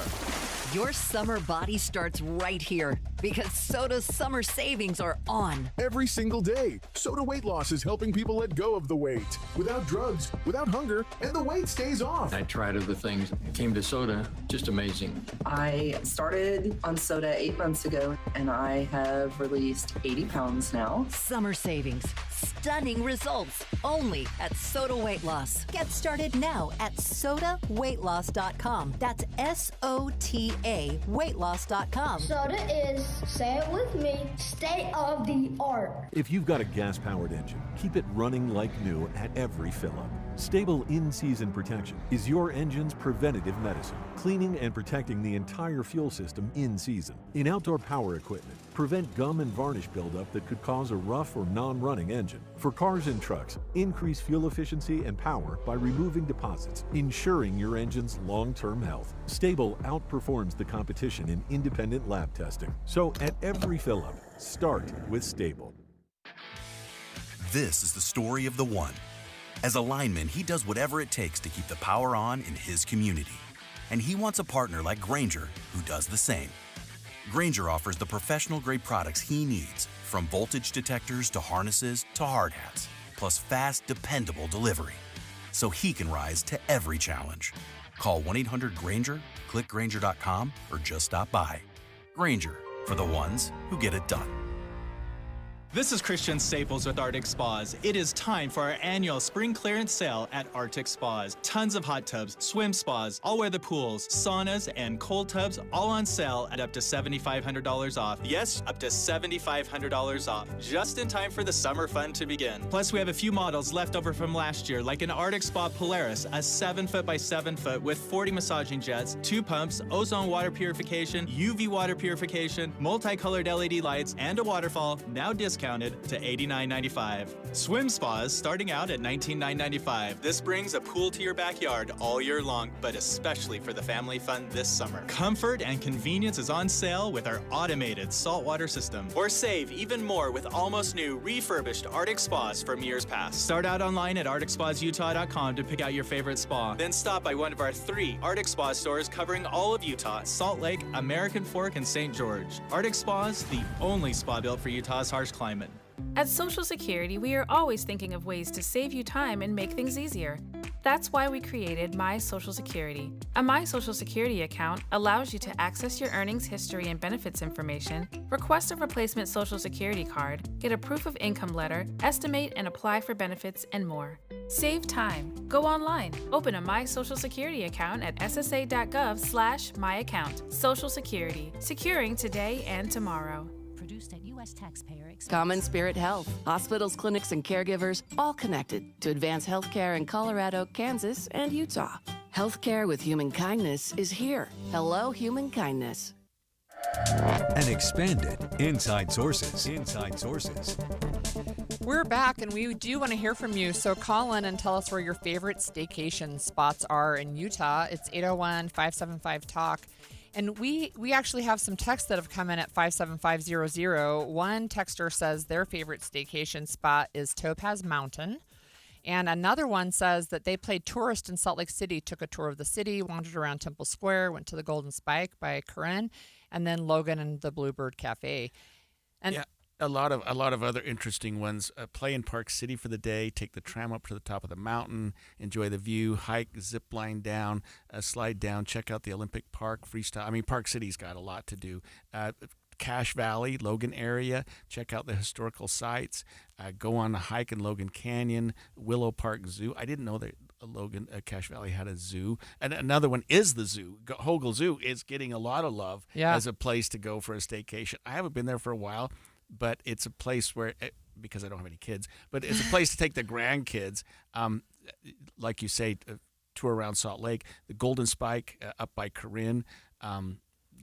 Your summer body starts right here because Soda's summer savings are on. Every single day, Soda Weight Loss is helping people let go of the weight without drugs, without hunger, and the weight stays off. I tried other things, came to soda, just amazing. I started on soda 8 months ago, and I have released 80 pounds now. Summer savings, stunning results, only at Soda Weight Loss. Get started now at sodaweightloss.com. That's SOTA weightloss.com. Soda is, say it with me, state of the art. If you've got a gas-powered engine, keep it running like new at every fill-up. Stable in-season protection is your engine's preventative medicine, cleaning and protecting the entire fuel system in season. In outdoor power equipment, prevent gum and varnish buildup that could cause a rough or non-running engine. For cars and trucks, increase fuel efficiency and power by removing deposits, ensuring your engine's long-term health. Stable outperforms the competition in independent lab testing. So at every fill-up, start with Stable. This is the story of the one. As a lineman, he does whatever it takes to keep the power on in his community. And he wants a partner like Grainger who does the same. Grainger offers the professional-grade products he needs, from voltage detectors to harnesses to hard hats, plus fast, dependable delivery, so he can rise to every challenge. Call 1-800-GRAINGER, click Grainger.com, or just stop by. Grainger, for the ones who get it done. This is Christian Staples with Arctic Spas. It is time for our annual spring clearance sale at Arctic Spas. Tons of hot tubs, swim spas, all-weather pools, saunas, and cold tubs all on sale at up to $7,500 off. Yes, up to $7,500 off. Just in time for the summer fun to begin. Plus, we have a few models left over from last year, like an Arctic Spa Polaris, a 7-foot by 7-foot with 40 massaging jets, 2 pumps, ozone water purification, UV water purification, multicolored LED lights, and a waterfall, now discounted discounted to $89.95. Swim spas starting out at $19.95. This brings a pool to your backyard all year long, but especially for the family fun this summer. Comfort and convenience is on sale with our automated saltwater system. Or save even more with almost new refurbished Arctic spas from years past. Start out online at ArcticSpasUtah.com to pick out your favorite spa. Then stop by one of our 3 Arctic Spa stores covering all of Utah: Salt Lake, American Fork, and St. George. Arctic Spas, the only spa built for Utah's harsh climate. At Social Security, we are always thinking of ways to save you time and make things easier. That's why we created My Social Security. A My Social Security account allows you to access your earnings history and benefits information, request a replacement Social Security card, get a proof of income letter, estimate and apply for benefits, and more. Save time. Go online. Open a My Social Security account at ssa.gov/myaccount. Social Security. Securing today and tomorrow. Produced at U.S. taxpayer expense. Common Spirit Health. Hospitals, clinics, and caregivers all connected to advance healthcare in Colorado, Kansas, and Utah. Healthcare with human kindness is here. Hello, human kindness. And expanded Inside Sources. Inside Sources. We're back, and we do want to hear from you. So call in and tell us where your favorite staycation spots are in Utah. It's 801-575-TALK. And we actually have some texts that have come in at 57500. One texter says their favorite staycation spot is Topaz Mountain. And another one says that they played tourist in Salt Lake City, took a tour of the city, wandered around Temple Square, went to the Golden Spike by Corinne, and then Logan and the Bluebird Cafe. And yeah. A lot of other interesting ones. Play in Park City for the day. Take the tram up to the top of the mountain. Enjoy the view. Hike, zip line down, slide down. Check out the Olympic Park freestyle. I mean, Park City's got a lot to do. Cache Valley, Logan area. Check out the historical sites. Go on a hike in Logan Canyon. Willow Park Zoo. I didn't know that Cache Valley had a zoo. And another one is the zoo. Hogle Zoo is getting a lot of love as a place to go for a staycation. I haven't been there for a while, but it's a place where, because I don't have any kids, but it's a place to take the grandkids. Like you say, tour around Salt Lake, the Golden Spike up by Corinne.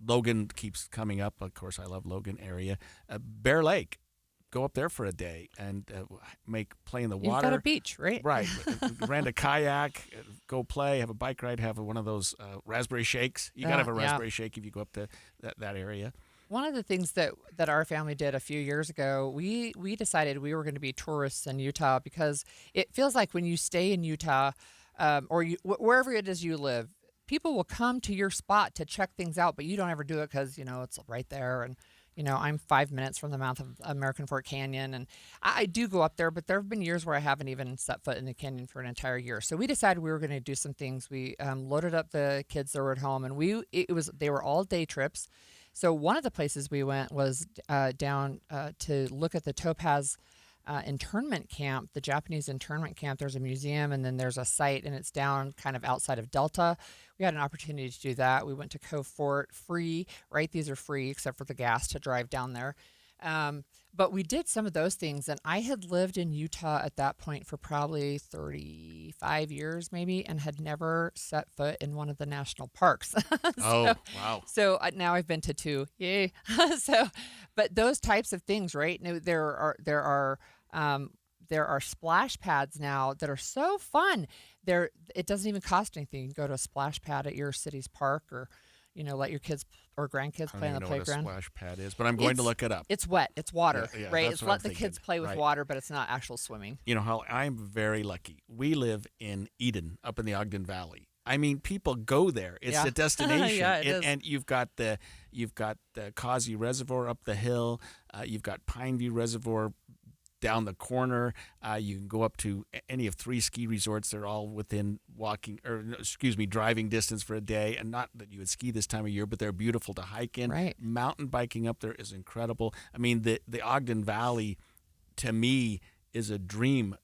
Logan keeps coming up. Of course, I love Logan area. Bear Lake, go up there for a day and play in the water. You've got a beach, right? Right. Rent a kayak, go play, have a bike ride, have one of those raspberry shakes. You got to have a raspberry shake if you go up to that area. One of the things that our family did a few years ago, we decided we were going to be tourists in Utah because it feels like when you stay in Utah or wherever it is you live, people will come to your spot to check things out, but you don't ever do it because, it's right there. And, I'm 5 minutes from the mouth of American Fork Canyon. And I do go up there, but there have been years where I haven't even set foot in the canyon for an entire year. So we decided we were going to do some things. We loaded up the kids that were at home, and they were all day trips. So one of the places we went was down to look at the Topaz internment camp, the Japanese internment camp. There's a museum, and then there's a site, and it's down kind of outside of Delta. We had an opportunity to do that. We went to Cove Fort, free, right? These are free except for the gas to drive down there. But we did some of those things, and I had lived in Utah at that point for probably 35 years maybe, and had never set foot in one of the national parks. Wow. So now I've been to 2. Yay. But those types of things, right? Now, there are splash pads now that are so fun. It doesn't even cost anything. You can go to a splash pad at your city's park, or let your kids or grandkids play on the playground. I don't know what a splash pad is, but I'm going to look it up. It's wet. It's water, right? It's let the thinking. kids play with water, but it's not actual swimming. Holly, I'm very lucky. We live in Eden, up in the Ogden Valley. I mean, people go there. It's a destination. It is. And you've got the Causey Reservoir up the hill. You've got Pineview Reservoir down the corner. You can go up to any of 3 ski resorts. They're all within driving distance for a day. And not that you would ski this time of year, but they're beautiful to hike in. Right. Mountain biking up there is incredible. I mean, the Ogden Valley, to me, is a dream.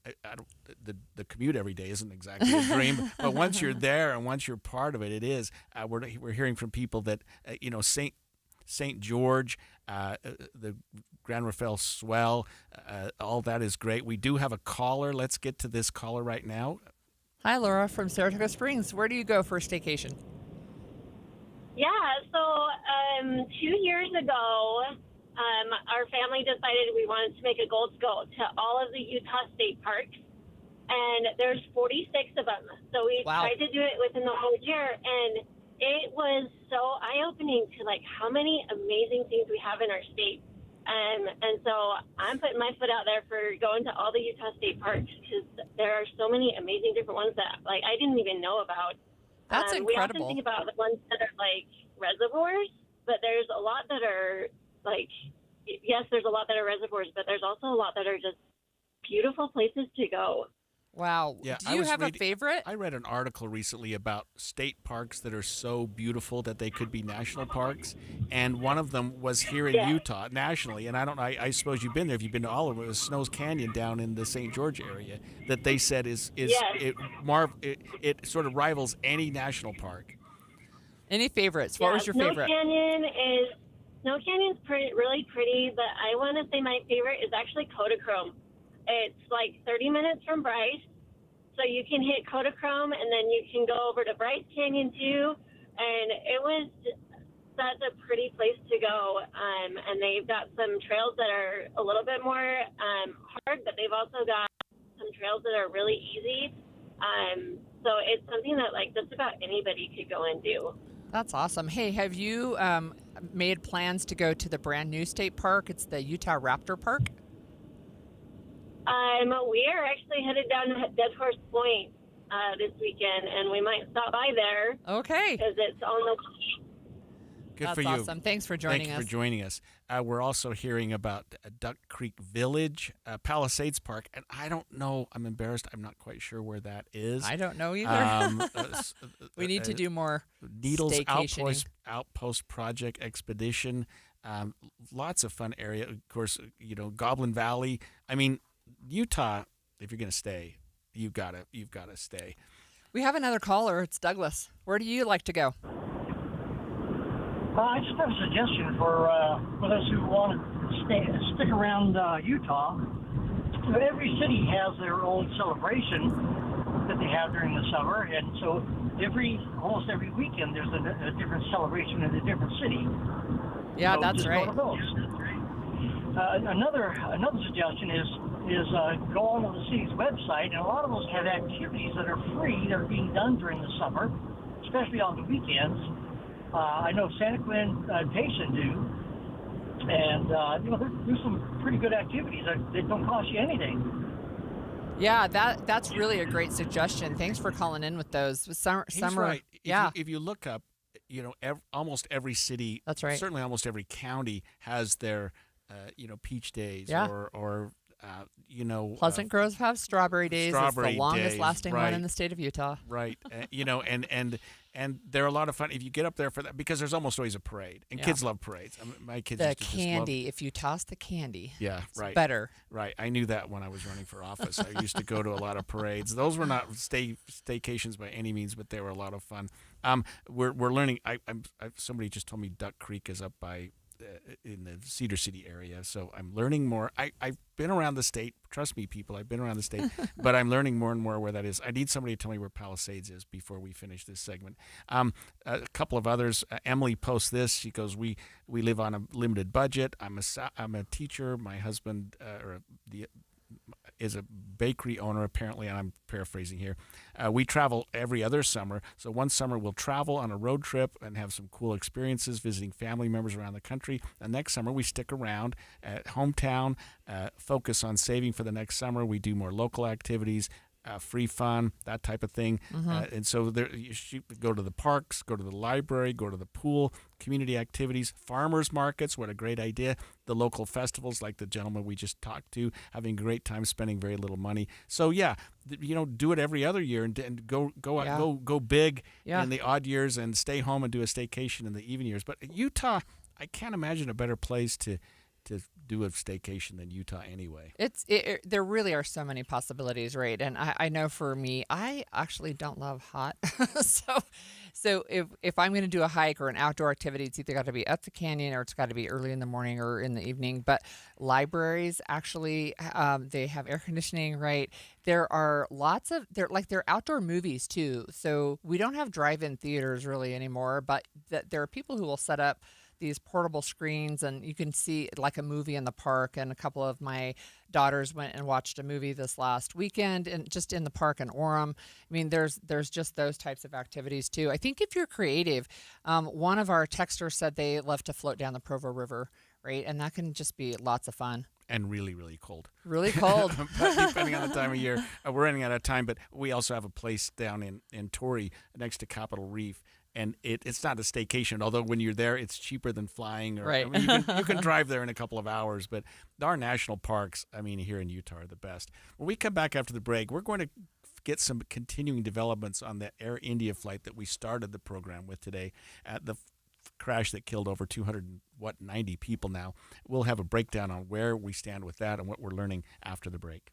The commute every day isn't exactly a dream, but once you're there and once you're part of it, it is. We're hearing from people that St. George, the Grand Rafael Swell, all that is great. We do have a caller. Let's get to this caller right now. Hi, Laura from Saratoga Springs. Where do you go for a staycation? Yeah, so 2 years ago, our family family decided we wanted to make a goal to go to all of the Utah state parks. And there's 46 of them. So we tried to do it within the whole year. And it was so eye-opening to, like, how many amazing things we have in our state. And so I'm putting my foot out there for going to all the Utah state parks because there are so many amazing different ones that, like, I didn't even know about. That's incredible. We often think about the ones that are, like, reservoirs, but there's a lot that are, like, yes, there's a lot that are reservoirs, but there's also a lot that are just beautiful places to go. Wow. Yeah, Do you have a favorite? I read an article recently about state parks that are so beautiful that they could be national parks, and one of them was here in Utah, nationally. And I suppose you've been there. If you've been to all of them, it was Snows Canyon down in the St. George area that they said it sort of rivals any national park. Any favorites? What was your favorite? Snow Canyon's really pretty, but I want to say my favorite is actually Kodachrome. It's like 30 minutes from Bryce, so you can hit Kodachrome, and then you can go over to Bryce Canyon, too, and it was such a pretty place to go, and they've got some trails that are a little bit more hard, but they've also got some trails that are really easy, so it's something that, like, just about anybody could go and do. That's awesome. Hey, have you made plans to go to the brand new state park? It's the Utah Raptor Park. We are actually headed down to Dead Horse Point this weekend, and we might stop by there. Okay. Because it's on the... Good That's for you. awesome. Thanks for joining us. Thank you for joining us. We're also hearing about Duck Creek Village, Palisades Park, and I don't know. I'm embarrassed. I'm not quite sure where that is. I don't know either. We need to do more Needles staycationing. Outpost Project Expedition. Lots of fun area. Of course, Goblin Valley. I mean, Utah, if you're going to stay, you've got to stay. We have another caller. It's Douglas. Where do you like to go? I just have a suggestion for those who want to stick around Utah. Every city has their own celebration that they have during the summer, and so almost every weekend there's a different celebration in a different city. Yeah, so that's just right. Go to those. Another suggestion is go onto the city's website, and a lot of those have activities that are free that are being done during the summer, especially on the weekends. I know Santa Clara and Payson do, and there's some pretty good activities that don't cost you anything. Yeah, that's really a great suggestion. Thanks for calling in with those. Summer, right. Yeah. If you look up, almost every city, that's right. Certainly, almost every county has their, peach days or Pleasant Grove have Strawberry Days. It's the longest lasting right. one in the state of Utah. Right. And they're a lot of fun if you get up there for that, because there's almost always a parade, and kids love parades. My kids the used to candy. Just love... If you toss the candy, it's right, better. Right. I knew that when I was running for office. I used to go to a lot of parades. Those were not staycations by any means, but they were a lot of fun. We're learning. Somebody just told me Duck Creek is up by. In the Cedar City area, so I'm learning more. I've been around the state. Trust me, people, I've been around the state, but I'm learning more and more where that is. I need somebody to tell me where Palisades is before we finish this segment. A couple of others. Emily posts this. She goes, "We live on a limited budget. I'm a teacher. My husband is a bakery owner, apparently, and I'm paraphrasing here. We travel every other summer. So one summer we'll travel on a road trip and have some cool experiences visiting family members around the country. And next summer we stick around at hometown, focus on saving for the next summer. We do more local activities, free fun, that type of thing. And so you should go to the parks, go to the library, go to the pool, community activities, farmers markets. What a great idea. The local festivals like the gentleman we just talked to, having a great time spending very little money. So do it every other year and go big in the odd years and stay home and do a staycation in the even years. But Utah, I can't imagine a better place to do a staycation than Utah anyway. There really are so many possibilities, right? And I know for me, I actually don't love hot. so if I'm going to do a hike or an outdoor activity, it's either got to be at the canyon or it's got to be early in the morning or in the evening. But libraries actually, they have air conditioning, right? There are lots of they're outdoor movies too. So we don't have drive-in theaters really anymore, but there are people who will set up these portable screens, and you can see like a movie in the park. And a couple of my daughters went and watched a movie this last weekend, and just in the park in Orem. I mean, there's just those types of activities too. I think if you're creative, one of our texters said they love to float down the Provo River, right? And that can just be lots of fun. And really, really cold. Really cold. Depending on the time of year. We're running out of time, but we also have a place down in Torrey next to Capitol Reef. And it's not a staycation, although when you're there, it's cheaper than flying. Right. I mean, you can drive there in a couple of hours. But our national parks, I mean, here in Utah are the best. When we come back after the break, we're going to get some continuing developments on the Air India flight that we started the program with today at the crash that killed over 290 people now. We'll have a breakdown on where we stand with that and what we're learning after the break.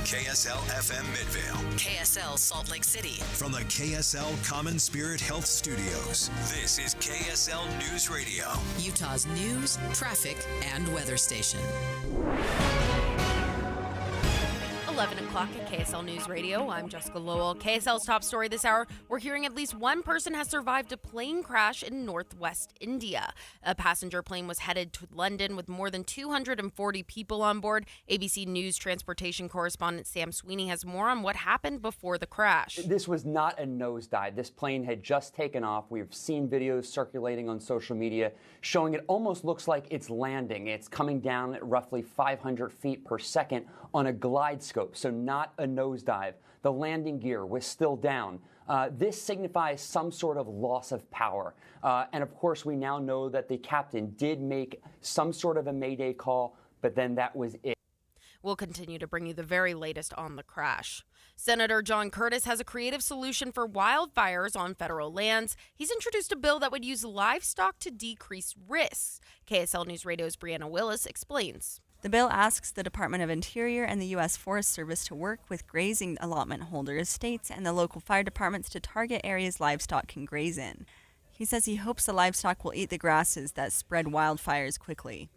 KSL FM Midvale. KSL Salt Lake City. From the KSL Common Spirit Health Studios, this is KSL News Radio. Utah's news, traffic, and weather station. 11 o'clock at KSL News Radio. I'm Jessica Lowell. KSL's top story this hour, we're hearing at least one person has survived a plane crash in northwest India. A passenger plane was headed to London with more than 240 people on board. ABC News transportation correspondent Sam Sweeney has more on what happened before the crash. This was not a nosedive. This plane had just taken off. We've seen videos circulating on social media showing it almost looks like it's landing. It's coming down at roughly 500 feet per second on a glide scope, so not a nosedive. The landing gear was still down. This signifies some sort of loss of power. And of course, we now know that the captain did make some sort of a mayday call, but then that was it. We'll continue to bring you the very latest on the crash. Senator John Curtis has a creative solution for wildfires on federal lands. He's introduced a bill that would use livestock to decrease risks. KSL News Radio's Brianna Willis explains. The bill asks the Department of Interior and the U.S. Forest Service to work with grazing allotment holders, states, and the local fire departments to target areas livestock can graze in. He says he hopes the livestock will eat the grasses that spread wildfires quickly.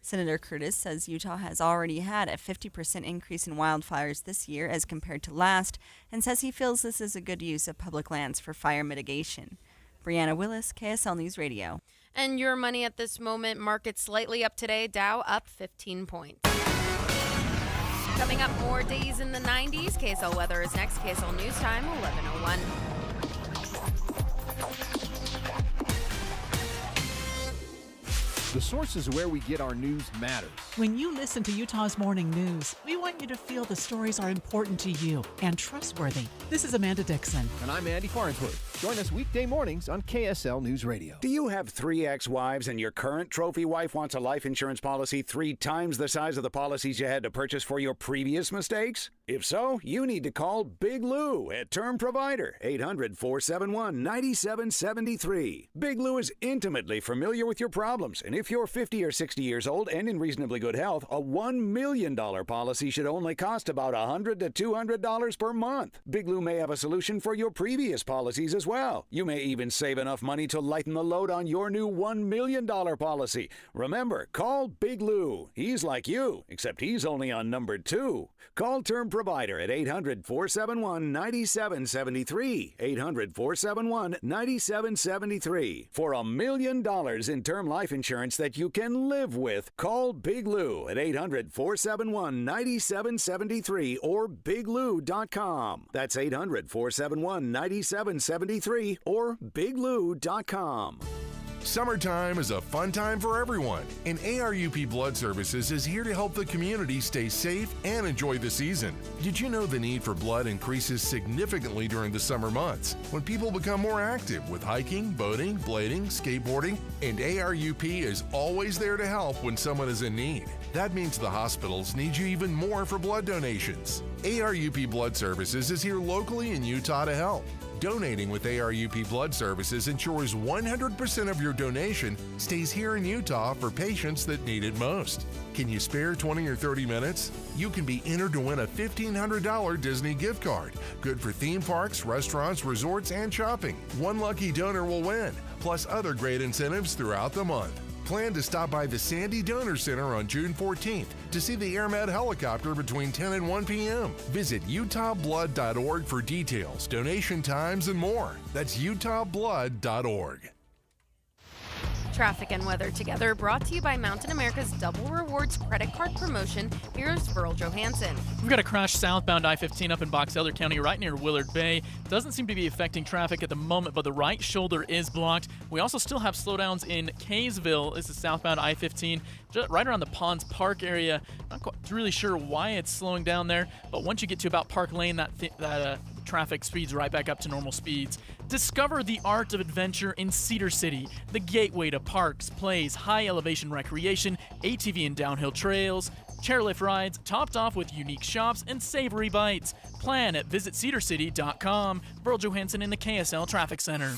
Senator Curtis says Utah has already had a 50% increase in wildfires this year as compared to last, and says he feels this is a good use of public lands for fire mitigation. Brianna Willis, KSL News Radio. And your money at this moment, market slightly up today, Dow up 15 points. Coming up, more days in the 90s. KSL weather is next. KSL News Time, 11:01. The sources where we get our news matters. When you listen to Utah's Morning News, we want you to feel the stories are important to you and trustworthy. This is Amanda Dixon. And I'm Andy Farnsworth. Join us weekday mornings on KSL News Radio. Do you have 3 ex-wives and your current trophy wife wants a life insurance policy 3 times the size of the policies you had to purchase for your previous mistakes? If so, you need to call Big Lou at Term Provider, 800-471-9773. Big Lou is intimately familiar with your problems, and if you're 50 or 60 years old and in reasonably good health, a $1 million policy should only cost about $100 to $200 per month. Big Lou may have a solution for your previous policies as well. You may even save enough money to lighten the load on your new $1 million policy. Remember, call Big Lou. He's like you, except he's only on number 2. Call Term Provider at 800-471-9773. 800-471-9773. For $1 million in term life insurance that you can live with, call Big Lou at 800-471-9773 or biglou.com. That's 800-471-9773 or biglou.com. Summertime is a fun time for everyone, and ARUP Blood Services is here to help the community stay safe and enjoy the season. Did you know the need for blood increases significantly during the summer months when people become more active with hiking, boating, blading, skateboarding, and ARUP is always there to help when someone is in need. That means the hospitals need you even more for blood donations. ARUP Blood Services is here locally in Utah to help. Donating with ARUP Blood Services ensures 100% of your donation stays here in Utah for patients that need it most. Can you spare 20 or 30 minutes? You can be entered to win a $1,500 Disney gift card, good for theme parks, restaurants, resorts, and shopping. One lucky donor will win. plus other great incentives throughout the month. Plan to stop by the Sandy Donor Center on June 14th to see the AirMed helicopter between 10 and 1 p.m. Visit utahblood.org for details, donation times, and more. That's utahblood.org. Traffic and weather together, brought to you by Mountain America's Double Rewards credit card promotion. Here's Virl Johansson. We've got a crash southbound I-15 up in Box Elder County right near Willard Bay. Doesn't seem to be affecting traffic at the moment, but the right shoulder is blocked. We also still have slowdowns in Kaysville. This is southbound I-15, just right around the Ponds Park area. Not quite really sure why it's slowing down there, but once you get to about Park Lane, that traffic speeds right back up to normal speeds. Discover the art of adventure in Cedar City, the gateway to parks, plays, high elevation recreation, ATV and downhill trails, chairlift rides, topped off with unique shops and savory bites. Plan at visitcedarcity.com. Virl Johansson in the KSL Traffic Center.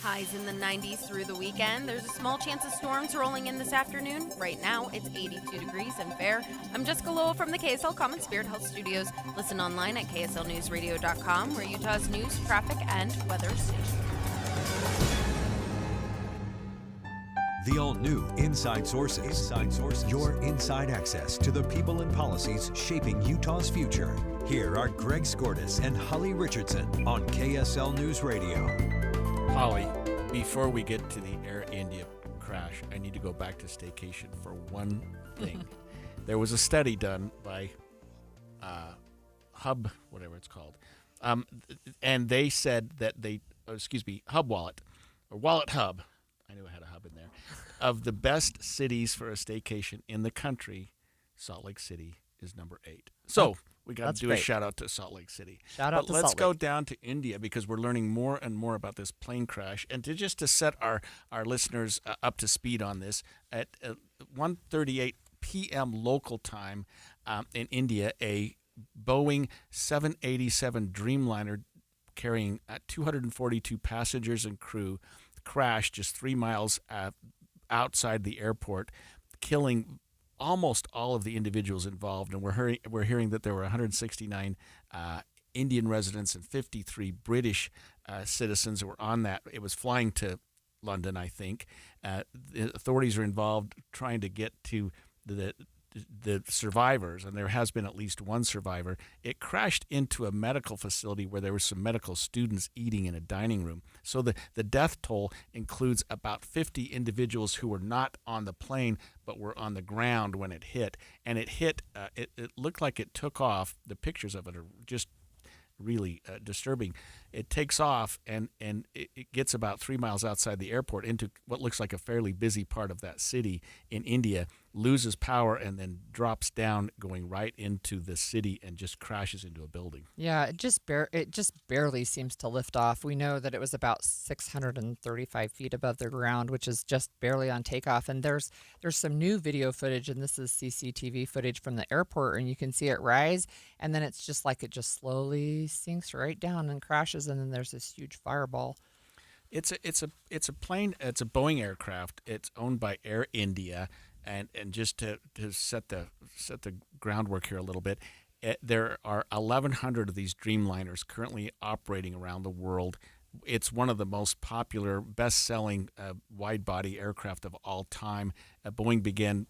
Highs in the 90s through the weekend. There's a small chance of storms rolling in this afternoon. Right now, it's 82 degrees and fair. I'm Jessica Lowell from the KSL Common Spirit Health Studios. Listen online at kslnewsradio.com, where Utah's news, traffic, and weather station. The all-new Inside Sources. Your inside access to the people and policies shaping Utah's future. Here are Greg Skordas and Holly Richardson on KSL News Radio. Holly, before we get to the Air India crash, I need to go back to staycation for one thing. There was a study done by Hub, whatever it's called, and they said that Hub Wallet, or Wallet Hub, I knew I had a hub in there, of the best cities for a staycation in the country, Salt Lake City is number 8. So we got to do a shout out to Salt Lake City. Let's go down to India, because we're learning more and more about this plane crash. And to set our listeners up to speed on this, at 1:38 p.m. local time in India, a Boeing 787 Dreamliner carrying 242 passengers and crew crashed just 3 miles outside the airport, killing almost all of the individuals involved. And we're hearing that there were 169 Indian residents and 53 British citizens who were on that. It was flying to London, I think. The authorities are involved trying to get to the survivors, and there has been at least one survivor. It crashed into a medical facility where there were some medical students eating in a dining room. So the death toll includes about 50 individuals who were not on the plane but were on the ground when it hit. And it hit, it looked like it took off. The pictures of it are just really disturbing. It takes off and it gets about 3 miles outside the airport into what looks like a fairly busy part of that city in India, loses power, and then drops down, going right into the city and just crashes into a building. Yeah, it just barely seems to lift off. We know that it was about 635 feet above the ground, which is just barely on takeoff. And there's some new video footage, and this is CCTV footage from the airport, and you can see it rise, and then it's just like it just slowly sinks right down and crashes, and then there's this huge fireball. It's a plane. It's a Boeing aircraft. It's owned by Air India. And just to set the groundwork here a little bit, there are 1,100 of these Dreamliners currently operating around the world. It's one of the most popular, best-selling wide-body aircraft of all time. Boeing began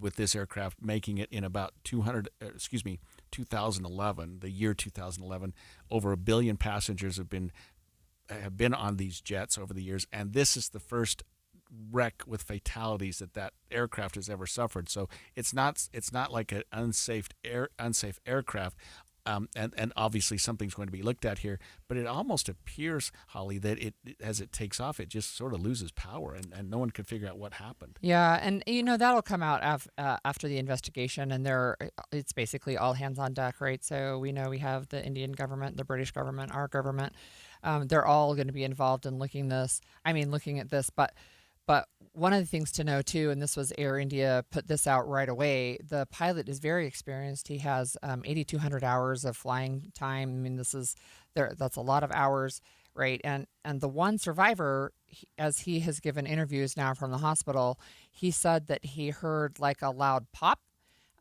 with this aircraft making it in about 2011, the year 2011. Over 1 billion passengers have been on these jets over the years, and this is the first wreck with fatalities that aircraft has ever suffered. So it's not like an unsafe aircraft, and obviously something's going to be looked at here. But it almost appears, Holly, that as it takes off, it just sort of loses power, and no one can figure out what happened. Yeah, and that'll come out after the investigation, and it's basically all hands on deck, right? So we know we have the Indian government, the British government, our government. They're all going to be involved in looking at this, But one of the things to know, too, and this was Air India put this out right away, the pilot is very experienced. He has 8,200 hours of flying time. I mean, that's a lot of hours, right? And the one survivor, as he has given interviews now from the hospital, he said that he heard like a loud pop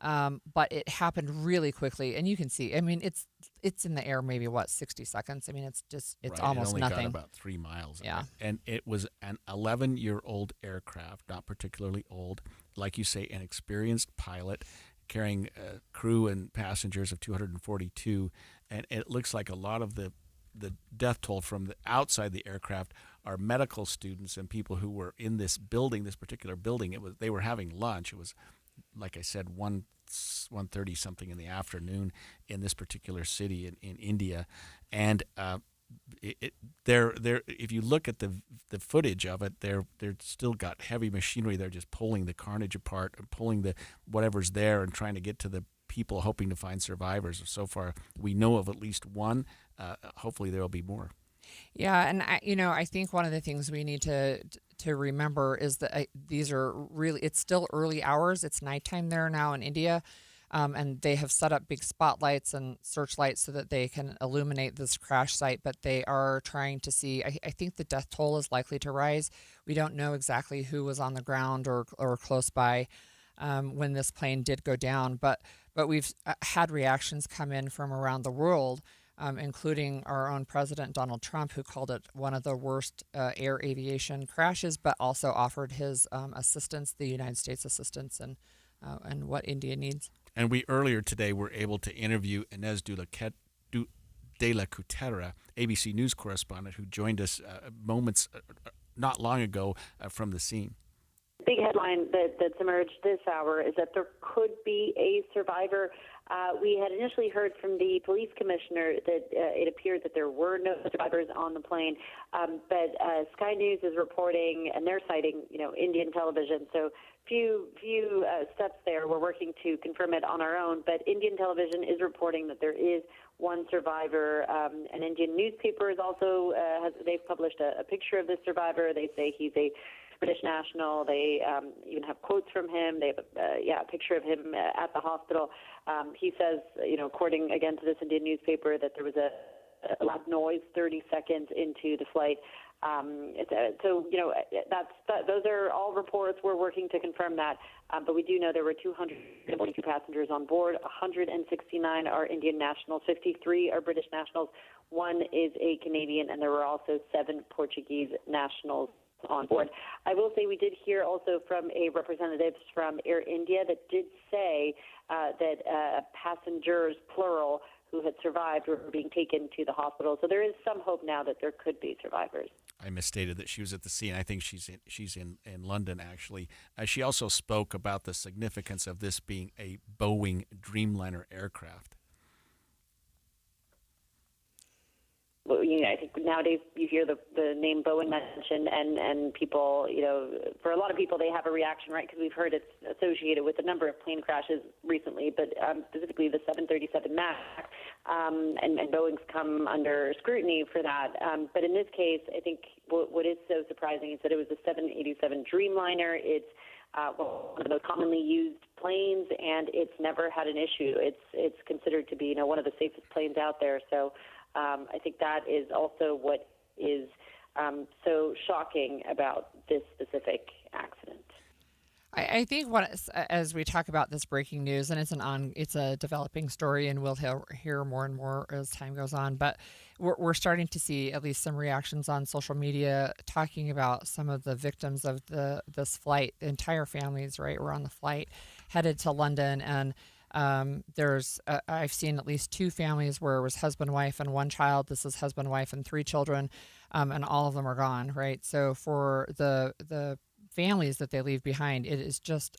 but it happened really quickly, and you can see. I mean, it's in the air maybe 60 seconds. I mean, it's Right, almost it only nothing. got about 3 miles. Yeah. And it was an 11-year-old aircraft, not particularly old. Like you say, an experienced pilot carrying crew and passengers of 242. And it looks like a lot of the death toll from the outside the aircraft are medical students and people who were in this building, this particular building. They were having lunch. It was, like I said, 1:30 something in the afternoon in this particular city in India, and if you look at the footage of it, they're still got heavy machinery. They're just pulling the carnage apart and pulling the whatever's there and trying to get to the people, hoping to find survivors. So far, we know of at least one. Hopefully, there will be more. Yeah, and I think one of the things we need to remember is that these are really, it's still early hours. It's nighttime there now in India, and they have set up big spotlights and searchlights so that they can illuminate this crash site, but they are trying to see, I think the death toll is likely to rise. We don't know exactly who was on the ground or close by when this plane did go down, but we've had reactions come in from around the world, including our own President Donald Trump, who called it one of the worst air aviation crashes, but also offered his assistance, the United States assistance, and what India needs. And we earlier today were able to interview Inez de la Cuetara, ABC News correspondent, who joined us moments not long ago from the scene. Big headline that's emerged this hour is that there could be a survivor. We had initially heard from the police commissioner that it appeared that there were no survivors on the plane, but Sky News is reporting, and they're citing, Indian television. So few steps there. We're working to confirm it on our own, but Indian television is reporting that there is one survivor. An Indian newspaper is also they've published a picture of this survivor. They say he's a British national. They even have quotes from him. They have a picture of him at the hospital. He says, according again to this Indian newspaper, that there was a loud noise 30 seconds into the flight. Those are all reports. We're working to confirm that, but we do know there were 242 passengers on board. 169 are Indian nationals, 53 are British nationals, 1 is a Canadian, and there were also 7 Portuguese nationals on board. I will say we did hear also from a representative from Air India that did say that passengers, plural, who had survived were being taken to the hospital. So there is some hope now that there could be survivors. I misstated that she was at the scene. I think she's in London, actually. She also spoke about the significance of this being a Boeing Dreamliner aircraft. Well, I think nowadays you hear the name Boeing mentioned, and people, for a lot of people, they have a reaction, right? Because we've heard it's associated with a number of plane crashes recently, but specifically the 737 MAX, and Boeing's come under scrutiny for that. But in this case, I think what is so surprising is that it was a 787 Dreamliner. It's one of the most commonly used planes, and it's never had an issue. It's considered to be, one of the safest planes out there. So I think that is also what is so shocking about this specific accident. I think as we talk about this breaking news, and it's a developing story, and we'll hear more and more as time goes on. But we're starting to see at least some reactions on social media talking about some of the victims of this flight. The entire families, right, were on the flight headed to London, and I've seen at least 2 families where it was husband, wife, and 1 child. This is husband, wife, and 3 children, and all of them are gone, right? So for the families that they leave behind, it's just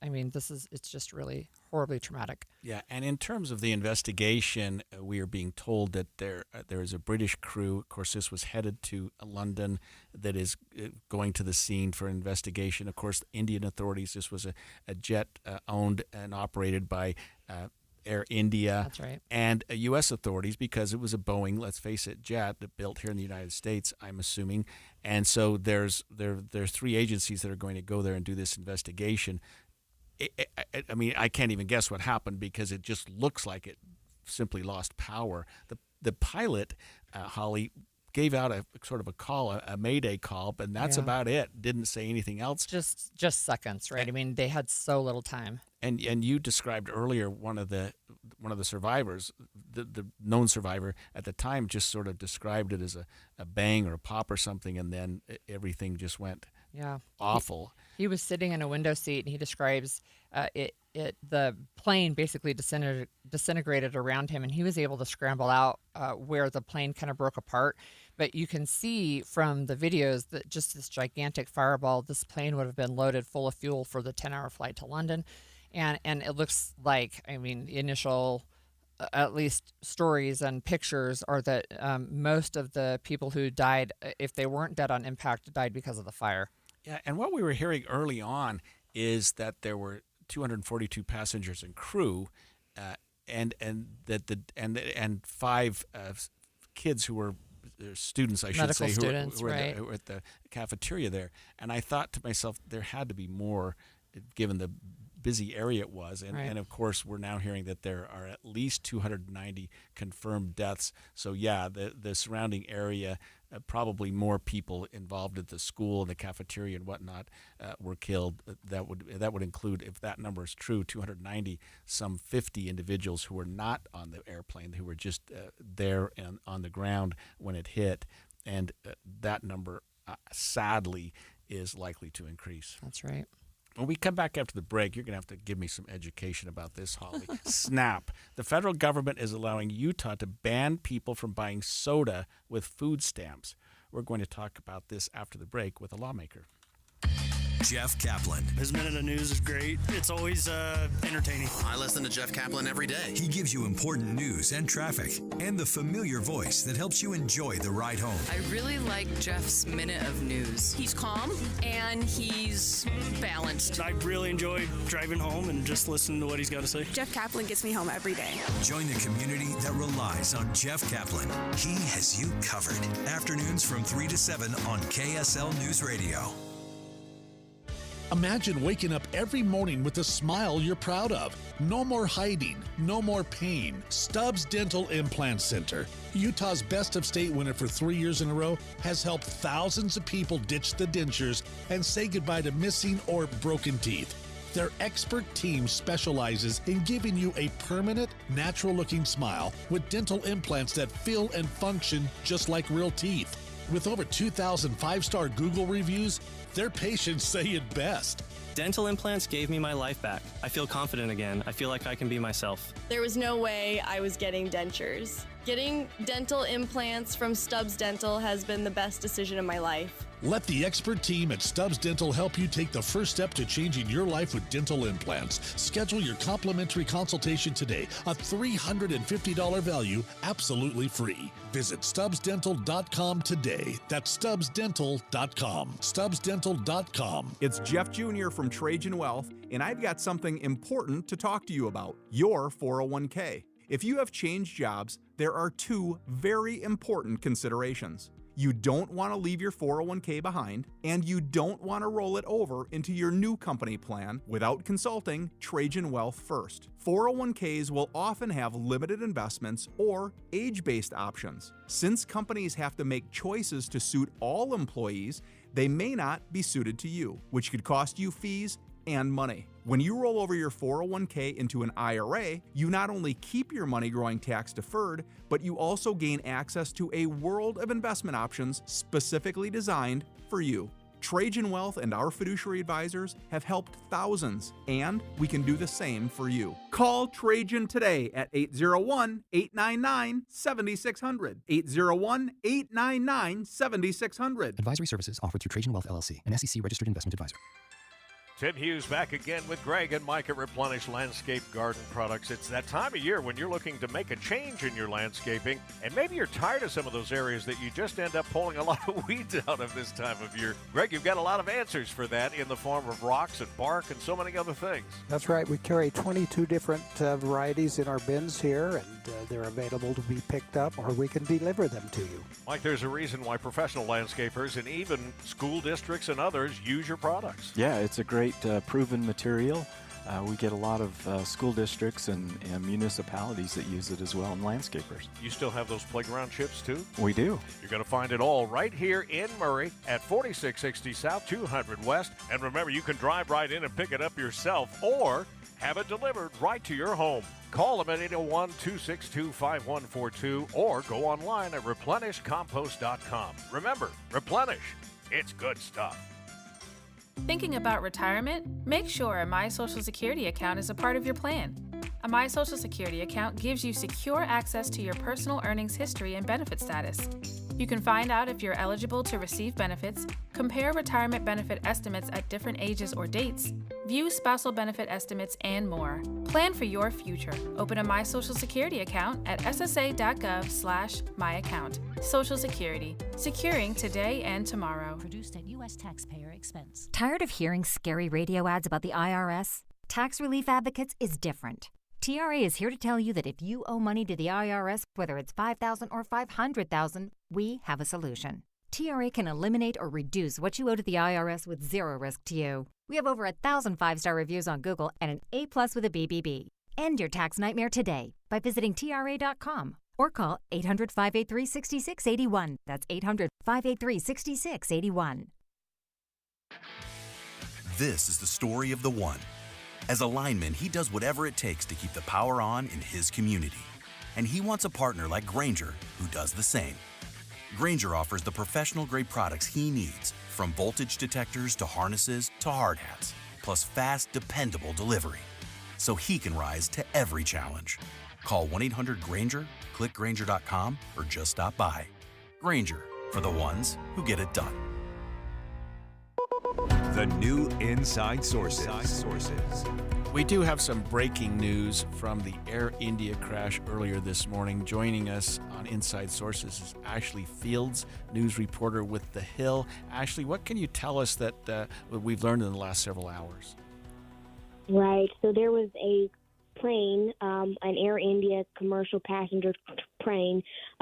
really horribly traumatic. Yeah, and in terms of the investigation, we are being told that there is a British crew. Of course, this was headed to London that is going to the scene for investigation. Of course, Indian authorities, this was a jet owned and operated by Air India. That's right. And U.S. authorities, because it was a Boeing, let's face it, jet that built here in the United States, I'm assuming. And so there's 3 agencies that are going to go there and do this investigation. I can't even guess what happened because it just looks like it simply lost power. The pilot, Holly, gave out a sort of a call, a mayday call, but that's about it. Didn't say anything else. Just seconds, right? They had so little time. And you described earlier one of the survivors, the known survivor at the time, just sort of described it as a bang or a pop or something, and then everything just went awful. He was sitting in a window seat, and he describes the plane basically disintegrated around him, and he was able to scramble out where the plane kind of broke apart. But you can see from the videos that just this gigantic fireball, this plane would have been loaded full of fuel for the 10-hour flight to London. And it looks like, I mean, the initial, at least stories and pictures are that most of the people who died, if they weren't dead on impact, died because of the fire. Yeah, and what we were hearing early on is that there were 242 passengers and crew, and 5 kids who were students, I should Medical say, students, who were at the cafeteria there. And I thought to myself, there had to be more, given the busy area it was. And of course, we're now hearing that there are at least 290 confirmed deaths. So yeah, the surrounding area, probably more people involved at the school and the cafeteria and whatnot were killed. That would include, if that number is true, 290, some 50 individuals who were not on the airplane, who were just there and on the ground when it hit. And that number, sadly, is likely to increase. That's right. When we come back after the break, you're going to have to give me some education about this, Holly. SNAP. The federal government is allowing Utah to ban people from buying soda with food stamps. We're going to talk about this after the break with a lawmaker. Jeff Kaplan. His Minute of News is great. It's always entertaining. I listen to Jeff Kaplan every day. He gives you important news and traffic and the familiar voice that helps you enjoy the ride home. I really like Jeff's Minute of News. He's calm and he's balanced. I really enjoy driving home and just listening to what he's got to say. Jeff Kaplan gets me home every day. Join the community that relies on Jeff Kaplan. He has you covered. Afternoons from 3 to 7 on KSL News Radio. Imagine waking up every morning with a smile you're proud of. No more hiding, no more pain. Stubbs Dental Implant Center, Utah's Best of State winner for 3 years in a row, has helped thousands of people ditch the dentures and say goodbye to missing or broken teeth. Their expert team specializes in giving you a permanent, natural-looking smile with dental implants that feel and function just like real teeth. With over 2,000 5-star Google reviews, their patients say it best. Dental implants gave me my life back. I feel confident again. I feel like I can be myself. There was no way I was getting dentures. Getting dental implants from Stubbs Dental has been the best decision of my life. Let the expert team at Stubbs Dental help you take the first step to changing your life with dental implants. Schedule your complimentary consultation today, a $350 value, absolutely free. Visit StubbsDental.com today. That's StubbsDental.com. StubbsDental.com. It's Jeff Jr. from Trajan Wealth, and I've got something important to talk to you about, your 401k. If you have changed jobs, there are 2 very important considerations. You don't want to leave your 401k behind, and you don't want to roll it over into your new company plan without consulting Trajan Wealth first. 401ks will often have limited investments or age-based options. Since companies have to make choices to suit all employees, they may not be suited to you, which could cost you fees and money. When you roll over your 401k into an IRA, you not only keep your money growing tax deferred, but you also gain access to a world of investment options specifically designed for you. Trajan Wealth and our fiduciary advisors have helped thousands, and we can do the same for you. Call Trajan today at 801-899-7600. 801-899-7600. Advisory services offered through Trajan Wealth LLC, an SEC-registered investment advisor. Tim Hughes back again with Greg and Mike at Replenish Landscape Garden Products. It's that time of year when you're looking to make a change in your landscaping, and maybe you're tired of some of those areas that you just end up pulling a lot of weeds out of this time of year. Greg, you've got a lot of answers for that in the form of rocks and bark and so many other things. That's right. We carry 22 different varieties in our bins here, and they're available to be picked up, or we can deliver them to you. Mike, there's a reason why professional landscapers and even school districts and others use your products. Yeah, it's a great proven material. We get a lot of school districts and municipalities that use it as well, and landscapers. You still have those playground chips too? We do. You're going to find it all right here in Murray at 4660 South 200 West. And remember, you can drive right in and pick it up yourself, or have it delivered right to your home. Call them at 801-262-5142 or go online at replenishcompost.com. Remember, Replenish. It's good stuff. Thinking about retirement? Make sure a My Social Security account is a part of your plan. A My Social Security account gives you secure access to your personal earnings history and benefit status. You can find out if you're eligible to receive benefits, compare retirement benefit estimates at different ages or dates, view spousal benefit estimates, and more. Plan for your future. Open a My Social Security account at ssa.gov/myaccount. Social Security, securing today and tomorrow. Produced at U.S. taxpayer expense. Tired of hearing scary radio ads about the IRS? Tax Relief Advocates is different. TRA is here to tell you that if you owe money to the IRS, whether it's $5,000 or $500,000, we have a solution. TRA can eliminate or reduce what you owe to the IRS with zero risk to you. We have over 1,000 5-star reviews on Google and an A+ with a BBB. End your tax nightmare today by visiting TRA.com or call 800-583-6681. That's 800-583-6681. This is the story of the one. As a lineman, he does whatever it takes to keep the power on in his community. And he wants a partner like Grainger who does the same. Grainger offers the professional-grade products he needs, from voltage detectors to harnesses to hard hats, plus fast, dependable delivery, so he can rise to every challenge. Call 1-800-GRAINGER, click Grainger.com, or just stop by. Grainger, for the ones who get it done. The new Inside Sources. We do have some breaking news from the Air India crash earlier this morning. Joining us on Inside Sources is Ashley Fields, news reporter with The Hill. Ashley, what can you tell us that we've learned in the last several hours? Right. So there was a plane, an Air India commercial passenger plane,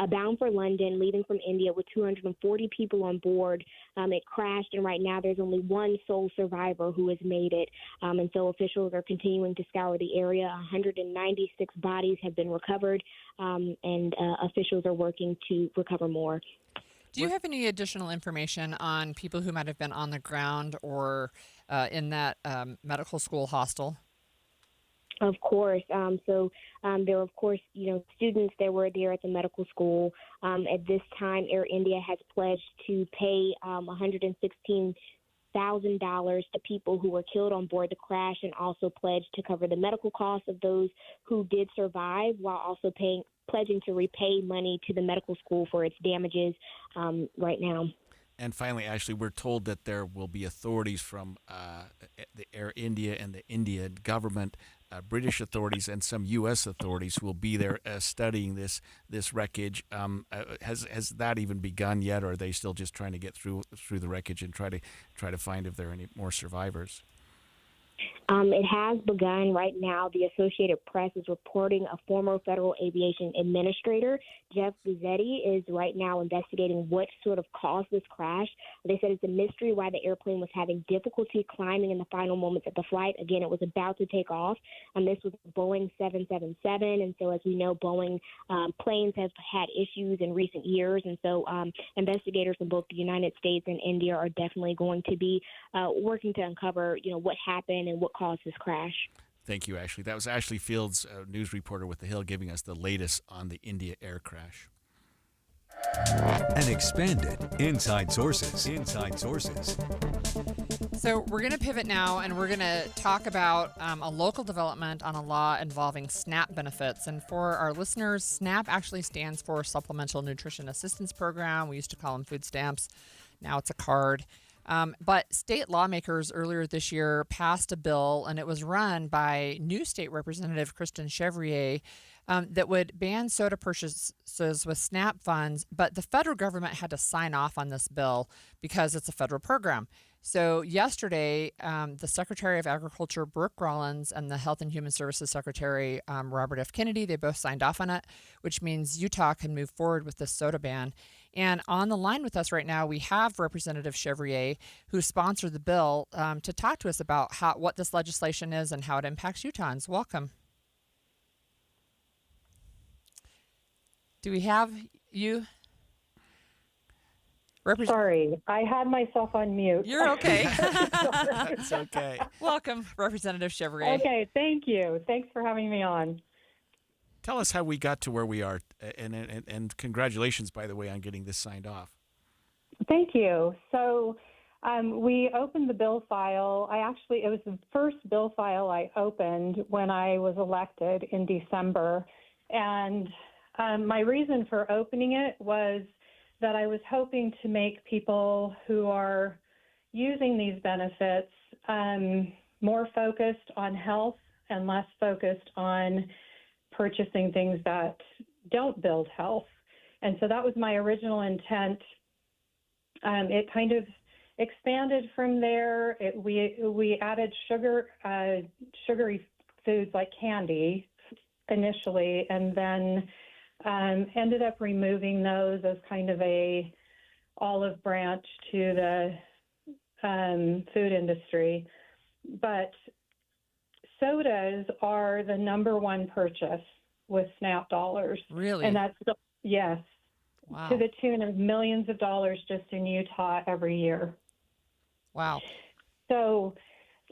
bound for London, leaving from India with 240 people on board. It crashed, and right now there's only one sole survivor who has made it. And so officials are continuing to scour the area. 196 bodies have been recovered, and officials are working to recover more. Do you have any additional information on people who might have been on the ground or in that medical school hostel? Of course. So there were, of course, students that were there at the medical school. At this time, Air India has pledged to pay $116,000 to people who were killed on board the crash, and also pledged to cover the medical costs of those who did survive, while also pledging to repay money to the medical school for its damages right now. And finally, Ashley, we're told that there will be authorities from the Air India and the Indian government, British authorities, and some U.S. authorities who will be there studying this wreckage. Has that even begun yet, or are they still just trying to get through the wreckage and try to find if there are any more survivors? It has begun right now. The Associated Press is reporting a former Federal Aviation Administrator, Jeff Guzzetti, is right now investigating what sort of caused this crash. They said it's a mystery why the airplane was having difficulty climbing in the final moments of the flight. Again, it was about to take off, and this was a Boeing 777. And so, as we know, Boeing planes have had issues in recent years. And so investigators in both the United States and India are definitely going to be working to uncover, what happened and what caused this crash. Thank you, Ashley. That was Ashley Fields, news reporter with The Hill, giving us the latest on the India air crash. An expanded Inside Sources. Inside Sources. So we're going to pivot now, and we're going to talk about a local development on a law involving SNAP benefits. And for our listeners, SNAP actually stands for Supplemental Nutrition Assistance Program. We used to call them food stamps. Now it's a card. But state lawmakers earlier this year passed a bill, and it was run by new state representative Kristen Chevrier, that would ban soda purchases with SNAP funds. But the federal government had to sign off on this bill because it's a federal program. So yesterday, the Secretary of Agriculture, Brooke Rollins, and the Health and Human Services Secretary, Robert F. Kennedy, they both signed off on it, which means Utah can move forward with this soda ban. And on the line with us right now, we have Representative Chevrier, who sponsored the bill, to talk to us about what this legislation is and how it impacts Utahns. Welcome. Do we have you? Sorry, I had myself on mute. You're okay. It's okay. Welcome, Representative Chevrier. Okay, thank you. Thanks for having me on. Tell us how we got to where we are, and congratulations, by the way, on getting this signed off. Thank you. So we opened the bill file. It was the first bill file I opened when I was elected in December. And my reason for opening it was that I was hoping to make people who are using these benefits more focused on health and less focused on purchasing things that don't build health. And so that was my original intent. It kind of expanded from there. We added sugary foods like candy initially, and then ended up removing those as kind of a olive branch to the food industry. But sodas are the number one purchase with SNAP dollars. Really? And that's, yes. Wow. To the tune of millions of dollars just in Utah every year. Wow. So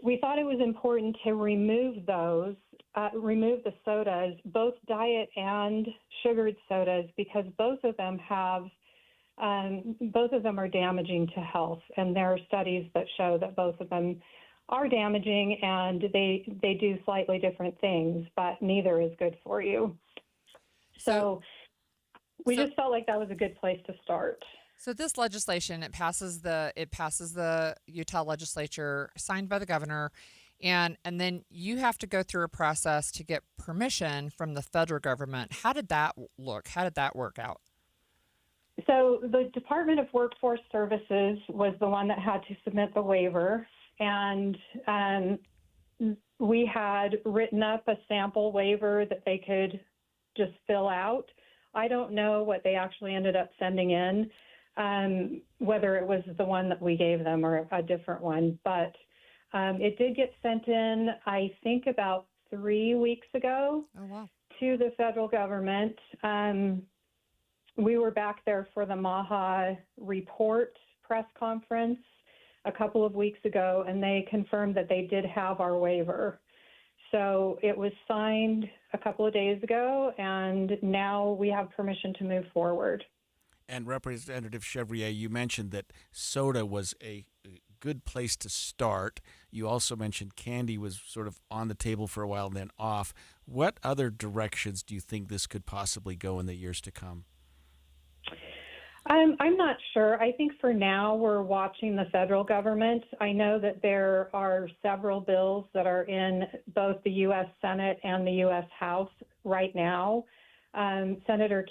we thought it was important to remove those, remove the sodas, both diet and sugared sodas, because both of them are damaging to health. And there are studies that show that both of them are damaging, and they do slightly different things, but neither is good for you. So we just felt like that was a good place to start. So this legislation, it passes the Utah legislature, signed by the governor, and then you have to go through a process to get permission from the federal government. How did that look? How did that work out? So the Department of Workforce Services was the one that had to submit the waiver, and we had written up a sample waiver that they could just fill out. I don't know what they actually ended up sending in, whether it was the one that we gave them or a different one, but it did get sent in, I think, about 3 weeks ago to the federal government. We were back there for the MAHA report press conference a couple of weeks ago, and they confirmed that they did have our waiver. So it was signed a couple of days ago, and now we have permission to move forward. And Representative Chevrier, you mentioned that soda was a good place to start. You also mentioned candy was sort of on the table for a while and then off. What other directions do you think this could possibly go in the years to come? I'm not sure. I think for now we're watching the federal government. I know that there are several bills that are in both the U.S. Senate and the U.S. House right now. Senator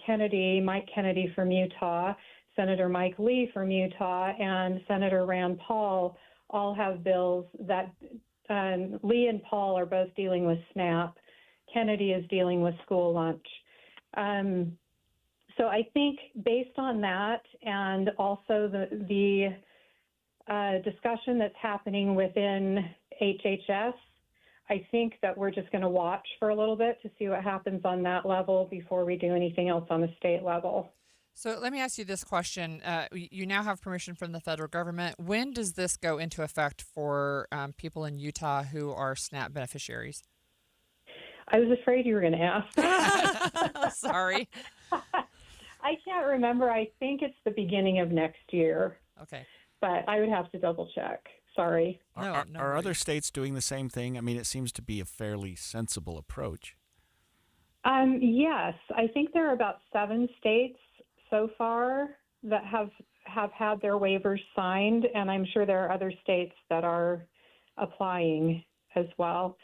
Mike Kennedy from Utah, Senator Mike Lee from Utah, and Senator Rand Paul all have bills that Lee and Paul are both dealing with SNAP. Kennedy is dealing with school lunch. So I think based on that, and also the discussion that's happening within HHS, I think that we're just going to watch for a little bit to see what happens on that level before we do anything else on the state level. So let me ask you this question. You now have permission from the federal government. When does this go into effect for people in Utah who are SNAP beneficiaries? I was afraid you were going to ask. Sorry. I can't remember. I think it's the beginning of next year. Okay. But I would have to double check. Sorry. Are other states doing the same thing? I mean, it seems to be a fairly sensible approach. Yes. I think there are about 7 states so far that have had their waivers signed, and I'm sure there are other states that are applying as well.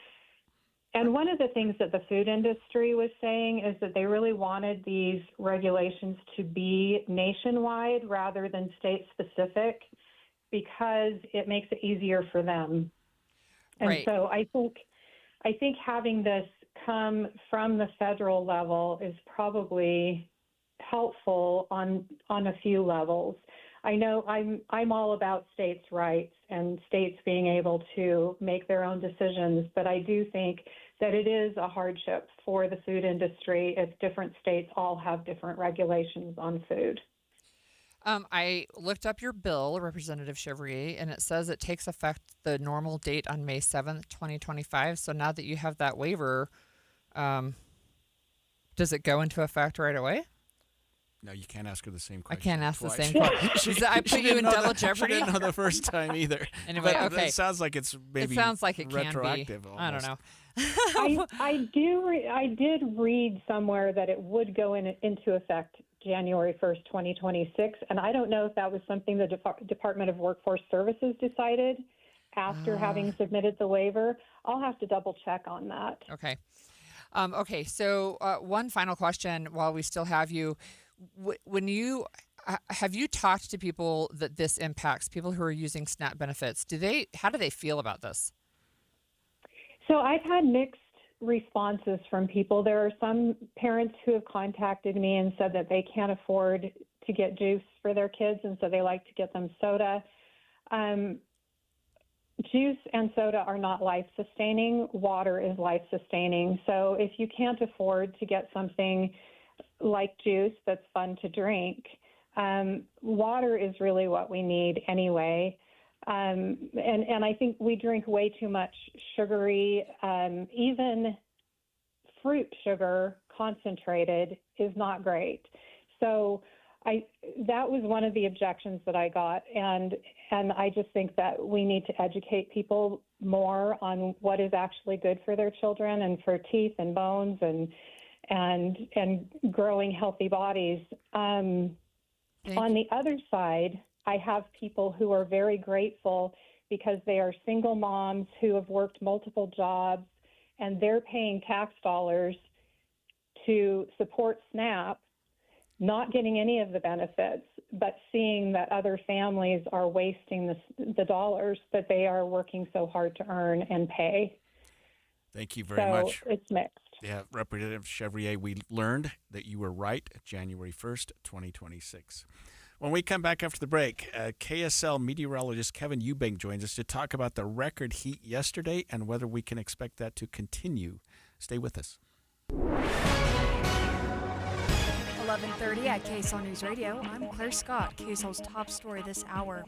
And one of the things that the food industry was saying is that they really wanted these regulations to be nationwide rather than state-specific because it makes it easier for them. And Right. so I think having this come from the federal level is probably helpful on a few levels. I know I'm all about states' rights and states being able to make their own decisions, but I do think that it is a hardship for the food industry if different states all have different regulations on food. I looked up your bill, Representative Chevrier, and it says it takes effect the normal date on May 7th, 2025. So now that you have that waiver, does it go into effect right away? No, you can't ask her the same question. I can't ask twice. the same question. I put you in double jeopardy? She didn't know the first time either. Anyway, but okay. It sounds like it's maybe it sounds like it retroactive. Can be. I don't know. I did read somewhere that it would go into effect January 1st, 2026, and I don't know if that was something the Department of Workforce Services decided after having submitted the waiver. I'll have to double check on that. Okay. Okay, so one final question while we still have you. Have you talked to people that this impacts, people who are using SNAP benefits? How do they feel about this? So I've had mixed responses from people. There are some parents who have contacted me and said that they can't afford to get juice for their kids, and so they like to get them soda. Juice and soda are not life-sustaining. Water is life-sustaining. So if you can't afford to get something like juice that's fun to drink, water is really what we need anyway. And I think we drink way too much sugary, even fruit sugar concentrated is not great. So that was one of the objections that I got. And I just think that we need to educate people more on what is actually good for their children and for teeth and bones and growing healthy bodies. On the other side, I have people who are very grateful because they are single moms who have worked multiple jobs and they're paying tax dollars to support SNAP, not getting any of the benefits, but seeing that other families are wasting the dollars that they are working so hard to earn and pay. Thank you very much. It's mixed. Yeah, Representative Chevrier, we learned that you were right, January 1st, 2026. When we come back after the break, KSL meteorologist Kevin Eubank joins us to talk about the record heat yesterday and whether we can expect that to continue. Stay with us. 11:30 at KSL News Radio. I'm Claire Scott. KSL's top story this hour.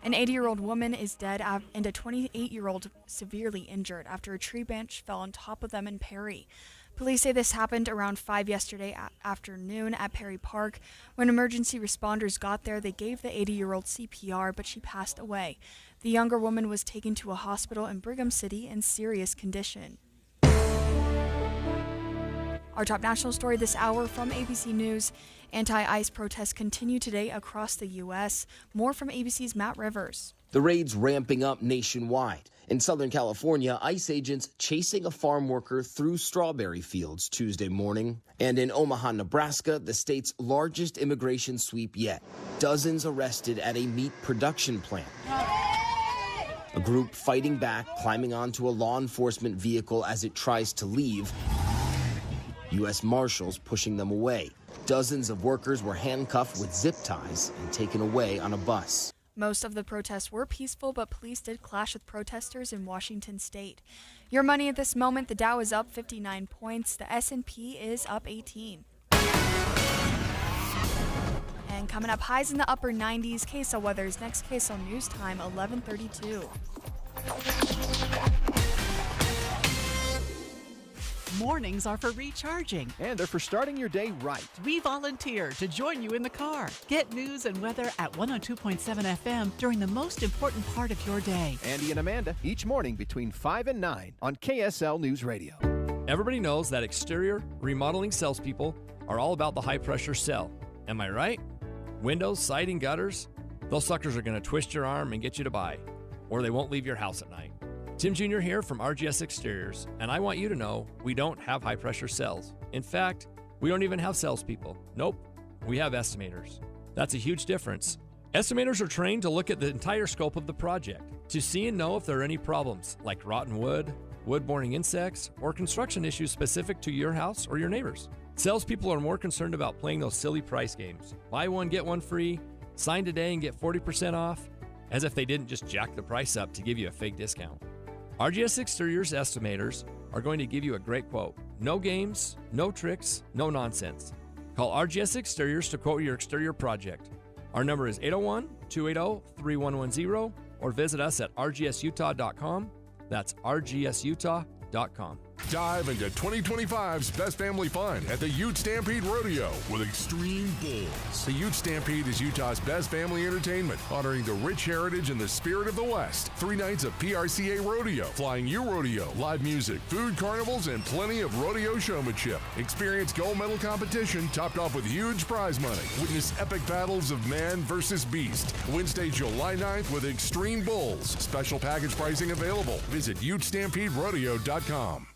An 80-year-old woman is dead and a 28-year-old severely injured after a tree branch fell on top of them in Perry. Police say this happened around 5 yesterday afternoon at Perry Park. When emergency responders got there, they gave the 80-year-old CPR, but she passed away. The younger woman was taken to a hospital in Brigham City in serious condition. Our top national story this hour from ABC News. Anti-ICE protests continue today across the U.S. More from ABC's Matt Rivers. The raids ramping up nationwide. In Southern California, ICE agents chasing a farm worker through strawberry fields Tuesday morning. And in Omaha, Nebraska, the state's largest immigration sweep yet. Dozens arrested at a meat production plant. A group fighting back, climbing onto a law enforcement vehicle as it tries to leave. U.S. Marshals pushing them away. Dozens of workers were handcuffed with zip ties and taken away on a bus. Most of the protests were peaceful, but police did clash with protesters in Washington state. Your money at this moment, the Dow is up 59 points. The S&P is up 18. And coming up, highs in the upper 90s. KSL weather's next KSL News Time, 11:32. Mornings are for recharging. And they're for starting your day right. We volunteer to join you in the car. Get news and weather at 102.7 FM during the most important part of your day. Andy and Amanda, each morning between 5 and 9 on KSL News Radio. Everybody knows that exterior remodeling salespeople are all about the high-pressure sell. Am I right? Windows, siding, gutters, those suckers are going to twist your arm and get you to buy, or they won't leave your house at night. Tim Jr. here from RGS Exteriors, and I want you to know we don't have high-pressure cells. In fact, we don't even have salespeople. Nope, we have estimators. That's a huge difference. Estimators are trained to look at the entire scope of the project, to see and know if there are any problems, like rotten wood, wood-borne insects, or construction issues specific to your house or your neighbors. Salespeople are more concerned about playing those silly price games. Buy one, get one free, sign today and get 40% off, as if they didn't just jack the price up to give you a fake discount. RGS Exteriors estimators are going to give you a great quote. No games, no tricks, no nonsense. Call RGS Exteriors to quote your exterior project. Our number is 801-280-3110 or visit us at rgsutah.com. That's rgsutah.com. Dive into 2025's best family fun at the Ute Stampede Rodeo with Extreme Bulls. The Ute Stampede is Utah's best family entertainment, honoring the rich heritage and the spirit of the West. 3 nights of PRCA rodeo, flying U rodeo, live music, food carnivals, and plenty of rodeo showmanship. Experience gold medal competition topped off with huge prize money. Witness epic battles of man versus beast. Wednesday, July 9th with Extreme Bulls. Special package pricing available. Visit UteStampedeRodeo.com.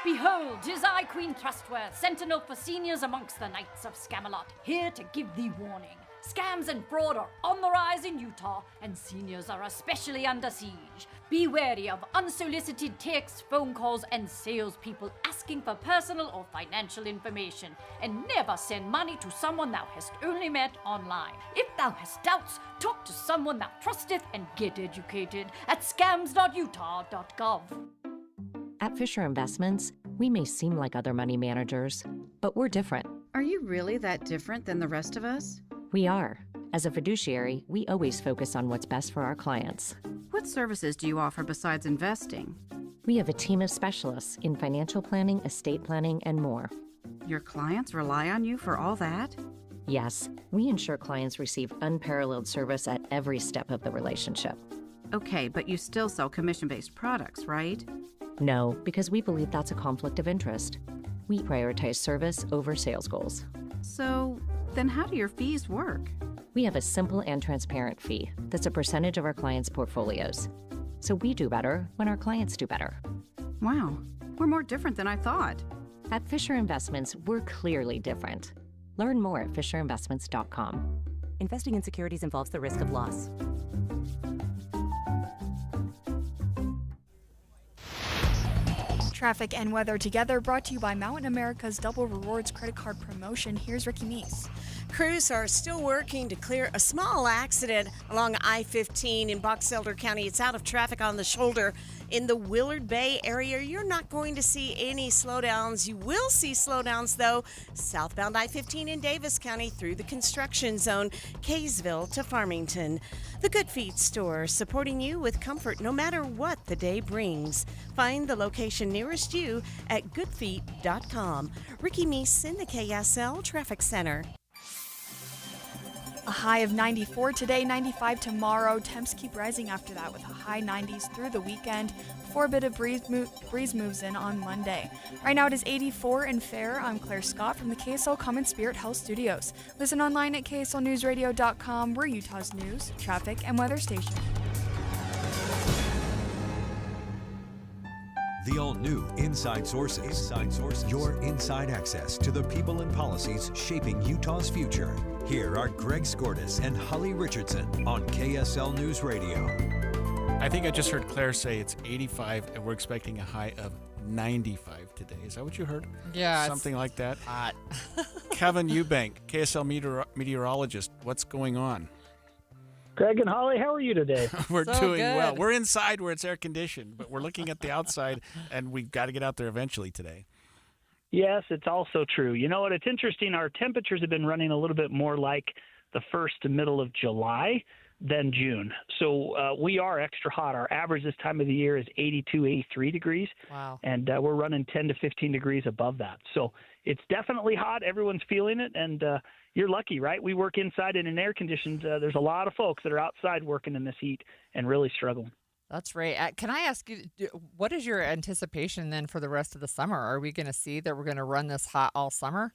Behold, 'tis I, Queen Trustworth, sentinel for seniors amongst the Knights of Scamelot, here to give thee warning. Scams and fraud are on the rise in Utah, and seniors are especially under siege. Be wary of unsolicited texts, phone calls, and salespeople asking for personal or financial information, and never send money to someone thou hast only met online. If thou hast doubts, talk to someone thou trusteth and get educated at scams.utah.gov. At Fisher Investments, we may seem like other money managers, but we're different. Are you really that different than the rest of us? We are. As a fiduciary, we always focus on what's best for our clients. What services do you offer besides investing? We have a team of specialists in financial planning, estate planning, and more. Your clients rely on you for all that? Yes, we ensure clients receive unparalleled service at every step of the relationship. Okay, but you still sell commission-based products, right? No, because we believe that's a conflict of interest. We prioritize service over sales goals. So, then how do your fees work? We have a simple and transparent fee that's a percentage of our clients' portfolios. So we do better when our clients do better. Wow, we're more different than I thought. At Fisher Investments, we're clearly different. Learn more at fisherinvestments.com. Investing in securities involves the risk of loss. Traffic and weather together, brought to you by Mountain America's Double Rewards credit card promotion. Here's Ricky Meese. Crews are still working to clear a small accident along I-15 in Box Elder County. It's out of traffic on the shoulder. In the Willard Bay area, you're not going to see any slowdowns. You will see slowdowns, though, southbound I-15 in Davis County through the construction zone, Kaysville to Farmington. The Good Feet store, supporting you with comfort no matter what the day brings. Find the location nearest you at goodfeet.com. Ricky Meese in the KSL Traffic Center. A high of 94 today, 95 tomorrow. Temps keep rising after that with a high 90s through the weekend before a bit of breeze moves in on Monday. Right now it is 84 and fair. I'm Claire Scott from the KSL Common Spirit Health Studios. Listen online at kslnewsradio.com. We're Utah's news, traffic, and weather station. The all-new Inside Sources. Your inside access to the people and policies shaping Utah's future. Here are Greg Skordas and Holly Richardson on KSL News Radio. I think I just heard Claire say it's 85 and we're expecting a high of 95 today. Is that what you heard? Yeah. Something like that? Hot. Kevin Eubank, KSL meteorologist. What's going on? Greg and Holly, how are you today? We're So doing good. well. We're inside where it's air conditioned, but we're looking at the outside, and we've got to get out there eventually today. Yes, it's also true. You know what? It's interesting. Our temperatures have been running a little bit more like the first to middle of July than June. So we are extra hot. Our average this time of the year is 82, 83 degrees. Wow. And we're running 10 to 15 degrees above that. So it's definitely hot. Everyone's feeling it. And you're lucky, right? We work inside and in air conditioned. There's a lot of folks that are outside working in this heat and really struggling. That's right. Can I ask you, what is your anticipation then for the rest of the summer? Are we going to see that we're going to run this hot all summer?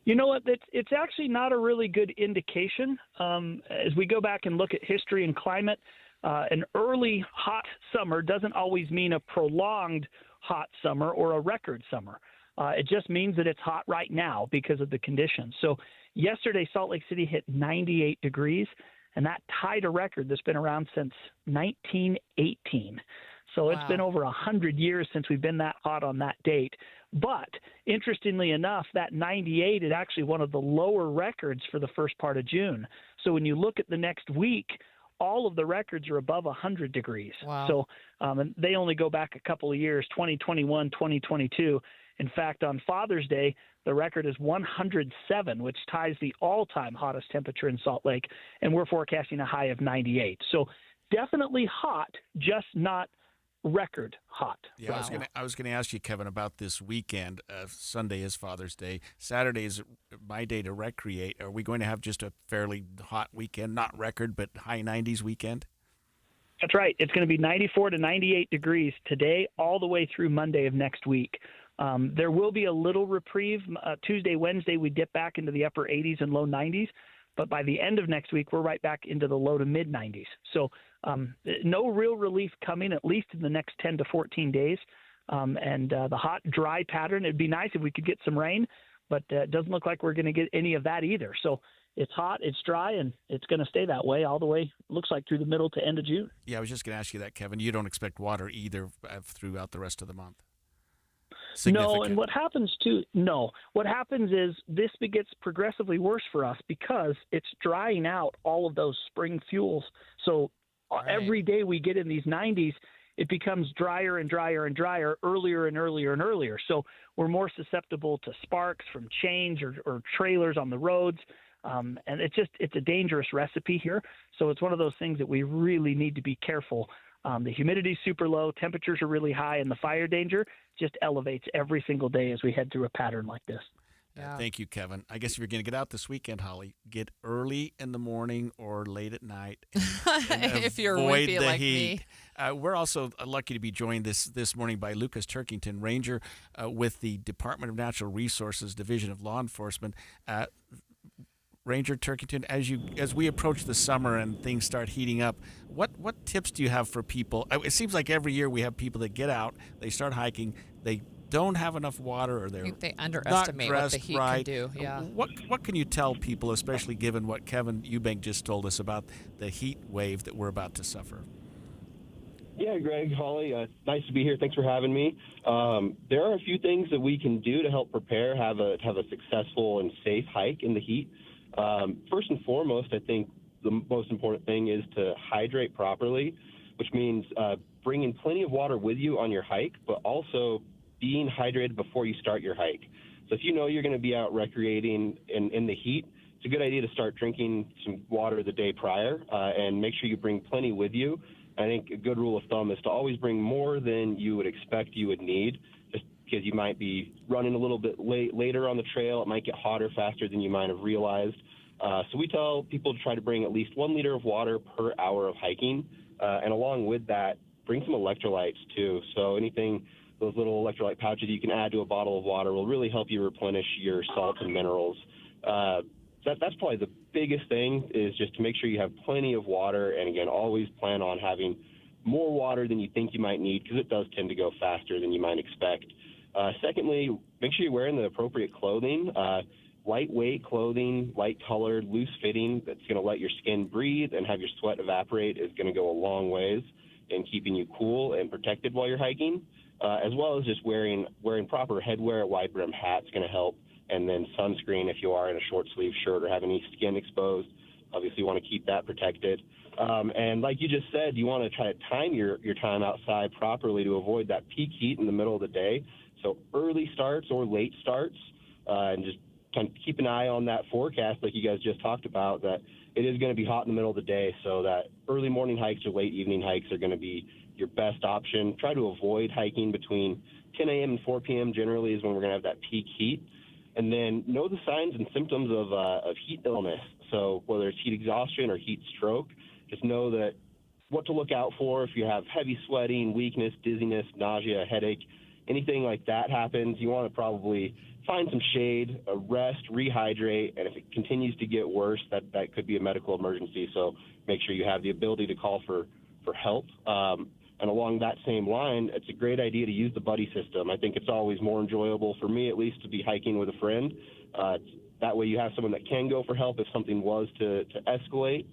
You know what? It's actually not a really good indication. As we go back and look at history and climate, an early hot summer doesn't always mean a prolonged hot summer or a record summer. It just means that it's hot right now because of the conditions. So yesterday, Salt Lake City hit 98 degrees, and that tied a record that's been around since 1918. So it's been over 100 years since we've been that hot on that date. But interestingly enough, that 98 is actually one of the lower records for the first part of June. So when you look at the next week, all of the records are above 100 degrees. Wow. So and they only go back a couple of years, 2021, 2022. In fact, on Father's Day, the record is 107, which ties the all-time hottest temperature in Salt Lake, and we're forecasting a high of 98. So definitely hot, just not record hot. Yeah, I was gonna ask you, Kevin, about this weekend. Sunday is Father's Day. Saturday is my day to recreate. Are we going to have just a fairly hot weekend? Not record, but high 90s weekend? That's right. It's going to be 94 to 98 degrees today all the way through Monday of next week. There will be a little reprieve. Tuesday, Wednesday, we dip back into the upper 80s and low 90s. But by the end of next week, we're right back into the low to mid 90s. So no real relief coming, at least in the next 10 to 14 days. The hot, dry pattern, it'd be nice if we could get some rain, but it doesn't look like we're going to get any of that either. So it's hot, it's dry, and it's going to stay that way all the way, looks like, through the middle to end of June. Yeah, I was just going to ask you that, Kevin. You don't expect water either throughout the rest of the month? No, and what happens is this gets progressively worse for us because it's drying out all of those spring fuels. So every day we get in these 90s, it becomes drier and drier and drier, earlier and earlier and earlier. So we're more susceptible to sparks from chains or trailers on the roads. And it's a dangerous recipe here. So it's one of those things that we really need to be careful. The humidity's super low, temperatures are really high, and the fire danger just elevates every single day as we head through a pattern like this. Yeah. Thank you, Kevin. I guess if you're going to get out this weekend, Holly, get early in the morning or late at night. And if you're avoid wimpy the like heat. me. We're also lucky to be joined this morning by Lucas Turkington, Ranger with the Department of Natural Resources Division of Law Enforcement. Ranger Turkington, as we approach the summer and things start heating up, what tips do you have for people? It seems like every year we have people that get out, they start hiking, they don't have enough water, or they underestimate not what the heat right. can do. Yeah. What can you tell people, especially given what Kevin Eubank just told us about the heat wave that we're about to suffer? Yeah, Greg, Holly, nice to be here. Thanks for having me. There are a few things that we can do to help prepare, have a successful and safe hike in the heat. First and foremost, I think the most important thing is to hydrate properly, which means bringing plenty of water with you on your hike, but also being hydrated before you start your hike. So if you know you're going to be out recreating in the heat, it's a good idea to start drinking some water the day prior and make sure you bring plenty with you. I think a good rule of thumb is to always bring more than you would expect you would need, just because you might be running a little bit later on the trail. It might get hotter faster than you might have realized. So we tell people to try to bring at least 1 liter of water per hour of hiking. And along with that, bring some electrolytes too. So those little electrolyte pouches you can add to a bottle of water will really help you replenish your salts and minerals. That's probably the biggest thing, is just to make sure you have plenty of water. And again, always plan on having more water than you think you might need, because it does tend to go faster than you might expect. Secondly, make sure you're wearing the appropriate clothing. Lightweight clothing, light-colored, loose-fitting, that's going to let your skin breathe and have your sweat evaporate is going to go a long ways in keeping you cool and protected while you're hiking, as well as just wearing proper headwear. A wide-brim hat's going to help, and then sunscreen if you are in a short-sleeve shirt or have any skin exposed. Obviously, you want to keep that protected. And like you just said, you want to try to time your time outside properly to avoid that peak heat in the middle of the day. So early starts or late starts, and just kind of keep an eye on that forecast, like you guys just talked about, that it is going to be hot in the middle of the day, so that early morning hikes or late evening hikes are going to be your best option. Try to avoid hiking between 10 a.m. and 4 p.m. generally is when we're going to have that peak heat. And then know the signs and symptoms of heat illness. So whether it's heat exhaustion or heat stroke, just know that what to look out for if you have heavy sweating, weakness, dizziness, nausea, headache, anything like that happens. You want to probably find some shade, rest, rehydrate, and if it continues to get worse, that could be a medical emergency. So make sure you have the ability to call for help. And along that same line, it's a great idea to use the buddy system. I think it's always more enjoyable, for me at least, to be hiking with a friend. That way you have someone that can go for help if something was to escalate,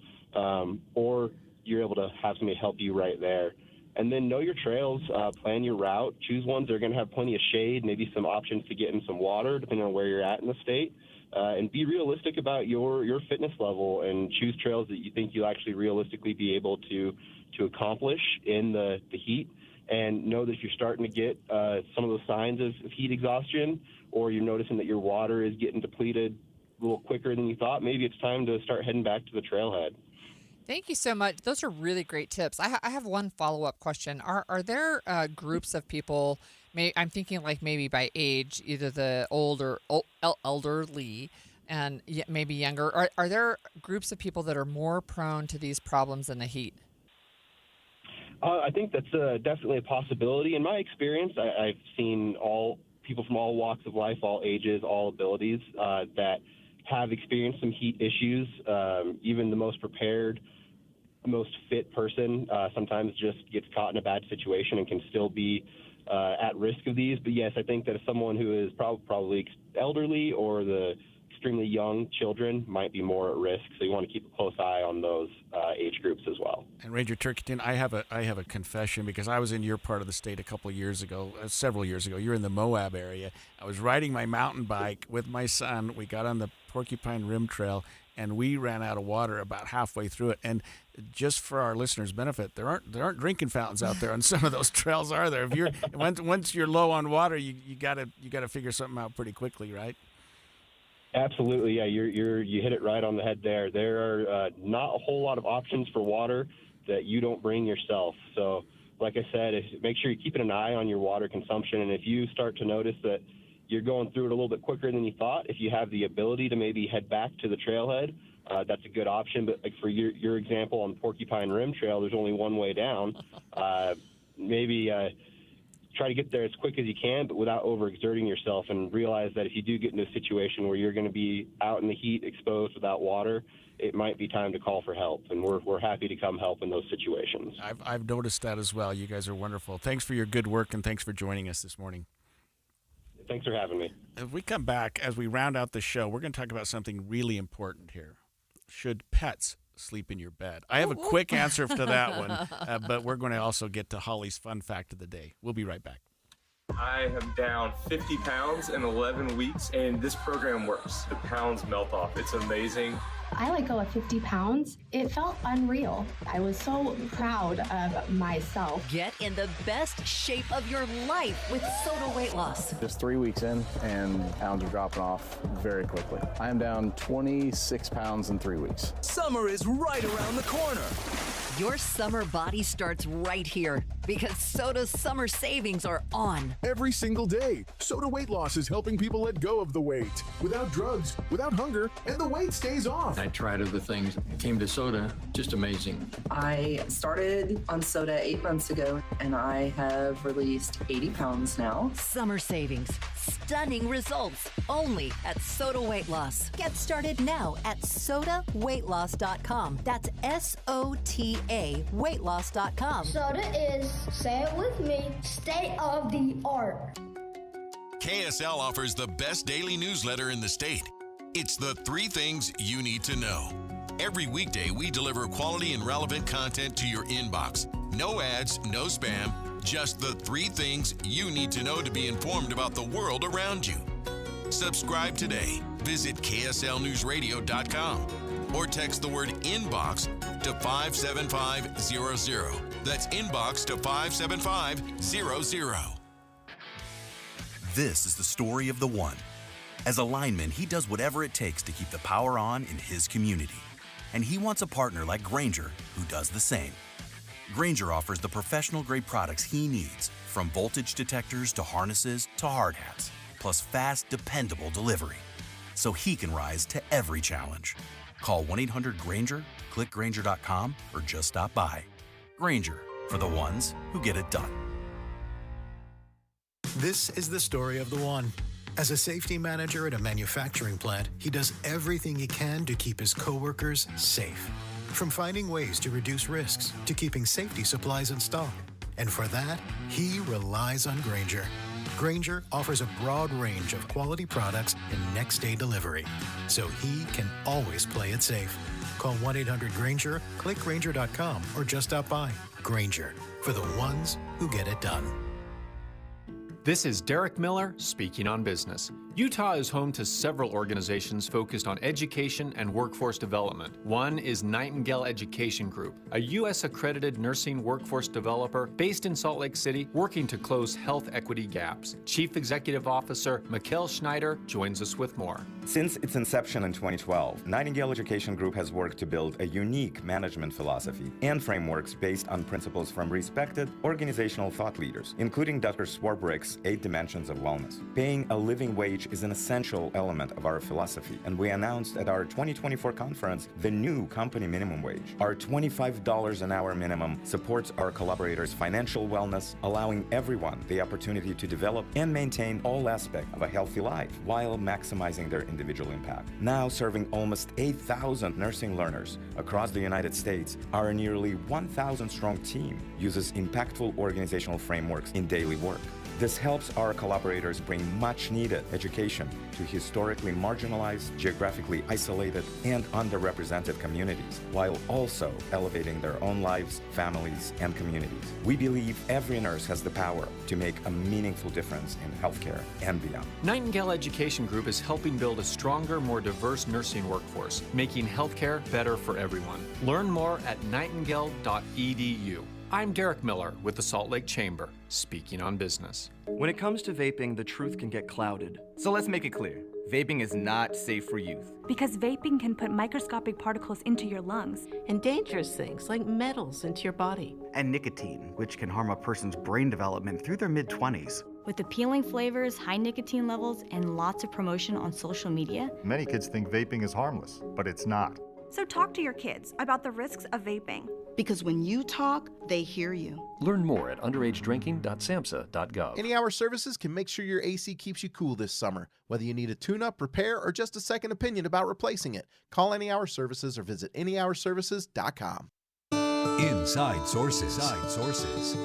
or you're able to have somebody help you right there. And then know your trails, plan your route, choose ones that are going to have plenty of shade, maybe some options to get in some water, depending on where you're at in the state, and be realistic about your fitness level and choose trails that you think you'll actually realistically be able to accomplish in the heat. and know that you're starting to get some of those signs of heat exhaustion, or you're noticing that your water is getting depleted a little quicker than you thought, maybe it's time to start heading back to the trailhead. Thank you so much. Those are really great tips. I have one follow-up question. Are there groups of people, I'm thinking like maybe by age, either the elderly and maybe younger, are there groups of people that are more prone to these problems than the heat? I think that's definitely a possibility. In my experience, I've seen people from all walks of life, all ages, all abilities that have experienced some heat issues. Even the most prepared, most fit person sometimes just gets caught in a bad situation and can still be at risk of these. But yes, I think that if someone who is probably elderly or the extremely young children might be more at risk. So you want to keep a close eye on those age groups as well. And Ranger Turkington, I have a confession, because I was in your part of the state a couple of years ago, several years ago. You're in the Moab area. I was riding my mountain bike with my son. We got on the Porcupine Rim Trail, and we ran out of water about halfway through it. And just for our listeners' benefit, there aren't drinking fountains out there on some of those trails, are there? If you're once you're low on water, you gotta figure something out pretty quickly, right? Absolutely, yeah. You hit it right on the head there. There are not a whole lot of options for water that you don't bring yourself. So, like I said, make sure you're keeping an eye on your water consumption. And if you start to notice that you're going through it a little bit quicker than you thought, if you have the ability to maybe head back to the trailhead, that's a good option. But like for your example on Porcupine Rim Trail, there's only one way down. Maybe try to get there as quick as you can, but without overexerting yourself, and realize that if you do get into a situation where you're going to be out in the heat, exposed without water, it might be time to call for help, and we're happy to come help in those situations. I've noticed that as well. You guys are wonderful. Thanks for your good work, and thanks for joining us this morning. Thanks for having me. If we come back, as we round out the show, we're going to talk about something really important here. Should pets sleep in your bed? I have a quick answer to that one, but we're going to also get to Holly's fun fact of the day. We'll be right back. I am down 50 pounds in 11 weeks, and this program works. The pounds melt off. It's amazing. I let go of 50 pounds. It felt unreal. I was so proud of myself. Get in the best shape of your life with Soda Weight Loss. Just 3 weeks in, and pounds are dropping off very quickly. I am down 26 pounds in 3 weeks. Summer is right around the corner. Your summer body starts right here, because Soda's summer savings are on. Every single day, Soda Weight Loss is helping people let go of the weight without drugs, without hunger, and the weight stays off. I tried other things, came to soda, just amazing. I started on soda 8 months ago, and I have released 80 pounds now. Summer savings, stunning results, only at Soda Weight Loss. Get started now at sodaweightloss.com. That's SOTA weightloss.com. Soda is, say it with me, state of the art. KSL offers the best daily newsletter in the state. It's the 3 things you need to know. Every weekday, we deliver quality and relevant content to your inbox. No ads, no spam, just the 3 things you need to know to be informed about the world around you. Subscribe today. Visit KSLNewsRadio.com or text the word inbox to 57500. That's inbox to 57500. This is the story of the one. As a lineman, he does whatever it takes to keep the power on in his community. And he wants a partner like Grainger who does the same. Grainger offers the professional-grade products he needs, from voltage detectors to harnesses to hard hats, plus fast, dependable delivery, so he can rise to every challenge. Call 1-800-GRAINGER, click Grainger.com, or just stop by. Grainger, for the ones who get it done. This is the story of the one. As a safety manager at a manufacturing plant, he does everything he can to keep his coworkers safe. From finding ways to reduce risks to keeping safety supplies in stock. And for that, he relies on Grainger. Grainger offers a broad range of quality products and next-day delivery, so he can always play it safe. Call 1-800-GRAINGER, click Grainger.com, or just stop by. Grainger, for the ones who get it done. This is Derek Miller speaking on business. Utah is home to several organizations focused on education and workforce development. One is Nightingale Education Group, a U.S.-accredited nursing workforce developer based in Salt Lake City, working to close health equity gaps. Chief Executive Officer Mikkel Schneider joins us with more. Since its inception in 2012, Nightingale Education Group has worked to build a unique management philosophy and frameworks based on principles from respected organizational thought leaders, including Dr. Swarbrick's 8 Dimensions of Wellness. Paying a living wage is an essential element of our philosophy, and we announced at our 2024 conference the new company minimum wage. Our $25 an hour minimum supports our collaborators' financial wellness, allowing everyone the opportunity to develop and maintain all aspects of a healthy life while maximizing their individual impact. Now serving almost 8,000 nursing learners across the United States, our nearly 1,000-strong team uses impactful organizational frameworks in daily work. This helps our collaborators bring much-needed education to historically marginalized, geographically isolated, and underrepresented communities, while also elevating their own lives, families, and communities. We believe every nurse has the power to make a meaningful difference in healthcare and beyond. Nightingale Education Group is helping build a stronger, more diverse nursing workforce, making healthcare better for everyone. Learn more at nightingale.edu. I'm Derek Miller with the Salt Lake Chamber, speaking on business. When it comes to vaping, the truth can get clouded. So let's make it clear. Vaping is not safe for youth. Because vaping can put microscopic particles into your lungs. And dangerous things like metals into your body. And nicotine, which can harm a person's brain development through their mid-20s. With appealing flavors, high nicotine levels, and lots of promotion on social media. Many kids think vaping is harmless, but it's not. So talk to your kids about the risks of vaping. Because when you talk, they hear you. Learn more at underagedrinking.samhsa.gov. Any Hour Services can make sure your AC keeps you cool this summer. Whether you need a tune-up, repair, or just a second opinion about replacing it, call Any Hour Services or visit anyhourservices.com. Inside Sources.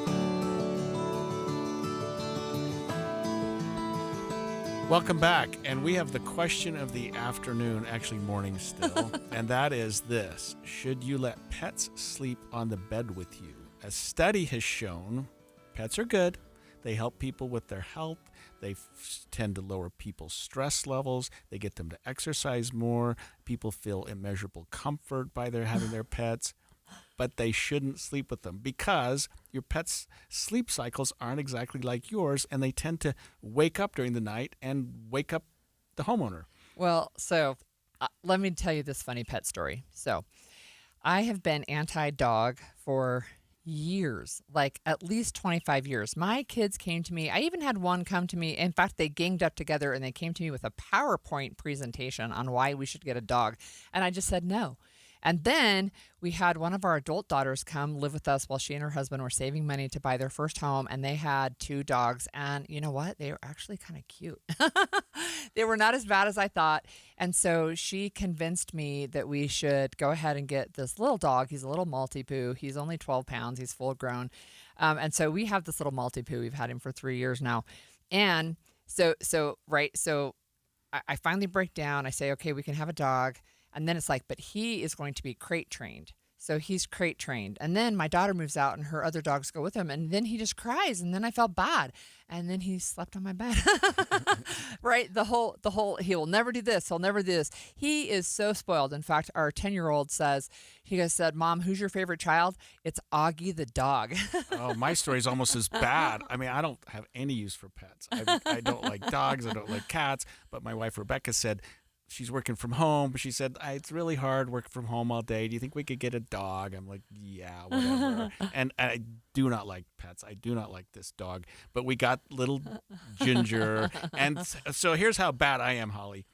Welcome back, and we have the question of the afternoon, actually morning still, and that is this: should you let pets sleep on the bed with you? A study has shown pets are good. They help people with their health. They tend to lower people's stress levels. They get them to exercise more. People feel immeasurable comfort by having their pets. But they shouldn't sleep with them because your pet's sleep cycles aren't exactly like yours, and they tend to wake up during the night and wake up the homeowner. Well, so let me tell you this funny pet story. So I have been anti-dog for years, like at least 25 years. My kids came to me. I even had one come to me. In fact, they ganged up together and they came to me with a PowerPoint presentation on why we should get a dog. And I just said no. And then we had one of our adult daughters come live with us while she and her husband were saving money to buy their first home. And they had 2 dogs. And you know what? They were actually kind of cute. They were not as bad as I thought. And so she convinced me that we should go ahead and get this little dog. He's a little Maltipoo. He's only 12 pounds. He's full grown. And so we have this little Maltipoo. We've had him for 3 years now. And so I finally break down. I say, okay, we can have a dog. And then it's like, but he is going to be crate trained. So he's crate trained. And then my daughter moves out and her other dogs go with him. And then he just cries. And then I felt bad. And then he slept on my bed. Right? The whole, he will never do this. He'll never do this. He is so spoiled. In fact, our 10-year-old said, Mom, who's your favorite child? It's Augie the dog. Oh, my story is almost as bad. I mean, I don't have any use for pets. I don't like dogs. I don't like cats. But my wife, Rebecca, said, she's working from home, but she said, it's really hard working from home all day. Do you think we could get a dog? I'm like, yeah, whatever. And I do not like pets. I do not like this dog. But we got little Ginger. And so here's how bad I am, Holly.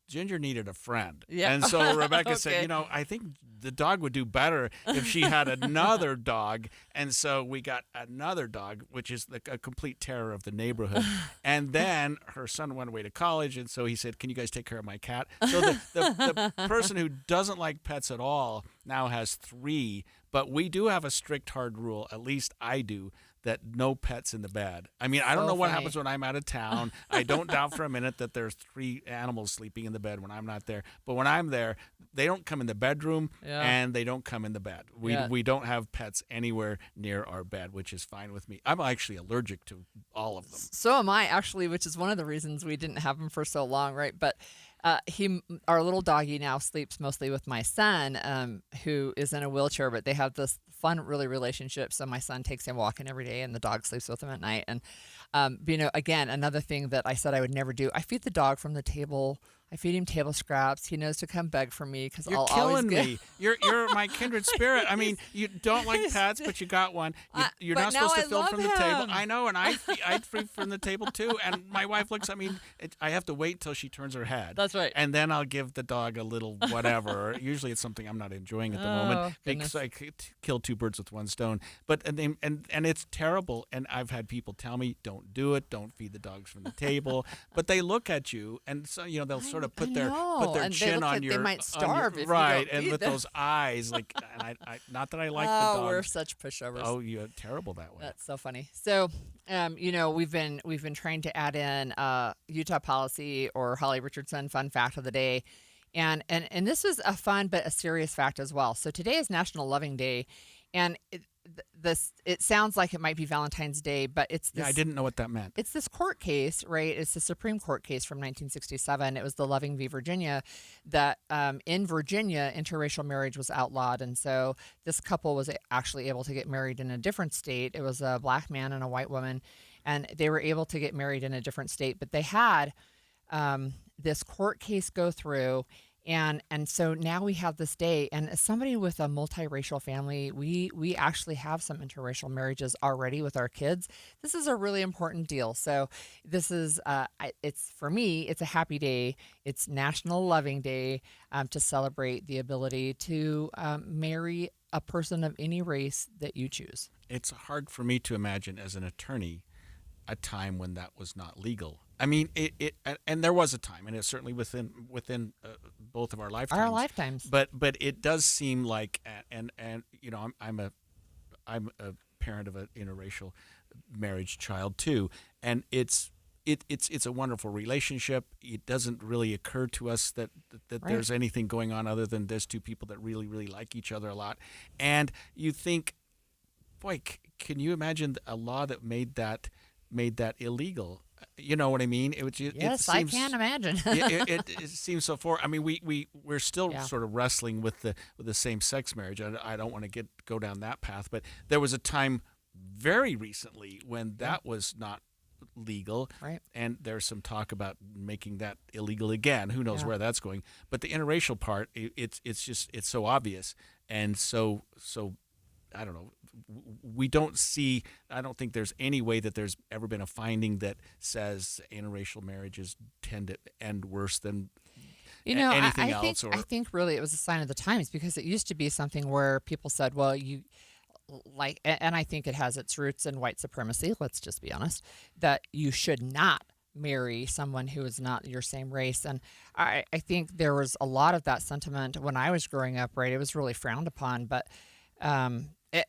Ginger needed a friend. Yeah. And so Rebecca Okay. said, I think the dog would do better if she had another dog. And so we got another dog, which is a complete terror of the neighborhood. And then her son went away to college, and so he said, can you guys take care of my cat? So the person who doesn't like pets at all now has 3. But we do have a strict, hard rule, at least I do, that no pets in the bed. I mean, I don't know what happens when I'm out of town. I don't doubt for a minute that there's 3 animals sleeping in the bed when I'm not there. But when I'm there, they don't come in the bedroom and they don't come in the bed. We don't have pets anywhere near our bed, which is fine with me. I'm actually allergic to all of them. So am I, actually, which is one of the reasons we didn't have him for so long, right? But our little doggy now sleeps mostly with my son, who is in a wheelchair, but they have this fun, really relationship. So my son takes him walking every day, and the dog sleeps with him at night. And again, another thing that I said I would never do: I feed the dog from the table. I feed him table scraps. He knows to come beg for me because I'll always get... You're my kindred spirit. I mean, you don't like pets, but you got one. You're not supposed to fill from the table. I know, and I feed from the table too. And my wife looks at me. I have to wait till she turns her head. That's right. And then I'll give the dog a little whatever. Usually it's something I'm not enjoying at the moment because I kill 2 birds with 1 stone. But and it's terrible. And I've had people tell me, don't do it. Don't feed the dogs from the table. But they look at you, and so they'll sort of put their chin on your... They might starve if right, you don't and feed with them. those eyes, like, and I not that I like the dogs. We're such pushovers. Oh, you're terrible that way. That's so funny. So, we've been trying to add in Utah policy or Holly Richardson fun fact of the day, and this is a fun but a serious fact as well. So today is National Loving Day, and it sounds like it might be Valentine's Day, but it's this, I didn't know what that meant. It's this court case, right? It's the Supreme Court case from 1967. It was the Loving v. Virginia that in Virginia, interracial marriage was outlawed. And so this couple was actually able to get married in a different state. It was a black man and a white woman, and they were able to get married in a different state. But they had this court case go through. And so now we have this day, and as somebody with a multiracial family, we actually have some interracial marriages already with our kids. This is a really important deal. So this is, for me, it's a happy day. It's National Loving Day to celebrate the ability to marry a person of any race that you choose. It's hard for me to imagine as an attorney a time when that was not legal. I mean, and there was a time, and it's certainly within both of our lifetimes. Our lifetimes. But it does seem like, and I'm a parent of an interracial marriage child too, and it's a wonderful relationship. It doesn't really occur to us that right. There's anything going on other than there's 2 people that really, really like each other a lot, and you think, boy, can you imagine a law that made that illegal? You know what I mean? Yes, I can imagine. it seems so far. I mean, we're still sort of wrestling with the same-sex marriage. I don't want to go down that path, but there was a time very recently when that was not legal, right? And there's some talk about making that illegal again. Who knows where that's going? But the interracial part, it's so obvious, and so I don't know. I don't think there's any way that there's ever been a finding that says interracial marriages tend to end worse than anything else. I think really it was a sign of the times, because it used to be something where people said, well, and I think it has its roots in white supremacy, let's just be honest, that you should not marry someone who is not your same race. And I think there was a lot of that sentiment when I was growing up, right? It was really frowned upon, but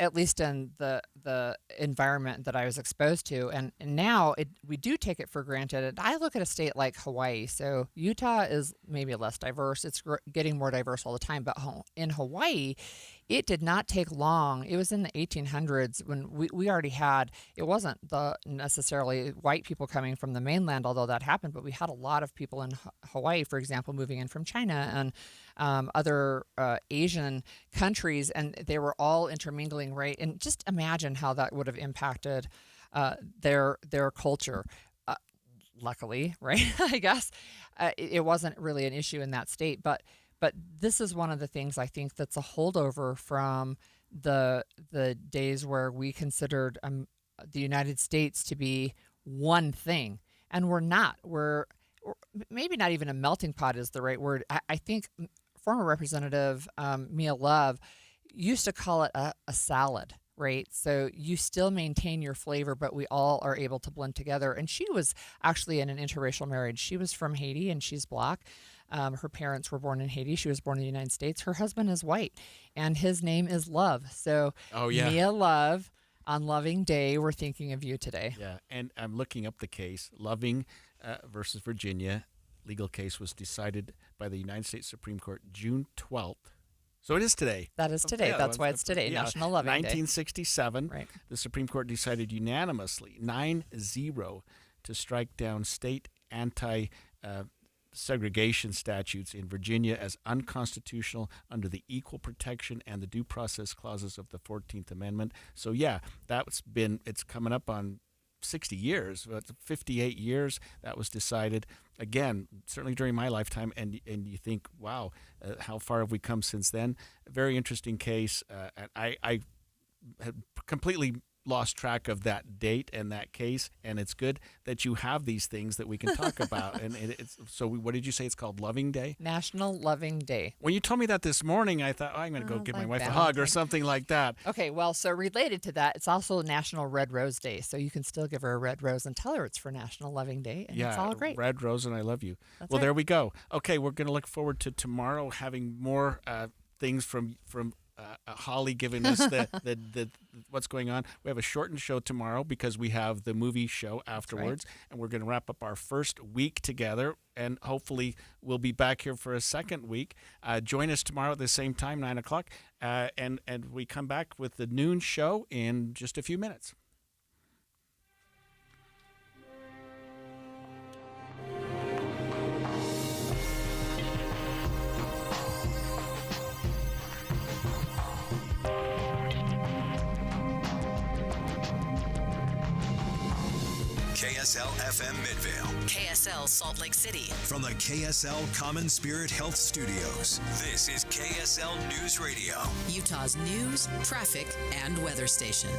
at least in the environment that I was exposed to. And now we do take it for granted. And I look at a state like Hawaii. So Utah is maybe less diverse. It's getting more diverse all the time. But in Hawaii, it did not take long. It was in the 1800s when we already had, it wasn't necessarily white people coming from the mainland, although that happened, but we had a lot of people in Hawaii, for example, moving in from China and other Asian countries, and they were all intermingling, right? And just imagine how that would have impacted their culture. Luckily, right? I guess it wasn't really an issue in that state, but this is one of the things I think that's a holdover from the days where we considered the United States to be one thing, and we're not. We're maybe not even a melting pot is the right word. I think former Representative Mia Love used to call it a salad, right? So you still maintain your flavor, but we all are able to blend together. And she was actually in an interracial marriage. She was from Haiti, and she's Black. Her parents were born in Haiti. She was born in the United States. Her husband is white, and his name is Love. So Mia Love On Loving Day, we're thinking of you today. Yeah, and I'm looking up the case. Loving versus Virginia. Legal case was decided by the United States Supreme Court June 12th. So it is today. That is today. Yeah, That's why it's today, National Loving Day. 1967, Right. The Supreme Court decided unanimously, 9-0, to strike down state anti-segregation statutes in Virginia as unconstitutional under the Equal Protection and the Due Process Clauses of the 14th Amendment. So, yeah, it's coming up on 60 years, 58 years that was decided. Again, certainly during my lifetime, and you think, wow, how far have we come since then? A very interesting case. I had completely lost track of that date and that case, and it's good that you have these things that we can talk about. And so what did you say it's called? Loving Day? National Loving Day. When you told me that this morning, I thought, I'm going to go give my wife a hug or something like that. Okay, well, so related to that, it's also National Red Rose Day, so you can still give her a red rose and tell her it's for National Loving Day, and it's all great. Red rose and I love you. That's well, right. there we go. Okay, we're going to look forward to tomorrow having more things from Holly giving us the what's going on. We have a shortened show tomorrow because we have the movie show afterwards, and we're going to wrap up our first week together, and hopefully we'll be back here for a second week. Join us tomorrow at the same time, 9 o'clock, and we come back with the noon show in just a few minutes. KSL FM Midvale. KSL Salt Lake City. From the KSL Common Spirit Health Studios, this is KSL News Radio. Utah's news, traffic, and weather station.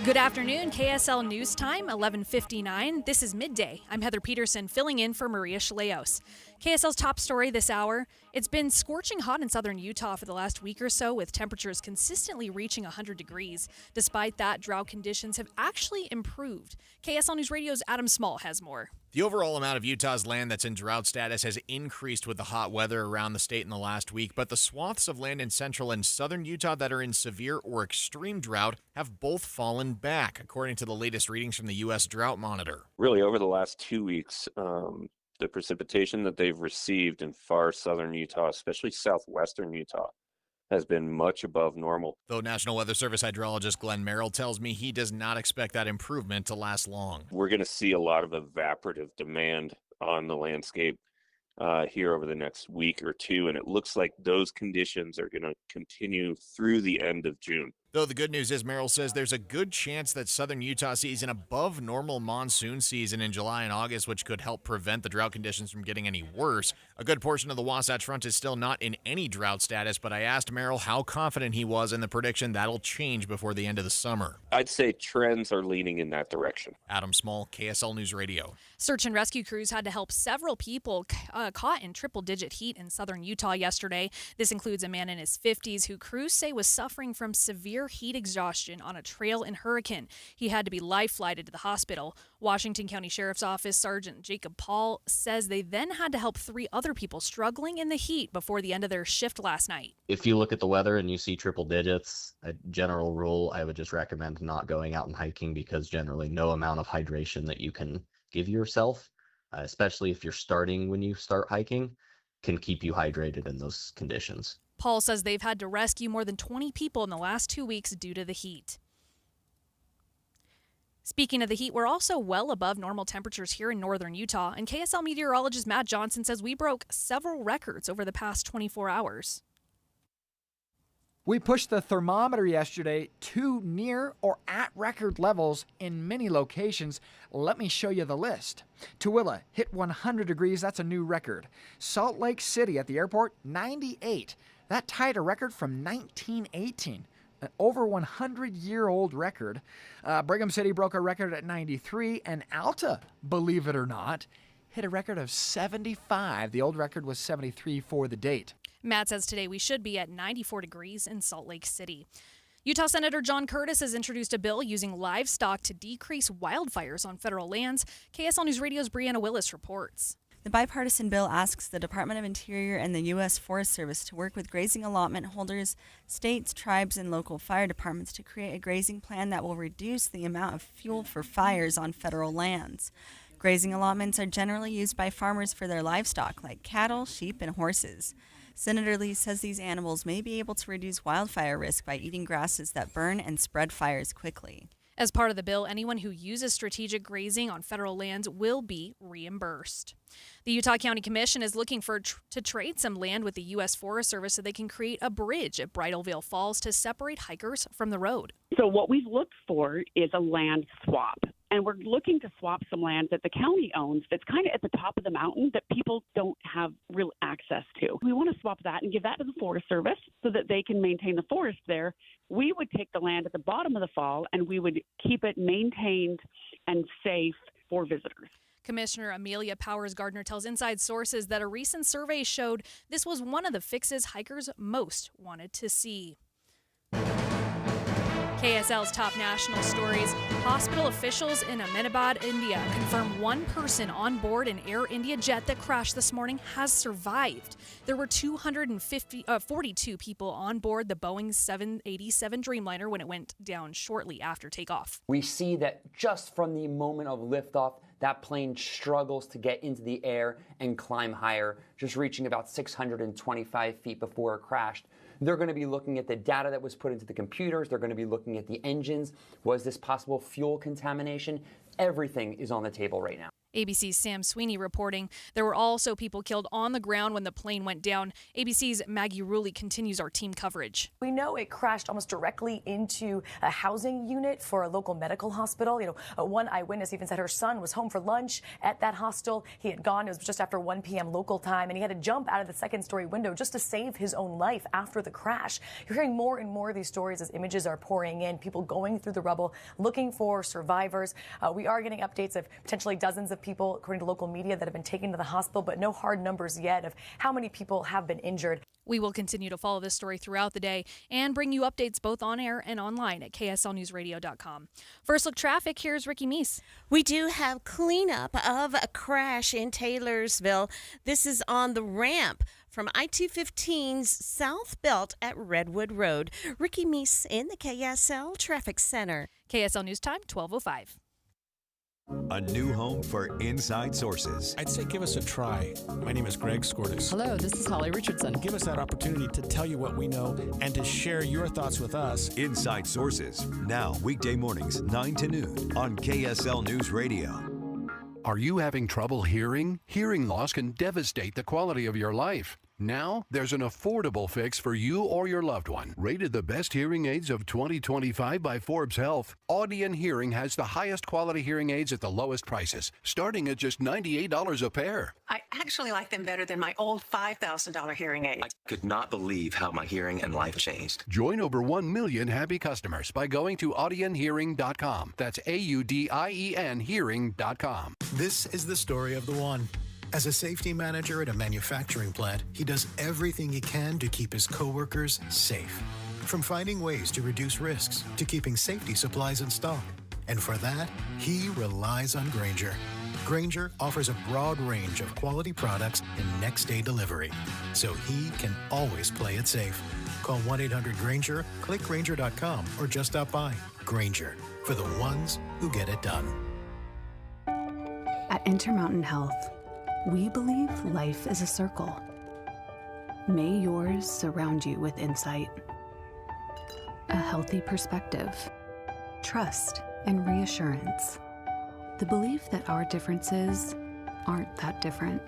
Good afternoon, KSL News Time, 11:59. This is Midday. I'm Heather Peterson, filling in for Maria Schleos. KSL's top story this hour. It's been scorching hot in southern Utah for the last week or so, with temperatures consistently reaching 100 degrees. Despite that, drought conditions have actually improved. KSL News Radio's Adam Small has more. The overall amount of Utah's land that's in drought status has increased with the hot weather around the state in the last week, but the swaths of land in central and southern Utah that are in severe or extreme drought have both fallen back, according to the latest readings from the U.S. Drought Monitor. Really, over the last 2 weeks, the precipitation that they've received in far southern Utah, especially southwestern Utah, has been much above normal. Though National Weather Service hydrologist Glenn Merrill tells me he does not expect that improvement to last long. We're going to see a lot of evaporative demand on the landscape here over the next week or two, and it looks like those conditions are going to continue through the end of June. Though the good news is, Merrill says there's a good chance that southern Utah sees an above normal monsoon season in July and August, which could help prevent the drought conditions from getting any worse. A good portion of the Wasatch Front is still not in any drought status, but I asked Merrill how confident he was in the prediction that'll change before the end of the summer. I'd say trends are leaning in that direction. Adam Small, KSL News Radio. Search and rescue crews had to help several people caught in triple-digit heat in southern Utah yesterday. This includes a man in his 50s who crews say was suffering from severe heat exhaustion on a trail in Hurricane. He had to be life-flighted to the hospital. Washington County Sheriff's Office Sergeant Jacob Paul says they then had to help 3 other people struggling in the heat before the end of their shift last night. If you look at the weather and you see triple digits, a general rule, I would just recommend not going out and hiking, because generally no amount of hydration that you can give yourself, especially if you're starting when you start hiking, can keep you hydrated in those conditions. Paul says they've had to rescue more than 20 people in the last 2 weeks due to the heat. Speaking of the heat, we're also well above normal temperatures here in northern Utah, and KSL meteorologist Matt Johnson says we broke several records over the past 24 hours. We pushed the thermometer yesterday to near or at record levels in many locations. Let me show you the list. Tooele hit 100 degrees, that's a new record. Salt Lake City at the airport, 98. That tied a record from 1918, an over 100-year-old record. Brigham City broke a record at 93, and Alta, believe it or not, hit a record of 75. The old record was 73 for the date. Matt says today we should be at 94 degrees in Salt Lake City. Utah Senator John Curtis has introduced a bill using livestock to decrease wildfires on federal lands. KSL News Radio's Brianna Willis reports. The bipartisan bill asks the Department of Interior and the U.S. Forest Service to work with grazing allotment holders, states, tribes, and local fire departments to create a grazing plan that will reduce the amount of fuel for fires on federal lands. Grazing allotments are generally used by farmers for their livestock, like cattle, sheep, and horses. Senator Lee says these animals may be able to reduce wildfire risk by eating grasses that burn and spread fires quickly. As part of the bill, anyone who uses strategic grazing on federal lands will be reimbursed. The Utah County Commission is looking to trade some land with the U.S. Forest Service so they can create a bridge at Bridalveil Falls to separate hikers from the road. So what we've looked for is a land swap. And we're looking to swap some land that the county owns that's kind of at the top of the mountain that people don't have real access to. We want to swap that and give that to the Forest Service so that they can maintain the forest there. We would take the land at the bottom of the fall and we would keep it maintained and safe for visitors. Commissioner Amelia Powers Gardner tells Inside Sources that a recent survey showed this was one of the fixes hikers most wanted to see. KSL's top national stories. Hospital officials in Ahmedabad, India confirm one person on board an Air India jet that crashed this morning has survived. There were 42 people on board the Boeing 787 Dreamliner when it went down shortly after takeoff. We see that just from the moment of liftoff, that plane struggles to get into the air and climb higher, just reaching about 625 feet before it crashed. They're going to be looking at the data that was put into the computers. They're going to be looking at the engines. Was this possible fuel contamination? Everything is on the table right now. ABC's Sam Sweeney reporting. There were also people killed on the ground when the plane went down. ABC's Maggie Rulli continues our team coverage. We know it crashed almost directly into a housing unit for a local medical hospital. One eyewitness even said her son was home for lunch at that hostel. He had gone. It was just after 1 p.m. local time, and he had to jump out of the second-story window just to save his own life after the crash. You're hearing more and more of these stories as images are pouring in, people going through the rubble, looking for survivors. We are getting updates of potentially dozens of people, according to local media, that have been taken to the hospital, but no hard numbers yet of how many people have been injured. We will continue to follow this story throughout the day and bring you updates both on air and online at kslnewsradio.com. First look traffic, here's Ricky Meese. We do have cleanup of a crash in Taylorsville. This is on the ramp from I-215's South Belt at Redwood Road. Ricky Meese in the KSL Traffic Center. KSL News Time, 12:05. A new home for Inside Sources. I'd say give us a try. My name is Greg Skordas. Hello, this is Holly Richardson. Give us that opportunity to tell you what we know and to share your thoughts with us. Inside Sources, now weekday mornings 9 to noon on KSL News Radio. Are you having trouble hearing? Hearing loss can devastate the quality of your life. Now, there's an affordable fix for you or your loved one. Rated the best hearing aids of 2025 by Forbes Health, Audion Hearing has the highest quality hearing aids at the lowest prices, starting at just $98 a pair. I actually like them better than my old $5,000 hearing aid. I could not believe how my hearing and life changed. Join over 1 million happy customers by going to audionhearing.com. That's AUDIEN hearing.com. This is the story of the one. As a safety manager at a manufacturing plant, he does everything he can to keep his coworkers safe. From finding ways to reduce risks to keeping safety supplies in stock. And for that, he relies on Grainger. Grainger offers a broad range of quality products and next-day delivery, so he can always play it safe. Call 1-800-GRAINGER, click Grainger.com, or just stop by. Grainger, for the ones who get it done. At Intermountain Health, we believe life is a circle. May yours surround you with insight, a healthy perspective, trust, and reassurance. The belief that our differences aren't that different,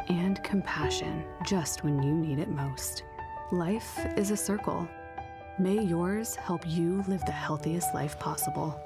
and compassion just when you need it most. Life is a circle. May yours help you live the healthiest life possible.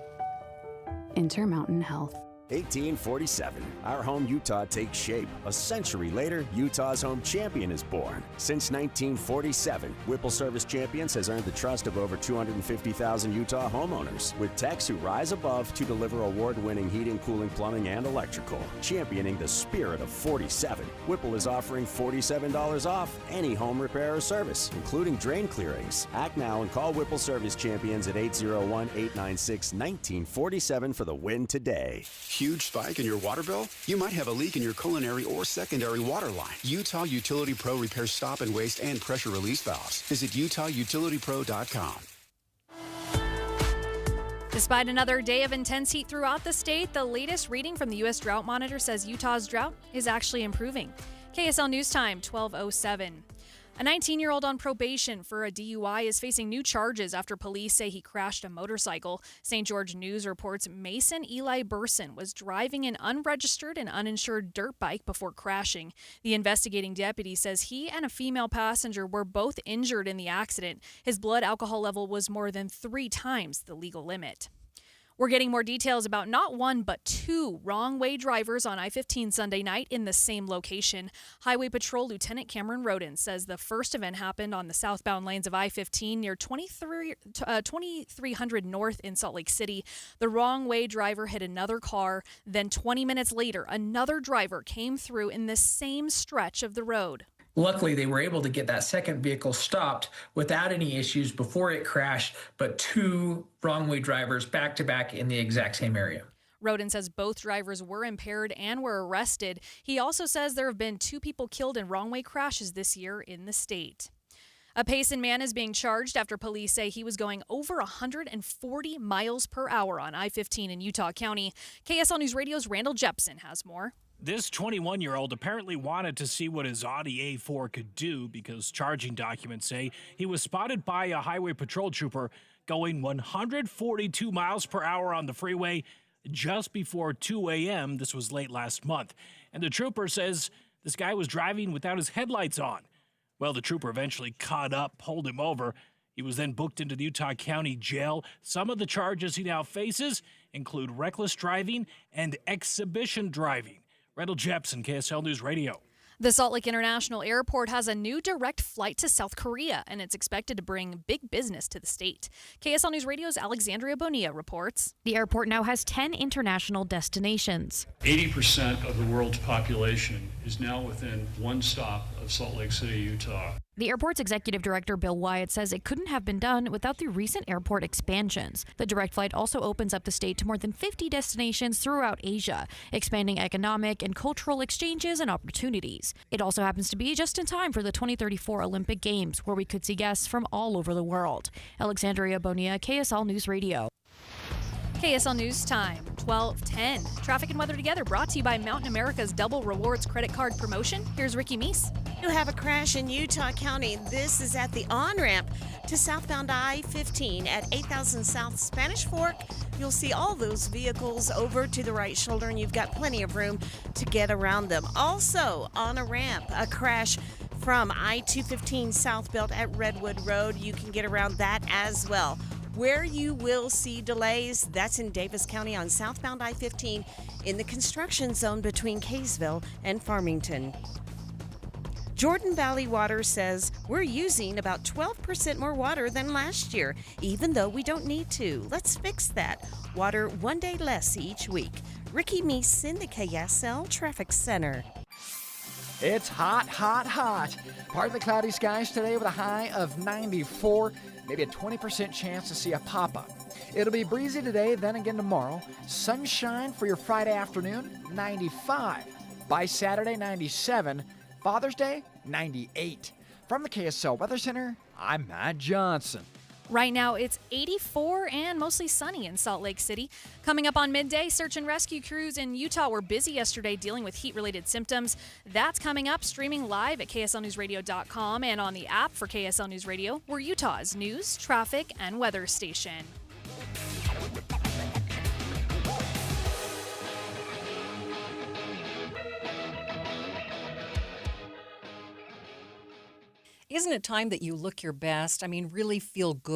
Intermountain Health. 1847. Our home Utah takes shape. A century later, Utah's home champion is born. Since 1947, Whipple Service Champions has earned the trust of over 250,000 Utah homeowners, with techs who rise above to deliver award-winning heating, cooling, plumbing, and electrical. Championing the spirit of 47, Whipple is offering $47 off any home repair or service, including drain clearings. Act now and call Whipple Service Champions at 801-896-1947 for the win today. Huge spike in your water bill? You might have a leak in your culinary or secondary water line. Utah Utility Pro repairs stop and waste and pressure release valves. Visit utahutilitypro.com. Despite another day of intense heat throughout the state, the latest reading from the U.S. Drought Monitor says Utah's drought is actually improving. KSL News Time, 12:07. A 19-year-old on probation for a DUI is facing new charges after police say he crashed a motorcycle. St. George News reports Mason Eli Burson was driving an unregistered and uninsured dirt bike before crashing. The investigating deputy says he and a female passenger were both injured in the accident. His blood alcohol level was more than 3 times the legal limit. We're getting more details about not one, but 2 wrong-way drivers on I-15 Sunday night in the same location. Highway Patrol Lieutenant Cameron Roden says the first event happened on the southbound lanes of I-15 near 2300 North in Salt Lake City. The wrong-way driver hit another car. Then 20 minutes later, another driver came through in the same stretch of the road. Luckily, they were able to get that second vehicle stopped without any issues before it crashed, but 2 wrong-way drivers back-to-back in the exact same area. Roden says both drivers were impaired and were arrested. He also says there have been 2 people killed in wrong-way crashes this year in the state. A Payson man is being charged after police say he was going over 140 miles per hour on I-15 in Utah County. KSL News Radio's Randall Jepson has more. This 21-year-old apparently wanted to see what his Audi A4 could do because charging documents say he was spotted by a highway patrol trooper going 142 miles per hour on the freeway just before 2 a.m. This was late last month. And the trooper says this guy was driving without his headlights on. Well, the trooper eventually caught up, pulled him over. He was then booked into the Utah County Jail. Some of the charges he now faces include reckless driving and exhibition driving. Randall Jepson, KSL News Radio. The Salt Lake International Airport has a new direct flight to South Korea, and it's expected to bring big business to the state. KSL News Radio's Alexandria Bonilla reports. The airport now has 10 international destinations. 80% of the world's population is now within one stop of Salt Lake City, Utah. The airport's executive director, Bill Wyatt, says it couldn't have been done without the recent airport expansions. The direct flight also opens up the state to more than 50 destinations throughout Asia, expanding economic and cultural exchanges and opportunities. It also happens to be just in time for the 2034 Olympic Games, where we could see guests from all over the world. Alexandria Bonilla, KSL News Radio. KSL News Time, 12:10. Traffic and weather together brought to you by Mountain America's Double Rewards credit card promotion. Here's Ricky Meese. You have a crash in Utah County. This is at the on-ramp to southbound I-15 at 8000 South Spanish Fork. You'll see all those vehicles over to the right shoulder, and you've got plenty of room to get around them. Also, on a ramp, a crash from I-215 southbound at Redwood Road. You can get around that as well. Where you will see delays, that's in Davis County on southbound I-15 in the construction zone between Kaysville and Farmington. Jordan Valley Water says we're using about 12% more water than last year, even though we don't need to. Let's fix that. Water one day less each week. Ricky Meese in the KSL Traffic Center. It's hot, hot, hot. Partly cloudy skies today with a high of 94. Maybe a 20% chance to see a pop-up. It'll be breezy today, then again tomorrow. Sunshine for your Friday afternoon, 95. By Saturday, 97. Father's Day, 98. From the KSL Weather Center, I'm Matt Johnson. Right now, it's 84 and mostly sunny in Salt Lake City. Coming up on midday, search and rescue crews in Utah were busy yesterday dealing with heat-related symptoms. That's coming up, streaming live at KSLNewsRadio.com and on the app for KSL News Radio. We're Utah's news, traffic, and weather station. Isn't it time that you look your best? I mean, really feel good?